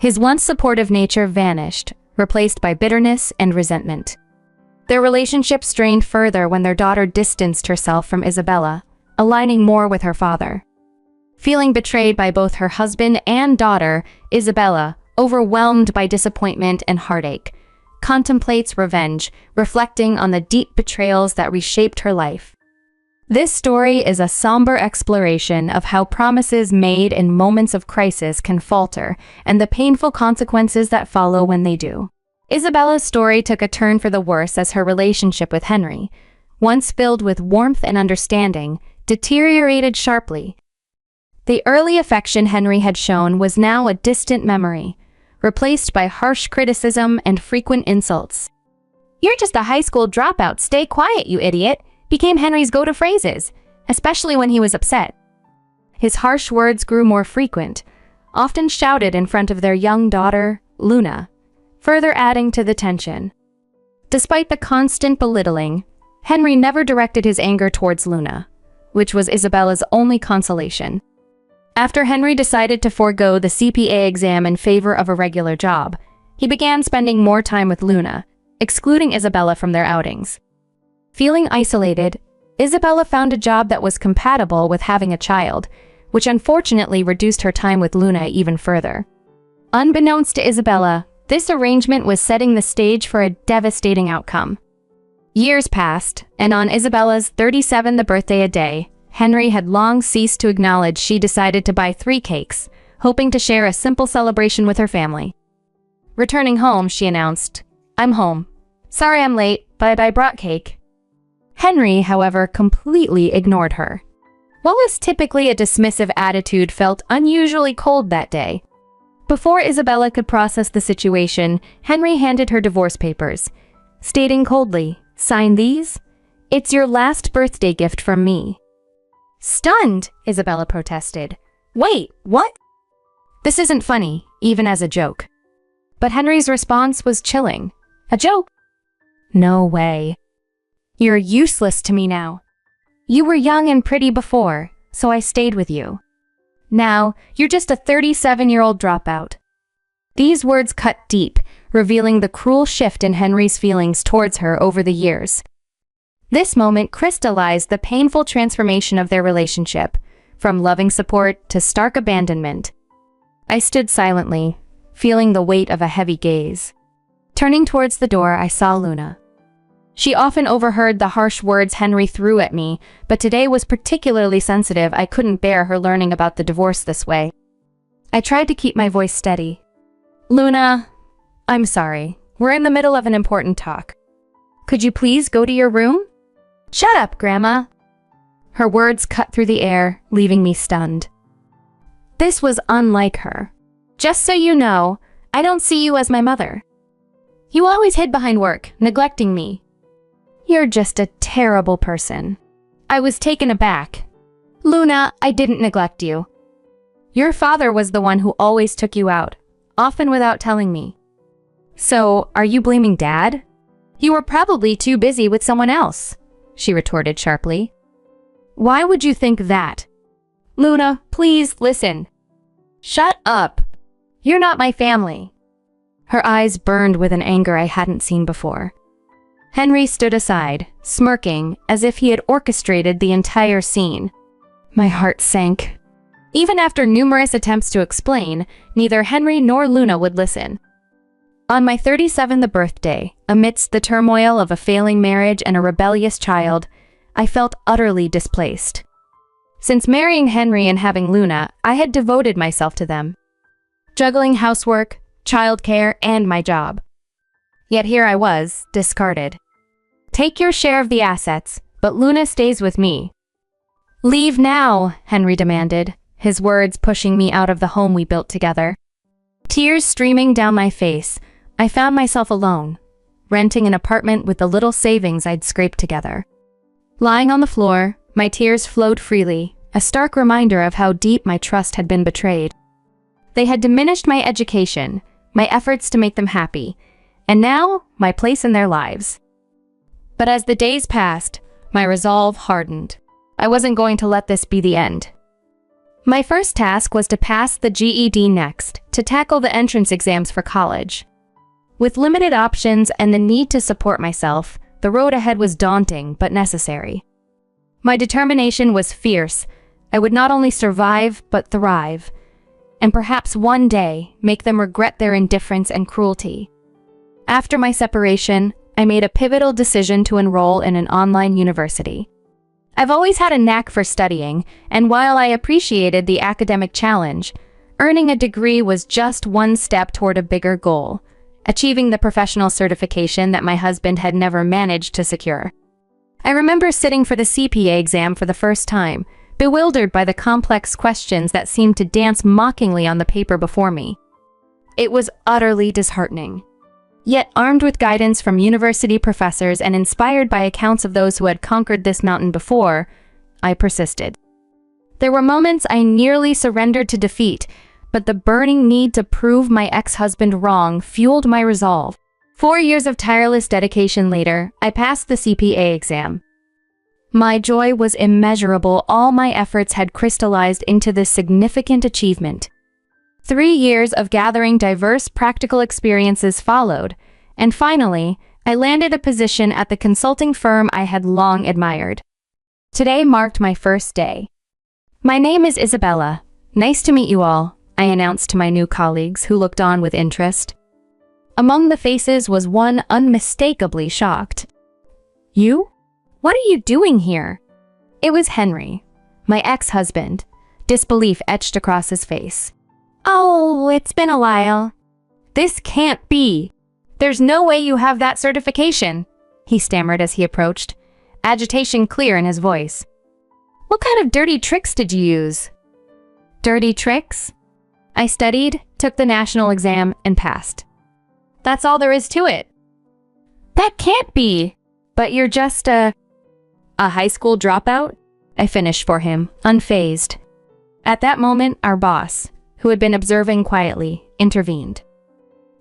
His once supportive nature vanished, replaced by bitterness and resentment. Their relationship strained further when their daughter distanced herself from Isabella, aligning more with her father. Feeling betrayed by both her husband and daughter, Isabella, overwhelmed by disappointment and heartache, contemplates revenge, reflecting on the deep betrayals that reshaped her life. This story is a somber exploration of how promises made in moments of crisis can falter and the painful consequences that follow when they do. Isabella's story took a turn for the worse as her relationship with Henry, once filled with warmth and understanding, deteriorated sharply. The early affection Henry had shown was now a distant memory, replaced by harsh criticism and frequent insults. "You're just a high school dropout, stay quiet, you idiot," became Henry's go-to phrases, especially when he was upset. His harsh words grew more frequent, often shouted in front of their young daughter, Luna, further adding to the tension. Despite the constant belittling, Henry never directed his anger towards Luna, which was Isabella's only consolation. After Henry decided to forego the CPA exam in favor of a regular job, he began spending more time with Luna, excluding Isabella from their outings. Feeling isolated, Isabella found a job that was compatible with having a child, which unfortunately reduced her time with Luna even further. Unbeknownst to Isabella, this arrangement was setting the stage for a devastating outcome. Years passed, and on Isabella's 37th birthday day, Henry had long ceased to acknowledge she decided to buy 3 cakes, hoping to share a simple celebration with her family. Returning home, she announced, "I'm home. Sorry I'm late, but I brought cake." Henry, however, completely ignored her. What was typically a dismissive attitude felt unusually cold that day. Before Isabella could process the situation, Henry handed her divorce papers, stating coldly, "Sign these? It's your last birthday gift from me." Stunned, Isabella protested. "Wait, what?" This isn't funny, even as a joke. But Henry's response was chilling. "A joke? No way. You're useless to me now. You were young and pretty before, so I stayed with you. Now, you're just a 37-year-old dropout." These words cut deep, revealing the cruel shift in Henry's feelings towards her over the years. This moment crystallized the painful transformation of their relationship, from loving support to stark abandonment. I stood silently, feeling the weight of a heavy gaze. Turning towards the door, I saw Luna. She often overheard the harsh words Henry threw at me, but today was particularly sensitive. I couldn't bear her learning about the divorce this way. I tried to keep my voice steady. "Luna, I'm sorry. We're in the middle of an important talk. Could you please go to your room?" "Shut up, Grandma." Her words cut through the air, leaving me stunned. This was unlike her. "Just so you know, I don't see you as my mother. You always hid behind work, neglecting me. You're just a terrible person." I was taken aback. "Luna, I didn't neglect you. Your father was the one who always took you out, often without telling me. So, are you blaming Dad? You were probably too busy with someone else," she retorted sharply. "Why would you think that?" "Luna, please listen." "Shut up. You're not my family." Her eyes burned with an anger I hadn't seen before. Henry stood aside, smirking, as if he had orchestrated the entire scene. My heart sank. Even after numerous attempts to explain, neither Henry nor Luna would listen. On my 37th birthday, amidst the turmoil of a failing marriage and a rebellious child, I felt utterly displaced. Since marrying Henry and having Luna, I had devoted myself to them, juggling housework, childcare, and my job. Yet here I was, discarded. "Take your share of the assets, but Luna stays with me." "Leave now," Henry demanded, his words pushing me out of the home we built together. Tears streaming down my face, I found myself alone, renting an apartment with the little savings I'd scraped together. Lying on the floor, my tears flowed freely, a stark reminder of how deep my trust had been betrayed. They had diminished my education, my efforts to make them happy, and now my place in their lives. But as the days passed, my resolve hardened. I wasn't going to let this be the end. My first task was to pass the GED next, to tackle the entrance exams for college. With limited options and the need to support myself, the road ahead was daunting but necessary. My determination was fierce. I would not only survive but thrive, and perhaps one day make them regret their indifference and cruelty. After my separation, I made a pivotal decision to enroll in an online university. I've always had a knack for studying, and while I appreciated the academic challenge, earning a degree was just one step toward a bigger goal, achieving the professional certification that my husband had never managed to secure. I remember sitting for the CPA exam for the first time, bewildered by the complex questions that seemed to dance mockingly on the paper before me. It was utterly disheartening. Yet, armed with guidance from university professors and inspired by accounts of those who had conquered this mountain before, I persisted. There were moments I nearly surrendered to defeat, but the burning need to prove my ex-husband wrong fueled my resolve. 4 years of tireless dedication later, I passed the CPA exam. My joy was immeasurable. All my efforts had crystallized into this significant achievement. 3 years of gathering diverse practical experiences followed, and finally, I landed a position at the consulting firm I had long admired. Today marked my first day. "My name is Isabella. Nice to meet you all," I announced to my new colleagues who looked on with interest. Among the faces was one unmistakably shocked. "You? What are you doing here?" It was Henry, my ex-husband, disbelief etched across his face. "Oh, it's been a while." "This can't be. There's no way you have that certification," he stammered as he approached, agitation clear in his voice. "What kind of dirty tricks did you use?" "Dirty tricks?" I studied, took the national exam, and passed. That's all there is to it. "That can't be. But you're just a high school dropout?" I finished for him, unfazed. At that moment, our boss, who had been observing quietly, intervened.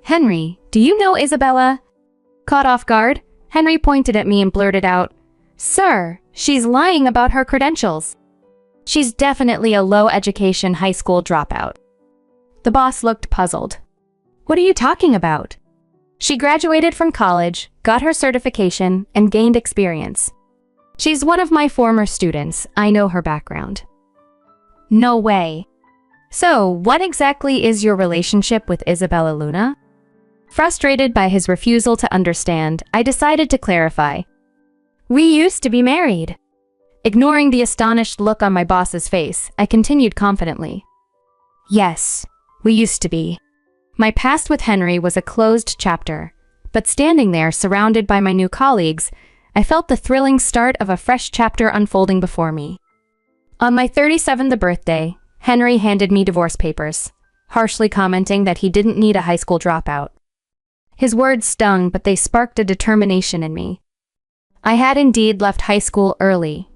"Henry, do you know Isabella?" Caught off guard, Henry pointed at me and blurted out, "Sir, she's lying about her credentials. She's definitely a low-education high school dropout." The boss looked puzzled. "What are you talking about?" "She graduated from college, got her certification, and gained experience. She's one of my former students. I know her background." "No way. So, what exactly is your relationship with Isabella Luna?" Frustrated by his refusal to understand, I decided to clarify. "We used to be married." Ignoring the astonished look on my boss's face, I continued confidently. "Yes, we used to be." My past with Henry was a closed chapter, but standing there surrounded by my new colleagues, I felt the thrilling start of a fresh chapter unfolding before me. On my 37th birthday, Henry handed me divorce papers, harshly commenting that he didn't need a high school dropout. His words stung, but they sparked a determination in me. I had indeed left high school early,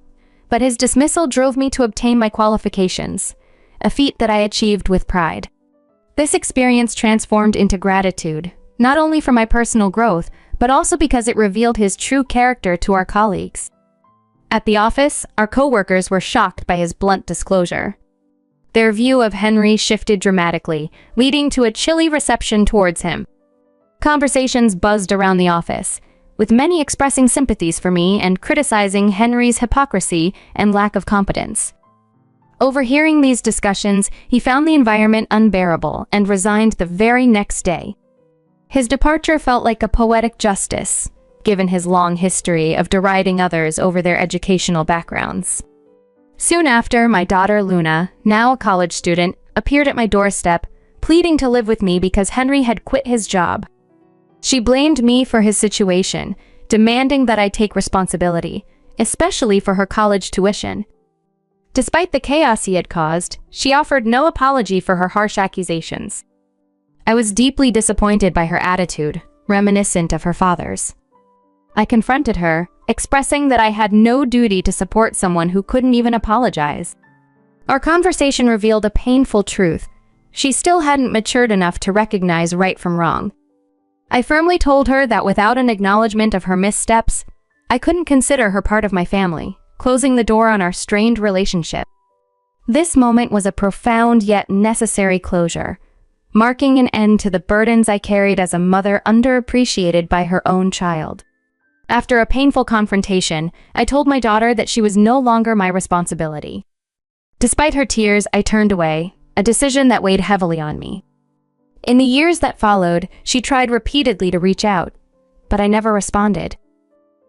but his dismissal drove me to obtain my qualifications, a feat that I achieved with pride. This experience transformed into gratitude, not only for my personal growth, but also because it revealed his true character to our colleagues. At the office, our coworkers were shocked by his blunt disclosure. Their view of Henry shifted dramatically, leading to a chilly reception towards him. Conversations buzzed around the office, with many expressing sympathies for me and criticizing Henry's hypocrisy and lack of competence. Overhearing these discussions, he found the environment unbearable and resigned the very next day. His departure felt like a poetic justice, given his long history of deriding others over their educational backgrounds. Soon after, my daughter Luna, now a college student, appeared at my doorstep, pleading to live with me because Henry had quit his job. She blamed me for his situation, demanding that I take responsibility, especially for her college tuition. Despite the chaos he had caused, she offered no apology for her harsh accusations. I was deeply disappointed by her attitude, reminiscent of her father's. I confronted her, expressing that I had no duty to support someone who couldn't even apologize. Our conversation revealed a painful truth. She still hadn't matured enough to recognize right from wrong. I firmly told her that without an acknowledgement of her missteps, I couldn't consider her part of my family, closing the door on our strained relationship. This moment was a profound yet necessary closure, marking an end to the burdens I carried as a mother underappreciated by her own child. After a painful confrontation, I told my daughter that she was no longer my responsibility. Despite her tears, I turned away, a decision that weighed heavily on me. In the years that followed, she tried repeatedly to reach out, but I never responded.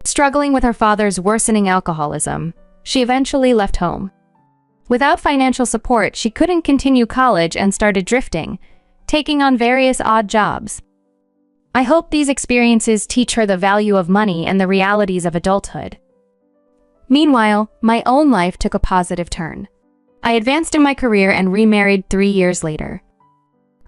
Struggling with her father's worsening alcoholism, she eventually left home. Without financial support, she couldn't continue college and started drifting, taking on various odd jobs. I hope these experiences teach her the value of money and the realities of adulthood. Meanwhile, my own life took a positive turn. I advanced in my career and remarried 3 years later.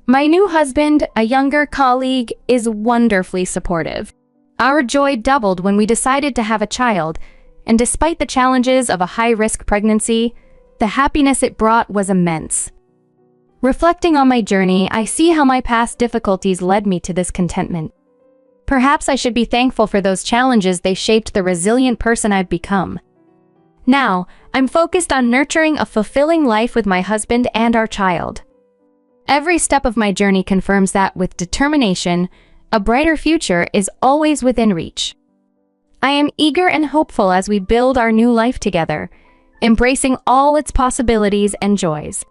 My new husband, a younger colleague, is wonderfully supportive. Our joy doubled when we decided to have a child, and despite the challenges of a high-risk pregnancy, the happiness it brought was immense. Reflecting on my journey, I see how my past difficulties led me to this contentment. Perhaps I should be thankful for those challenges. They shaped the resilient person I've become. Now, I'm focused on nurturing a fulfilling life with my husband and our child. Every step of my journey confirms that with determination, a brighter future is always within reach. I am eager and hopeful as we build our new life together, embracing all its possibilities and joys.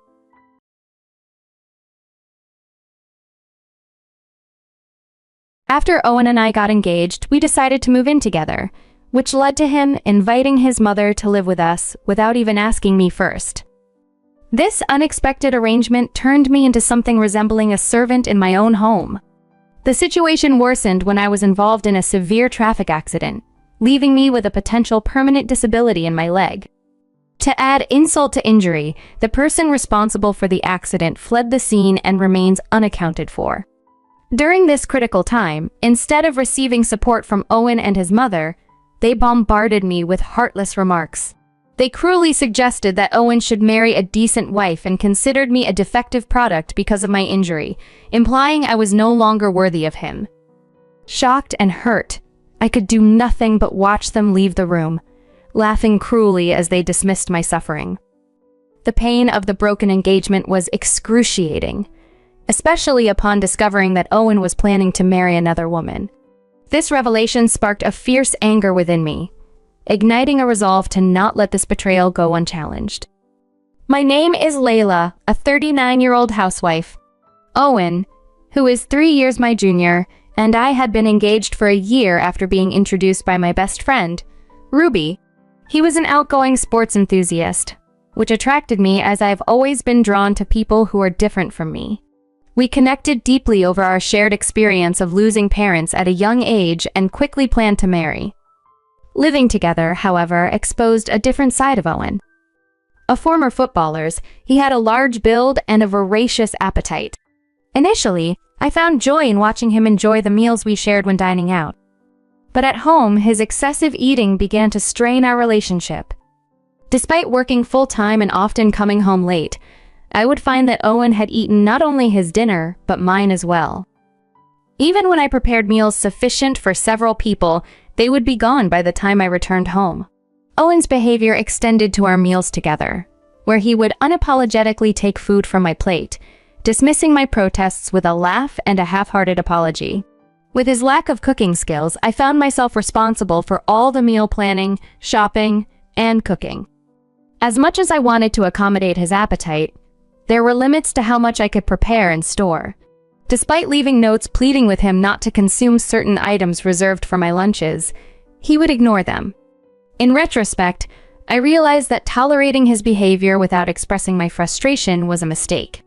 After Owen and I got engaged, we decided to move in together, which led to him inviting his mother to live with us without even asking me first. This unexpected arrangement turned me into something resembling a servant in my own home. The situation worsened when I was involved in a severe traffic accident, leaving me with a potential permanent disability in my leg. To add insult to injury, the person responsible for the accident fled the scene and remains unaccounted for. During this critical time, instead of receiving support from Owen and his mother, they bombarded me with heartless remarks. They cruelly suggested that Owen should marry a decent wife and considered me a defective product because of my injury, implying I was no longer worthy of him. Shocked and hurt, I could do nothing but watch them leave the room, laughing cruelly as they dismissed my suffering. The pain of the broken engagement was excruciating, especially upon discovering that Owen was planning to marry another woman. This revelation sparked a fierce anger within me, igniting a resolve to not let this betrayal go unchallenged. My name is Layla, a 39-year-old housewife. Owen, who is 3 years my junior, and I had been engaged for a year after being introduced by my best friend, Ruby. He was an outgoing sports enthusiast, which attracted me as I've always been drawn to people who are different from me. We connected deeply over our shared experience of losing parents at a young age and quickly planned to marry. Living together, however, exposed a different side of Owen. A former footballer, he had a large build and a voracious appetite. Initially, I found joy in watching him enjoy the meals we shared when dining out. But at home, his excessive eating began to strain our relationship. Despite working full-time and often coming home late, I would find that Owen had eaten not only his dinner, but mine as well. Even when I prepared meals sufficient for several people, they would be gone by the time I returned home. Owen's behavior extended to our meals together, where he would unapologetically take food from my plate, dismissing my protests with a laugh and a half-hearted apology. With his lack of cooking skills, I found myself responsible for all the meal planning, shopping, and cooking. As much as I wanted to accommodate his appetite, there were limits to how much I could prepare and store. Despite leaving notes pleading with him not to consume certain items reserved for my lunches, he would ignore them. In retrospect, I realized that tolerating his behavior without expressing my frustration was a mistake.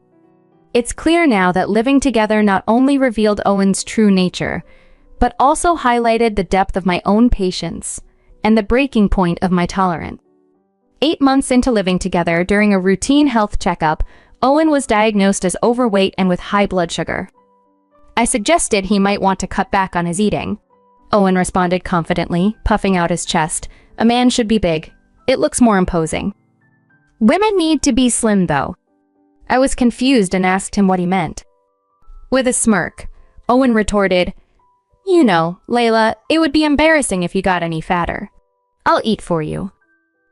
It's clear now that living together not only revealed Owen's true nature, but also highlighted the depth of my own patience and the breaking point of my tolerance. 8 months into living together, during a routine health checkup, Owen was diagnosed as overweight and with high blood sugar. I suggested he might want to cut back on his eating. Owen responded confidently, puffing out his chest. "A man should be big. It looks more imposing. Women need to be slim, though." I was confused and asked him what he meant. With a smirk, Owen retorted, "You know, Layla, it would be embarrassing if you got any fatter. I'll eat for you."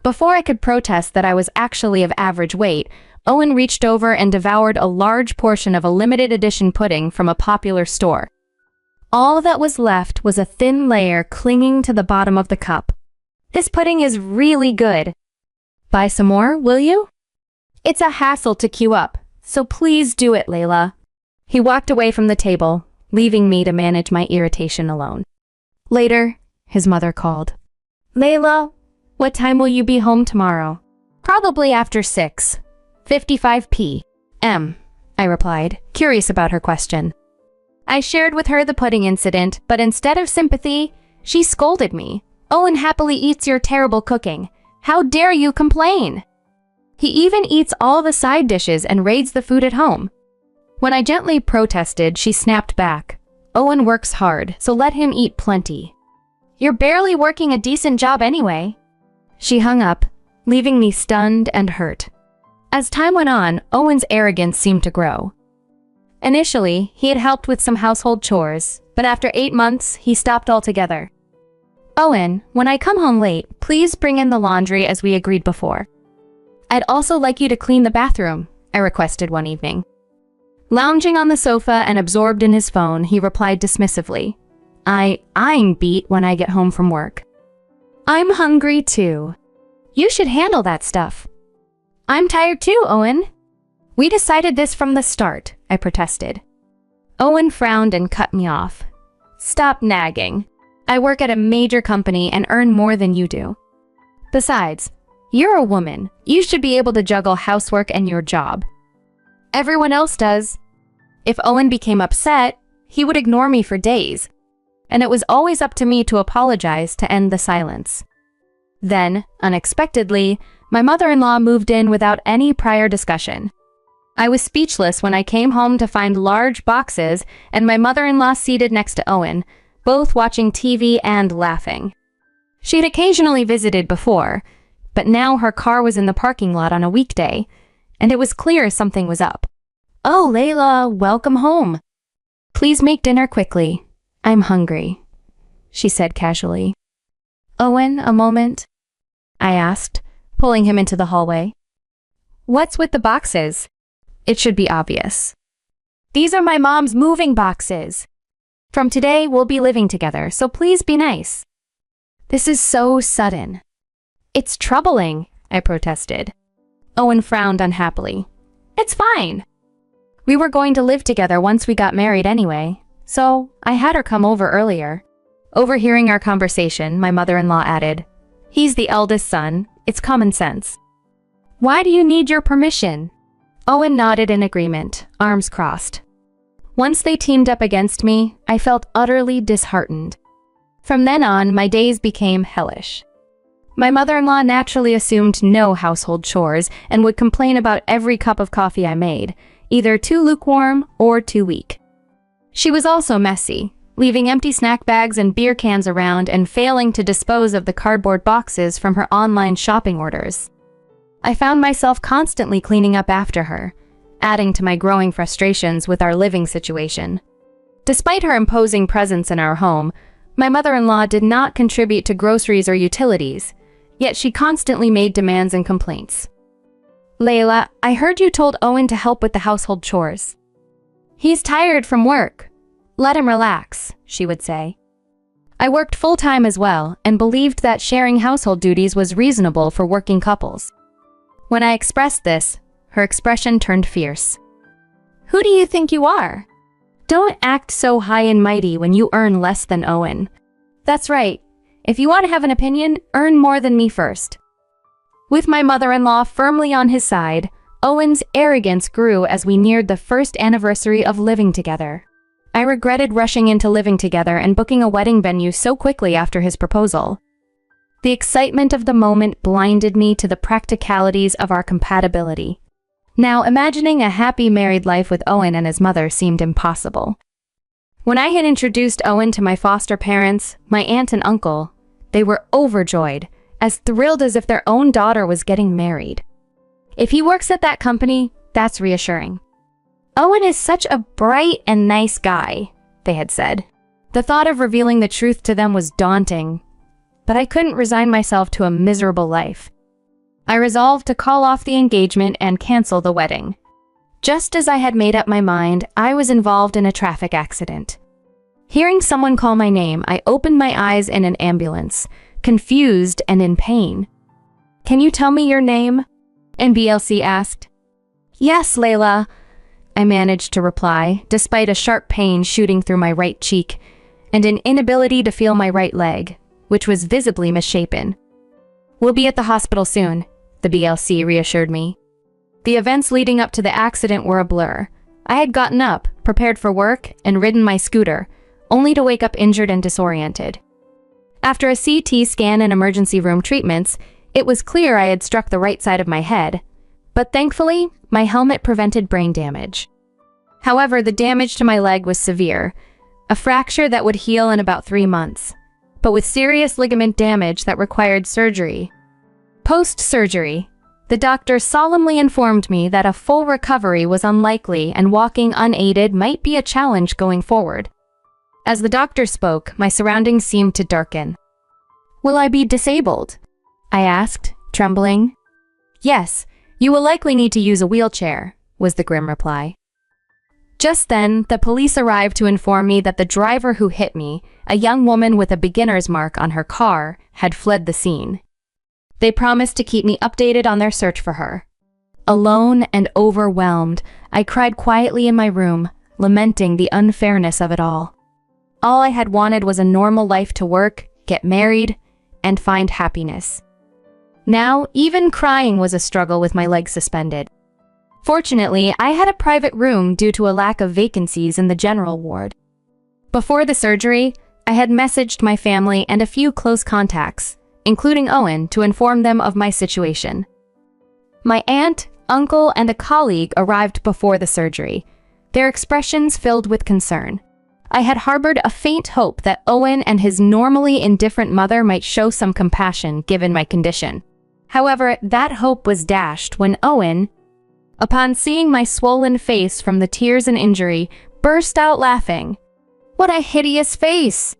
Before I could protest that I was actually of average weight, Owen reached over and devoured a large portion of a limited edition pudding from a popular store. All that was left was a thin layer clinging to the bottom of the cup. This pudding is really good. Buy some more, will you? It's a hassle to queue up, so please do it, Layla. He walked away from the table, leaving me to manage my irritation alone. Later, his mother called. Layla, what time will you be home tomorrow? Probably after 6:55 p.m., I replied, curious about her question. I shared with her the pudding incident, but instead of sympathy, she scolded me. Owen happily eats your terrible cooking. How dare you complain? He even eats all the side dishes and raids the food at home. When I gently protested, she snapped back. Owen works hard, so let him eat plenty. You're barely working a decent job anyway. She hung up, leaving me stunned and hurt. As time went on, Owen's arrogance seemed to grow. Initially, he had helped with some household chores, but after 8 months, he stopped altogether. Owen, when I come home late, please bring in the laundry as we agreed before. I'd also like you to clean the bathroom, I requested one evening. Lounging on the sofa and absorbed in his phone, he replied dismissively, I'm beat when I get home from work. I'm hungry too. You should handle that stuff. I'm tired too, Owen. We decided this from the start, I protested. Owen frowned and cut me off. Stop nagging. I work at a major company and earn more than you do. Besides, you're a woman. You should be able to juggle housework and your job. Everyone else does. If Owen became upset, he would ignore me for days, and it was always up to me to apologize to end the silence. Then, unexpectedly, my mother-in-law moved in without any prior discussion. I was speechless when I came home to find large boxes and my mother-in-law seated next to Owen, both watching TV and laughing. She'd occasionally visited before, but now her car was in the parking lot on a weekday, and it was clear something was up. Oh, Layla, welcome home. Please make dinner quickly. I'm hungry, she said casually. Owen, a moment? I asked, pulling him into the hallway. What's with the boxes? It should be obvious. These are my mom's moving boxes. From today, we'll be living together, so please be nice. This is so sudden. It's troubling, I protested. Owen frowned unhappily. It's fine. We were going to live together once we got married anyway, so I had her come over earlier. Overhearing our conversation, my mother-in-law added, He's the eldest son. It's common sense. Why do you need your permission? Owen nodded in agreement, arms crossed. Once they teamed up against me, I felt utterly disheartened. From then on, my days became hellish. My mother-in-law naturally assumed no household chores and would complain about every cup of coffee I made, either too lukewarm or too weak. She was also messy, leaving empty snack bags and beer cans around and failing to dispose of the cardboard boxes from her online shopping orders. I found myself constantly cleaning up after her, adding to my growing frustrations with our living situation. Despite her imposing presence in our home, my mother-in-law did not contribute to groceries or utilities, yet she constantly made demands and complaints. Layla, I heard you told Owen to help with the household chores. He's tired from work. Let him relax, she would say. I worked full-time as well and believed that sharing household duties was reasonable for working couples. When I expressed this, her expression turned fierce. Who do you think you are? Don't act so high and mighty when you earn less than Owen. That's right. If you want to have an opinion, earn more than me first. With my mother-in-law firmly on his side, Owen's arrogance grew as we neared the first anniversary of living together. I regretted rushing into living together and booking a wedding venue so quickly after his proposal. The excitement of the moment blinded me to the practicalities of our compatibility. Now, imagining a happy married life with Owen and his mother seemed impossible. When I had introduced Owen to my foster parents, my aunt and uncle, they were overjoyed, as thrilled as if their own daughter was getting married. If he works at that company, that's reassuring. Owen is such a bright and nice guy, they had said. The thought of revealing the truth to them was daunting, but I couldn't resign myself to a miserable life. I resolved to call off the engagement and cancel the wedding. Just as I had made up my mind, I was involved in a traffic accident. Hearing someone call my name, I opened my eyes in an ambulance, confused and in pain. "Can you tell me your name?" NBLC asked. "Yes, Layla," I managed to reply, despite a sharp pain shooting through my right cheek and an inability to feel my right leg, which was visibly misshapen. "We'll be at the hospital soon," the BLC reassured me. The events leading up to the accident were a blur. I had gotten up, prepared for work, and ridden my scooter, only to wake up injured and disoriented. After a CT scan and emergency room treatments, it was clear I had struck the right side of my head, but thankfully, my helmet prevented brain damage. However, the damage to my leg was severe, a fracture that would heal in about 3 months, but with serious ligament damage that required surgery. Post-surgery, the doctor solemnly informed me that a full recovery was unlikely and walking unaided might be a challenge going forward. As the doctor spoke, my surroundings seemed to darken. "Will I be disabled?" I asked, trembling. "Yes, you will likely need to use a wheelchair," was the grim reply. Just then, the police arrived to inform me that the driver who hit me, a young woman with a beginner's mark on her car, had fled the scene. They promised to keep me updated on their search for her. Alone and overwhelmed, I cried quietly in my room, lamenting the unfairness of it all. All I had wanted was a normal life to work, get married, and find happiness. Now, even crying was a struggle with my legs suspended. Fortunately, I had a private room due to a lack of vacancies in the general ward. Before the surgery, I had messaged my family and a few close contacts, including Owen, to inform them of my situation. My aunt, uncle, and a colleague arrived before the surgery, their expressions filled with concern. I had harbored a faint hope that Owen and his normally indifferent mother might show some compassion given my condition. However, that hope was dashed when Owen, upon seeing my swollen face from the tears and injury, burst out laughing. "What a hideous face!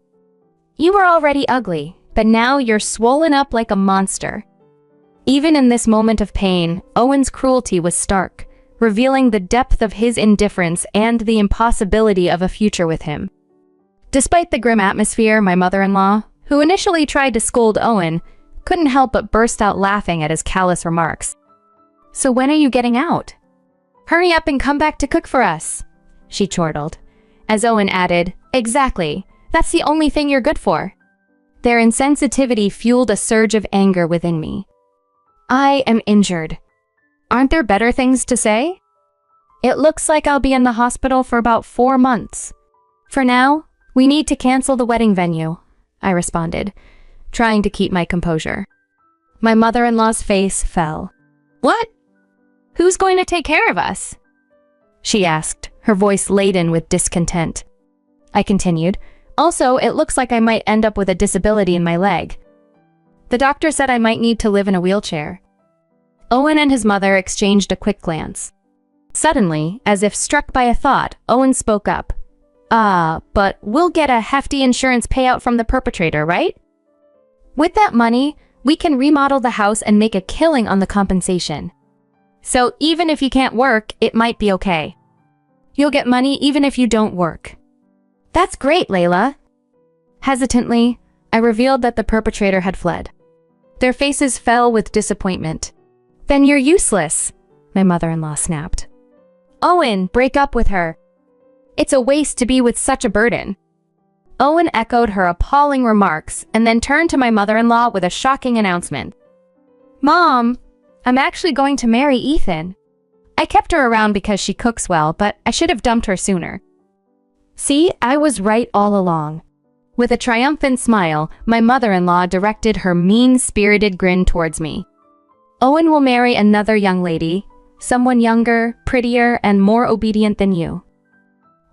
You were already ugly, but now you're swollen up like a monster." Even in this moment of pain, Owen's cruelty was stark, revealing the depth of his indifference and the impossibility of a future with him. Despite the grim atmosphere, my mother-in-law, who initially tried to scold Owen, couldn't help but burst out laughing at his callous remarks. "So when are you getting out? Hurry up and come back to cook for us," she chortled, as Owen added, "Exactly, that's the only thing you're good for." Their insensitivity fueled a surge of anger within me. I am injured. Aren't there better things to say? It looks like I'll be in the hospital for about 4 months. For now, we need to cancel the wedding venue, I responded, trying to keep my composure. My mother-in-law's face fell. "What? Who's going to take care of us?" she asked, her voice laden with discontent. I continued, "Also, it looks like I might end up with a disability in my leg. The doctor said I might need to live in a wheelchair." Owen and his mother exchanged a quick glance. Suddenly, as if struck by a thought, Owen spoke up. But we'll get a hefty insurance payout from the perpetrator, right? With that money, we can remodel the house and make a killing on the compensation. So even if you can't work, it might be okay. You'll get money even if you don't work." "That's great, Layla." Hesitantly, I revealed that the perpetrator had fled. Their faces fell with disappointment. "Then you're useless," my mother-in-law snapped. "Owen, break up with her. It's a waste to be with such a burden." Owen echoed her appalling remarks and then turned to my mother-in-law with a shocking announcement. "Mom, I'm actually going to marry Ethan. I kept her around because she cooks well, but I should have dumped her sooner." See, I was right all along. With a triumphant smile, my mother-in-law directed her mean-spirited grin towards me. "Owen will marry another young lady, someone younger, prettier, and more obedient than you.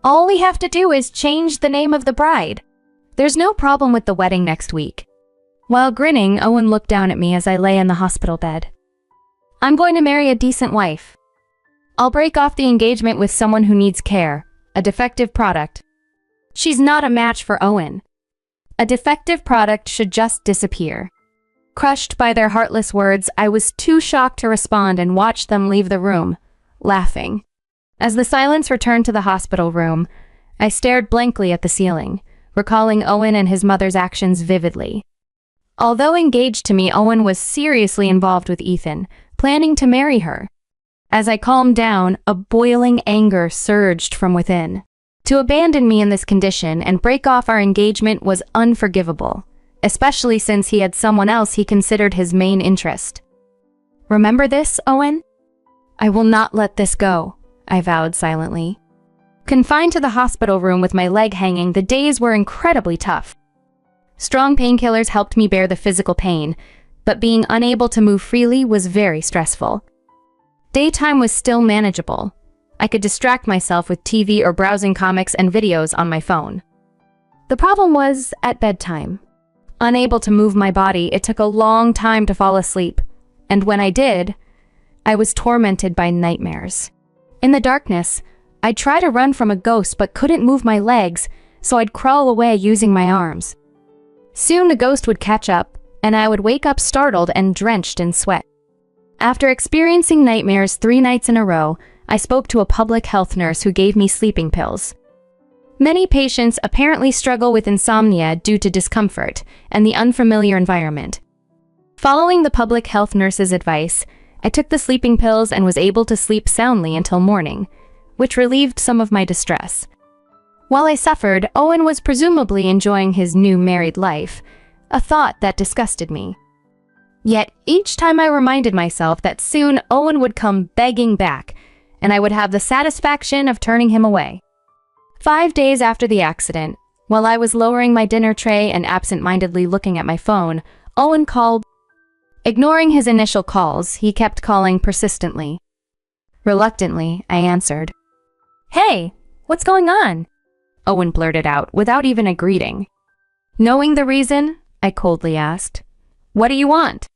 All we have to do is change the name of the bride. There's no problem with the wedding next week." While grinning, Owen looked down at me as I lay in the hospital bed. "I'm going to marry a decent wife. I'll break off the engagement with someone who needs care, a defective product. She's not a match for Owen. A defective product should just disappear." Crushed by their heartless words, I was too shocked to respond and watched them leave the room, laughing. As the silence returned to the hospital room, I stared blankly at the ceiling, recalling Owen and his mother's actions vividly. Although engaged to me, Owen was seriously involved with Ethan, planning to marry her. As I calmed down, a boiling anger surged from within. To abandon me in this condition and break off our engagement was unforgivable, especially since he had someone else he considered his main interest. "Remember this, Owen? I will not let this go," I vowed silently. Confined to the hospital room with my leg hanging, the days were incredibly tough. Strong painkillers helped me bear the physical pain, but being unable to move freely was very stressful. Daytime was still manageable. I could distract myself with TV or browsing comics and videos on my phone. The problem was at bedtime. Unable to move my body, it took a long time to fall asleep, and when I did, I was tormented by nightmares. In the darkness, I'd try to run from a ghost but couldn't move my legs, so I'd crawl away using my arms. Soon the ghost would catch up, and I would wake up startled and drenched in sweat. After experiencing nightmares 3 nights in a row, I spoke to a public health nurse who gave me sleeping pills. Many patients apparently struggle with insomnia due to discomfort and the unfamiliar environment. Following the public health nurse's advice, I took the sleeping pills and was able to sleep soundly until morning, which relieved some of my distress. While I suffered, Owen was presumably enjoying his new married life, a thought that disgusted me. Yet each time I reminded myself that soon Owen would come begging back, and I would have the satisfaction of turning him away. 5 days after the accident, while I was lowering my dinner tray and absent-mindedly looking at my phone, Owen called. Ignoring his initial calls, he kept calling persistently. Reluctantly, I answered. "Hey, what's going on?" Owen blurted out without even a greeting. Knowing the reason, I coldly asked, "What do you want?"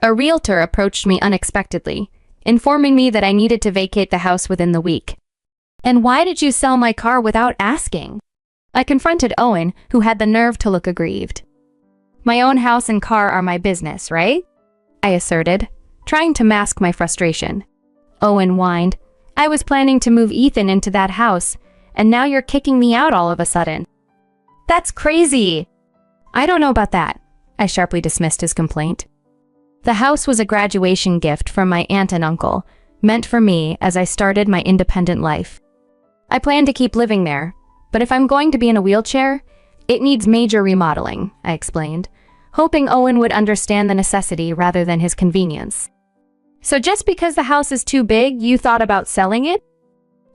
A realtor approached me unexpectedly, informing me that I needed to vacate the house within the week. "And why did you sell my car without asking?" I confronted Owen, who had the nerve to look aggrieved. "My own house and car are my business, right?" I asserted, trying to mask my frustration. Owen whined. "I was planning to move Ethan into that house, and now you're kicking me out all of a sudden." "That's crazy!" "I don't know about that." I sharply dismissed his complaint. The house was a graduation gift from my aunt and uncle, meant for me as I started my independent life. I plan to keep living there, but if I'm going to be in a wheelchair, it needs major remodeling, I explained, hoping Owen would understand the necessity rather than his convenience. "So just because the house is too big, you thought about selling it?"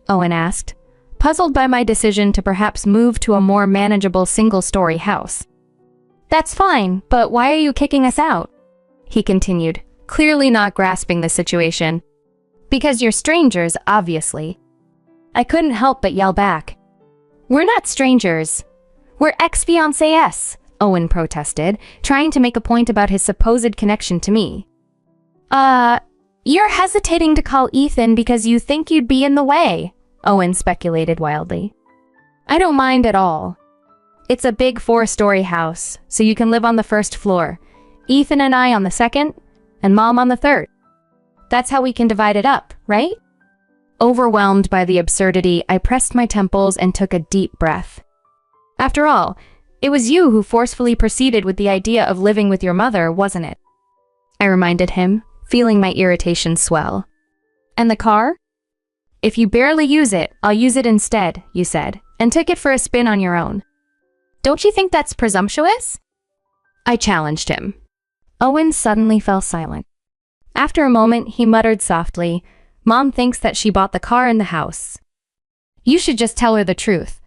Owen asked, puzzled by my decision to perhaps move to a more manageable single-story house. "That's fine, but why are you kicking us out?" he continued, clearly not grasping the situation. "Because you're strangers, obviously." I couldn't help but yell back. "We're not strangers. We're ex-fiancés," Owen protested, trying to make a point about his supposed connection to me. You're hesitating to call Ethan because you think you'd be in the way," Owen speculated wildly. "I don't mind at all. It's a big 4-story house, so you can live on the first floor, Ethan and I on the second, and Mom on the third. That's how we can divide it up, right?" Overwhelmed by the absurdity, I pressed my temples and took a deep breath. "After all, it was you who forcefully proceeded with the idea of living with your mother, wasn't it?" I reminded him, feeling my irritation swell. "And the car?" "If you barely use it, I'll use it instead," you said, and took it for a spin on your own. "Don't you think that's presumptuous?" I challenged him. Owen suddenly fell silent. After a moment, he muttered softly, "Mom thinks that she bought the car and the house. You should just tell her the truth.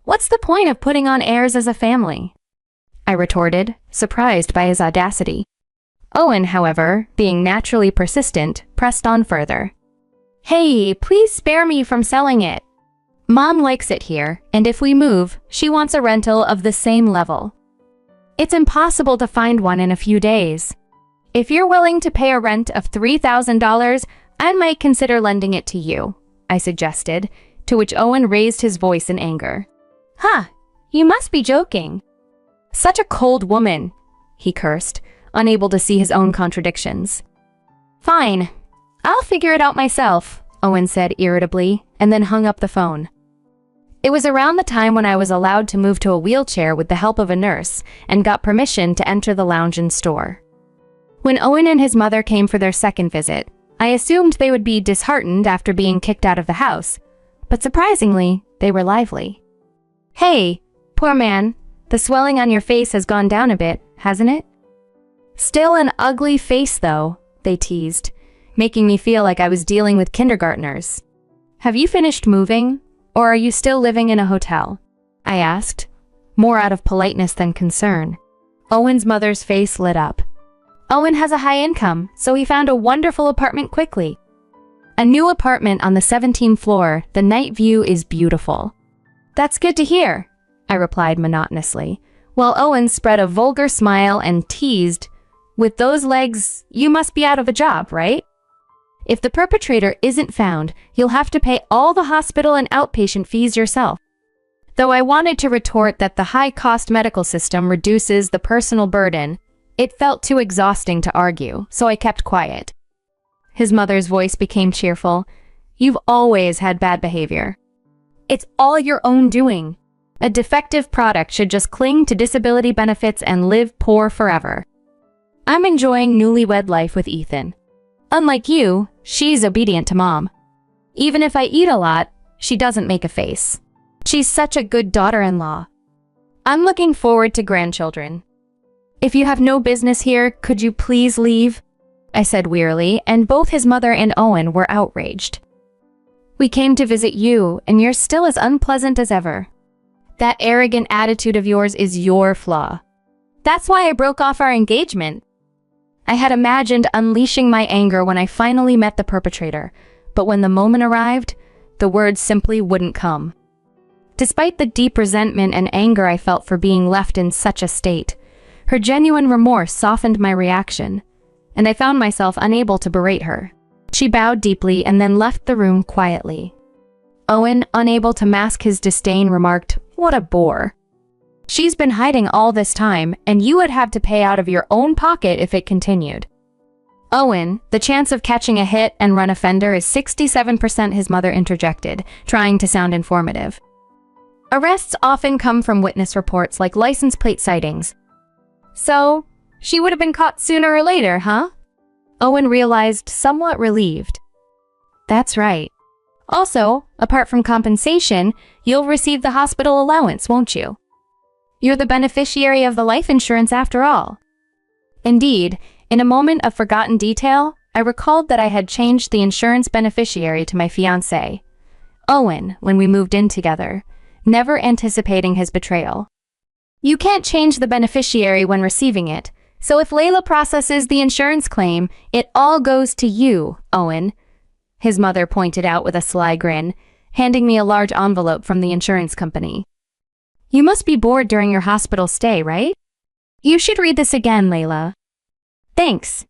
What's the point of putting on airs as a family?" I retorted, surprised by his audacity. Owen, however, being naturally persistent, pressed on further. "Hey, please spare me from selling it. Mom likes it here, and if we move, she wants a rental of the same level. It's impossible to find one in a few days. If you're willing to pay a rent of $3,000, I might consider lending it to you," I suggested, to which Owen raised his voice in anger. "Huh, you must be joking. Such a cold woman," he cursed, unable to see his own contradictions. "Fine, I'll figure it out myself," Owen said irritably, and then hung up the phone. It was around the time when I was allowed to move to a wheelchair with the help of a nurse and got permission to enter the lounge and store. When Owen and his mother came for their second visit, I assumed they would be disheartened after being kicked out of the house, but surprisingly, they were lively. "Hey, poor man, the swelling on your face has gone down a bit, hasn't it?" "Still an ugly face, though," they teased, making me feel like I was dealing with kindergartners. "Have you finished moving, or are you still living in a hotel?" I asked, more out of politeness than concern. Owen's mother's face lit up. "Owen has a high income, so he found a wonderful apartment quickly. A new apartment on the 17th floor, the night view is beautiful." "That's good to hear," I replied monotonously, while Owen spread a vulgar smile and teased, "With those legs, you must be out of a job, right? If the perpetrator isn't found, you'll have to pay all the hospital and outpatient fees yourself." Though I wanted to retort that the high-cost medical system reduces the personal burden, it felt too exhausting to argue, so I kept quiet. His mother's voice became cheerful. "You've always had bad behavior. It's all your own doing. A defective product should just cling to disability benefits and live poor forever. I'm enjoying newlywed life with Ethan. Unlike you, she's obedient to Mom. Even if I eat a lot, she doesn't make a face. She's such a good daughter-in-law. I'm looking forward to grandchildren. If you have no business here, could you please leave?" I said wearily, and both his mother and Owen were outraged. "We came to visit you, and you're still as unpleasant as ever. That arrogant attitude of yours is your flaw. That's why I broke off our engagement." I had imagined unleashing my anger when I finally met the perpetrator, but when the moment arrived, the words simply wouldn't come. Despite the deep resentment and anger I felt for being left in such a state, her genuine remorse softened my reaction, and I found myself unable to berate her. She bowed deeply and then left the room quietly. Owen, unable to mask his disdain, remarked, "What a bore. She's been hiding all this time, and you would have to pay out of your own pocket if it continued." "Owen, the chance of catching a hit and run offender is 67%, his mother interjected, trying to sound informative. "Arrests often come from witness reports like license plate sightings. So, she would have been caught sooner or later, huh?" Owen realized, somewhat relieved. "That's right. Also, apart from compensation, you'll receive the hospital allowance, won't you? You're the beneficiary of the life insurance after all." Indeed, in a moment of forgotten detail, I recalled that I had changed the insurance beneficiary to my fiancé, Owen, when we moved in together, never anticipating his betrayal. "You can't change the beneficiary when receiving it, so if Layla processes the insurance claim, it all goes to you, Owen," his mother pointed out with a sly grin, handing me a large envelope from the insurance company. "You must be bored during your hospital stay, right? You should read this again, Layla." "Thanks."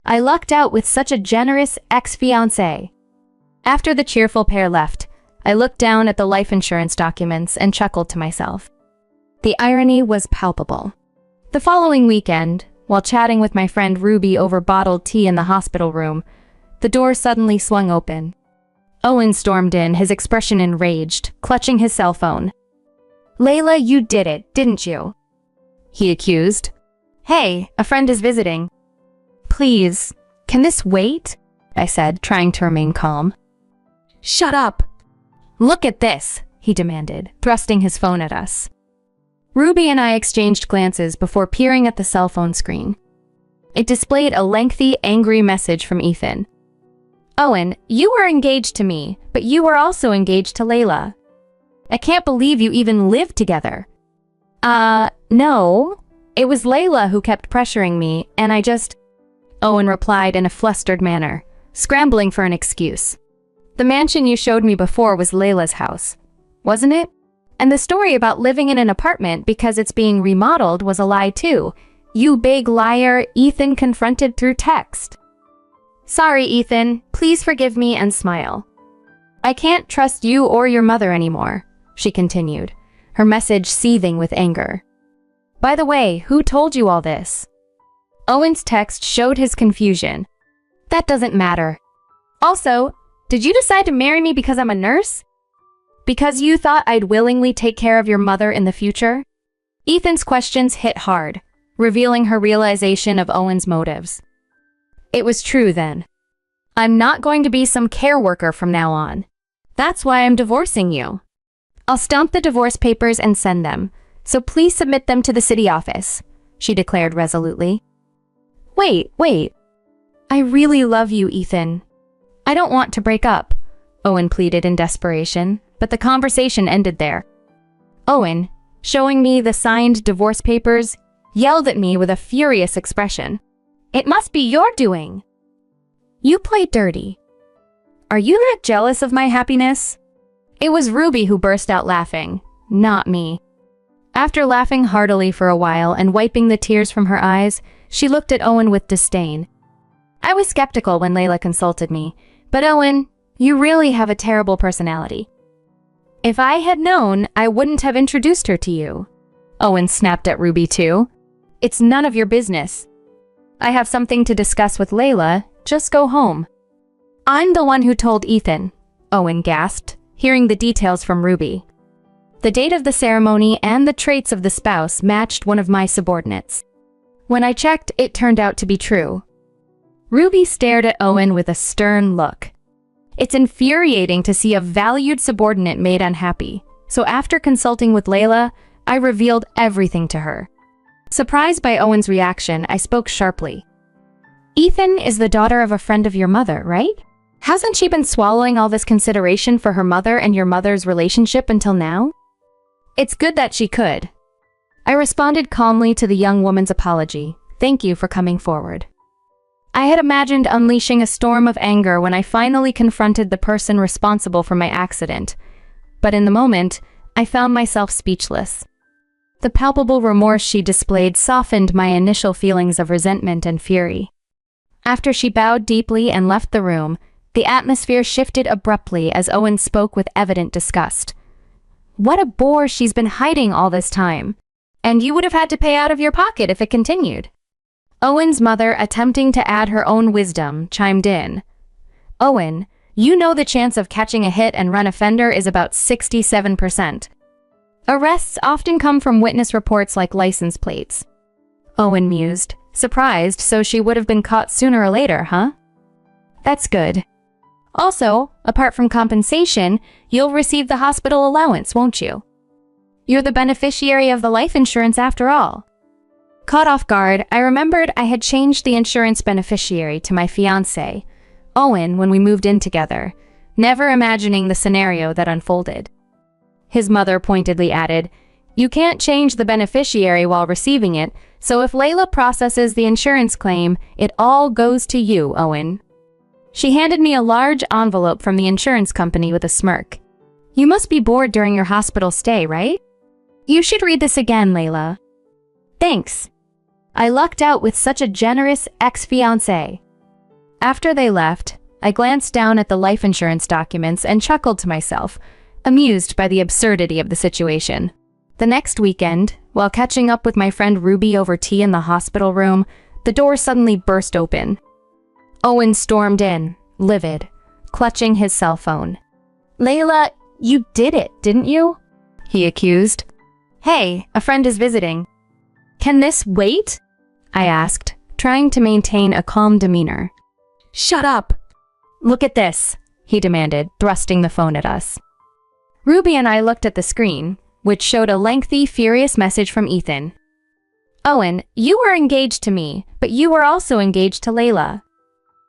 I lucked out with such a generous ex-fiancé. After the cheerful pair left, I looked down at the life insurance documents and chuckled to myself. The irony was palpable. The following weekend, while chatting with my friend Ruby over bottled tea in the hospital room, the door suddenly swung open. Owen stormed in, his expression enraged, clutching his cell phone. "Layla, you did it, didn't you?" he accused. "Hey, a friend is visiting." "Please, can this wait?" I said, trying to remain calm. "Shut up. Look at this," he demanded, thrusting his phone at us. Ruby and I exchanged glances before peering at the cell phone screen. It displayed a lengthy, angry message from Ethan. "Owen, you were engaged to me, but you were also engaged to Layla. I can't believe you even lived together." No. It was Layla who kept pressuring me, and I just..." Owen replied in a flustered manner, scrambling for an excuse. "The mansion you showed me before was Layla's house, wasn't it? And the story about living in an apartment because it's being remodeled was a lie too. You big liar," Ethan confronted through text. "Sorry, Ethan. Please forgive me and smile. I can't trust you or your mother anymore," she continued, her message seething with anger. "By the way, who told you all this?" Owen's text showed his confusion. That doesn't matter. Also, did you decide to marry me because I'm a nurse? Because you thought I'd willingly take care of your mother in the future? Ethan's questions hit hard, revealing her realization of Owen's motives. It was true then. I'm not going to be some care worker from now on. That's why I'm divorcing you. I'll stamp the divorce papers and send them, so please submit them to the city office, she declared resolutely. Wait. I really love you, Ethan. I don't want to break up, Owen pleaded in desperation, but the conversation ended there. Owen, showing me the signed divorce papers, yelled at me with a furious expression. It must be your doing. You played dirty. Are you not jealous of my happiness? It was Ruby who burst out laughing, not me. After laughing heartily for a while and wiping the tears from her eyes, she looked at Owen with disdain. I was skeptical when Layla consulted me, but Owen, you really have a terrible personality. If I had known, I wouldn't have introduced her to you. Owen snapped at Ruby too. It's none of your business. I have something to discuss with Layla, just go home. I'm the one who told Ethan, Owen gasped, hearing the details from Ruby. The date of the ceremony and the traits of the spouse matched one of my subordinates. When I checked, it turned out to be true. Ruby stared at Owen with a stern look. It's infuriating to see a valued subordinate made unhappy, so after consulting with Layla, I revealed everything to her. Surprised by Owen's reaction, I spoke sharply. Ethan is the daughter of a friend of your mother, right? Hasn't she been swallowing all this consideration for her mother and your mother's relationship until now? It's good that she could. I responded calmly to the young woman's apology. Thank you for coming forward. I had imagined unleashing a storm of anger when I finally confronted the person responsible for my accident, but in the moment, I found myself speechless. The palpable remorse she displayed softened my initial feelings of resentment and fury. After she bowed deeply and left the room, the atmosphere shifted abruptly as Owen spoke with evident disgust. What a bore she's been hiding all this time. And you would have had to pay out of your pocket if it continued. Owen's mother, attempting to add her own wisdom, chimed in. Owen, you know the chance of catching a hit and run offender is about 67%. Arrests often come from witness reports like license plates. Owen mused, surprised, so she would have been caught sooner or later, huh? That's good. Also, apart from compensation, you'll receive the hospital allowance, won't you? You're the beneficiary of the life insurance after all. Caught off guard, I remembered I had changed the insurance beneficiary to my fiancé, Owen, when we moved in together, never imagining the scenario that unfolded. His mother pointedly added, You can't change the beneficiary while receiving it, so if Layla processes the insurance claim, it all goes to you, Owen. She handed me a large envelope from the insurance company with a smirk. You must be bored during your hospital stay, right? You should read this again, Layla. Thanks. I lucked out with such a generous ex-fiancé. After they left, I glanced down at the life insurance documents and chuckled to myself, amused by the absurdity of the situation. The next weekend, while catching up with my friend Ruby over tea in the hospital room, the door suddenly burst open. Owen stormed in, livid, clutching his cell phone. Layla, you did it, didn't you? He accused. Hey, a friend is visiting. Can this wait? I asked, trying to maintain a calm demeanor. Shut up! Look at this, he demanded, thrusting the phone at us. Ruby and I looked at the screen, which showed a lengthy, furious message from Ethan. Owen, you were engaged to me, but you were also engaged to Layla.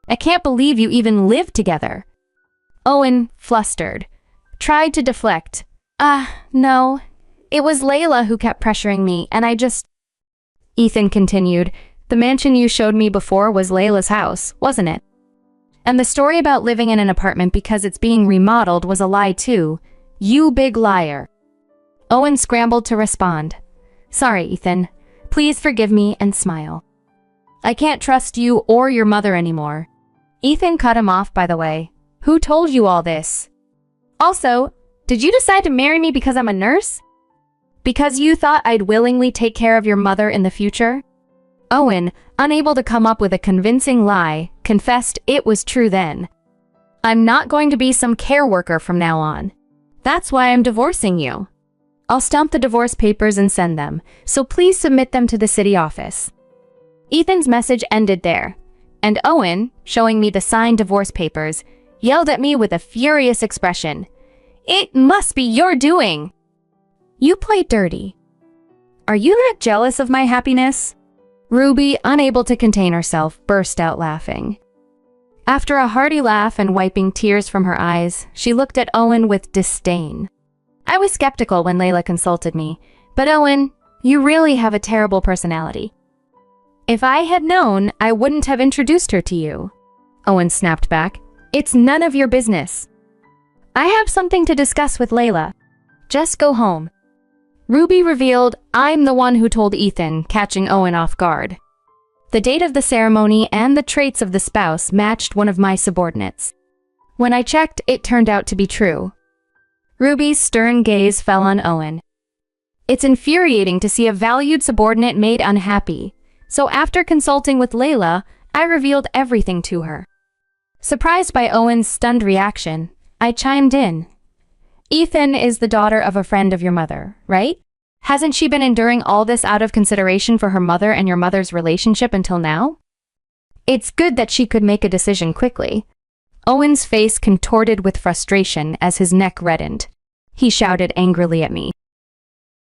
I can't believe you even lived together. Owen, flustered, tried to deflect. No. It was Layla who kept pressuring me, and I just... Ethan continued, The mansion you showed me before was Layla's house, wasn't it? And the story about living in an apartment because it's being remodeled was a lie too. You big liar. Owen scrambled to respond. Sorry, Ethan. Please forgive me and smile. I can't trust you or your mother anymore. Ethan cut him off, by the way. Who told you all this? Also, did you decide to marry me because I'm a nurse? Because you thought I'd willingly take care of your mother in the future? Owen, unable to come up with a convincing lie, confessed it was true then. I'm not going to be some care worker from now on. That's why I'm divorcing you. I'll stamp the divorce papers and send them, so please submit them to the city office. Ethan's message ended there, and Owen, showing me the signed divorce papers, yelled at me with a furious expression. It must be your doing! You played dirty. Are you not jealous of my happiness? Ruby, unable to contain herself, burst out laughing. After a hearty laugh and wiping tears from her eyes, she looked at Owen with disdain. I was skeptical when Layla consulted me, but Owen, you really have a terrible personality. If I had known, I wouldn't have introduced her to you. Owen snapped back. It's none of your business. I have something to discuss with Layla. Just go home. Ruby revealed, I'm the one who told Ethan, catching Owen off guard. The date of the ceremony and the traits of the spouse matched one of my subordinates. When I checked, it turned out to be true. Ruby's stern gaze fell on Owen. It's infuriating to see a valued subordinate made unhappy, so after consulting with Layla, I revealed everything to her. Surprised by Owen's stunned reaction, I chimed in. Ethan is the daughter of a friend of your mother, right? Hasn't she been enduring all this out of consideration for her mother and your mother's relationship until now? It's good that she could make a decision quickly. Owen's face contorted with frustration as his neck reddened. He shouted angrily at me.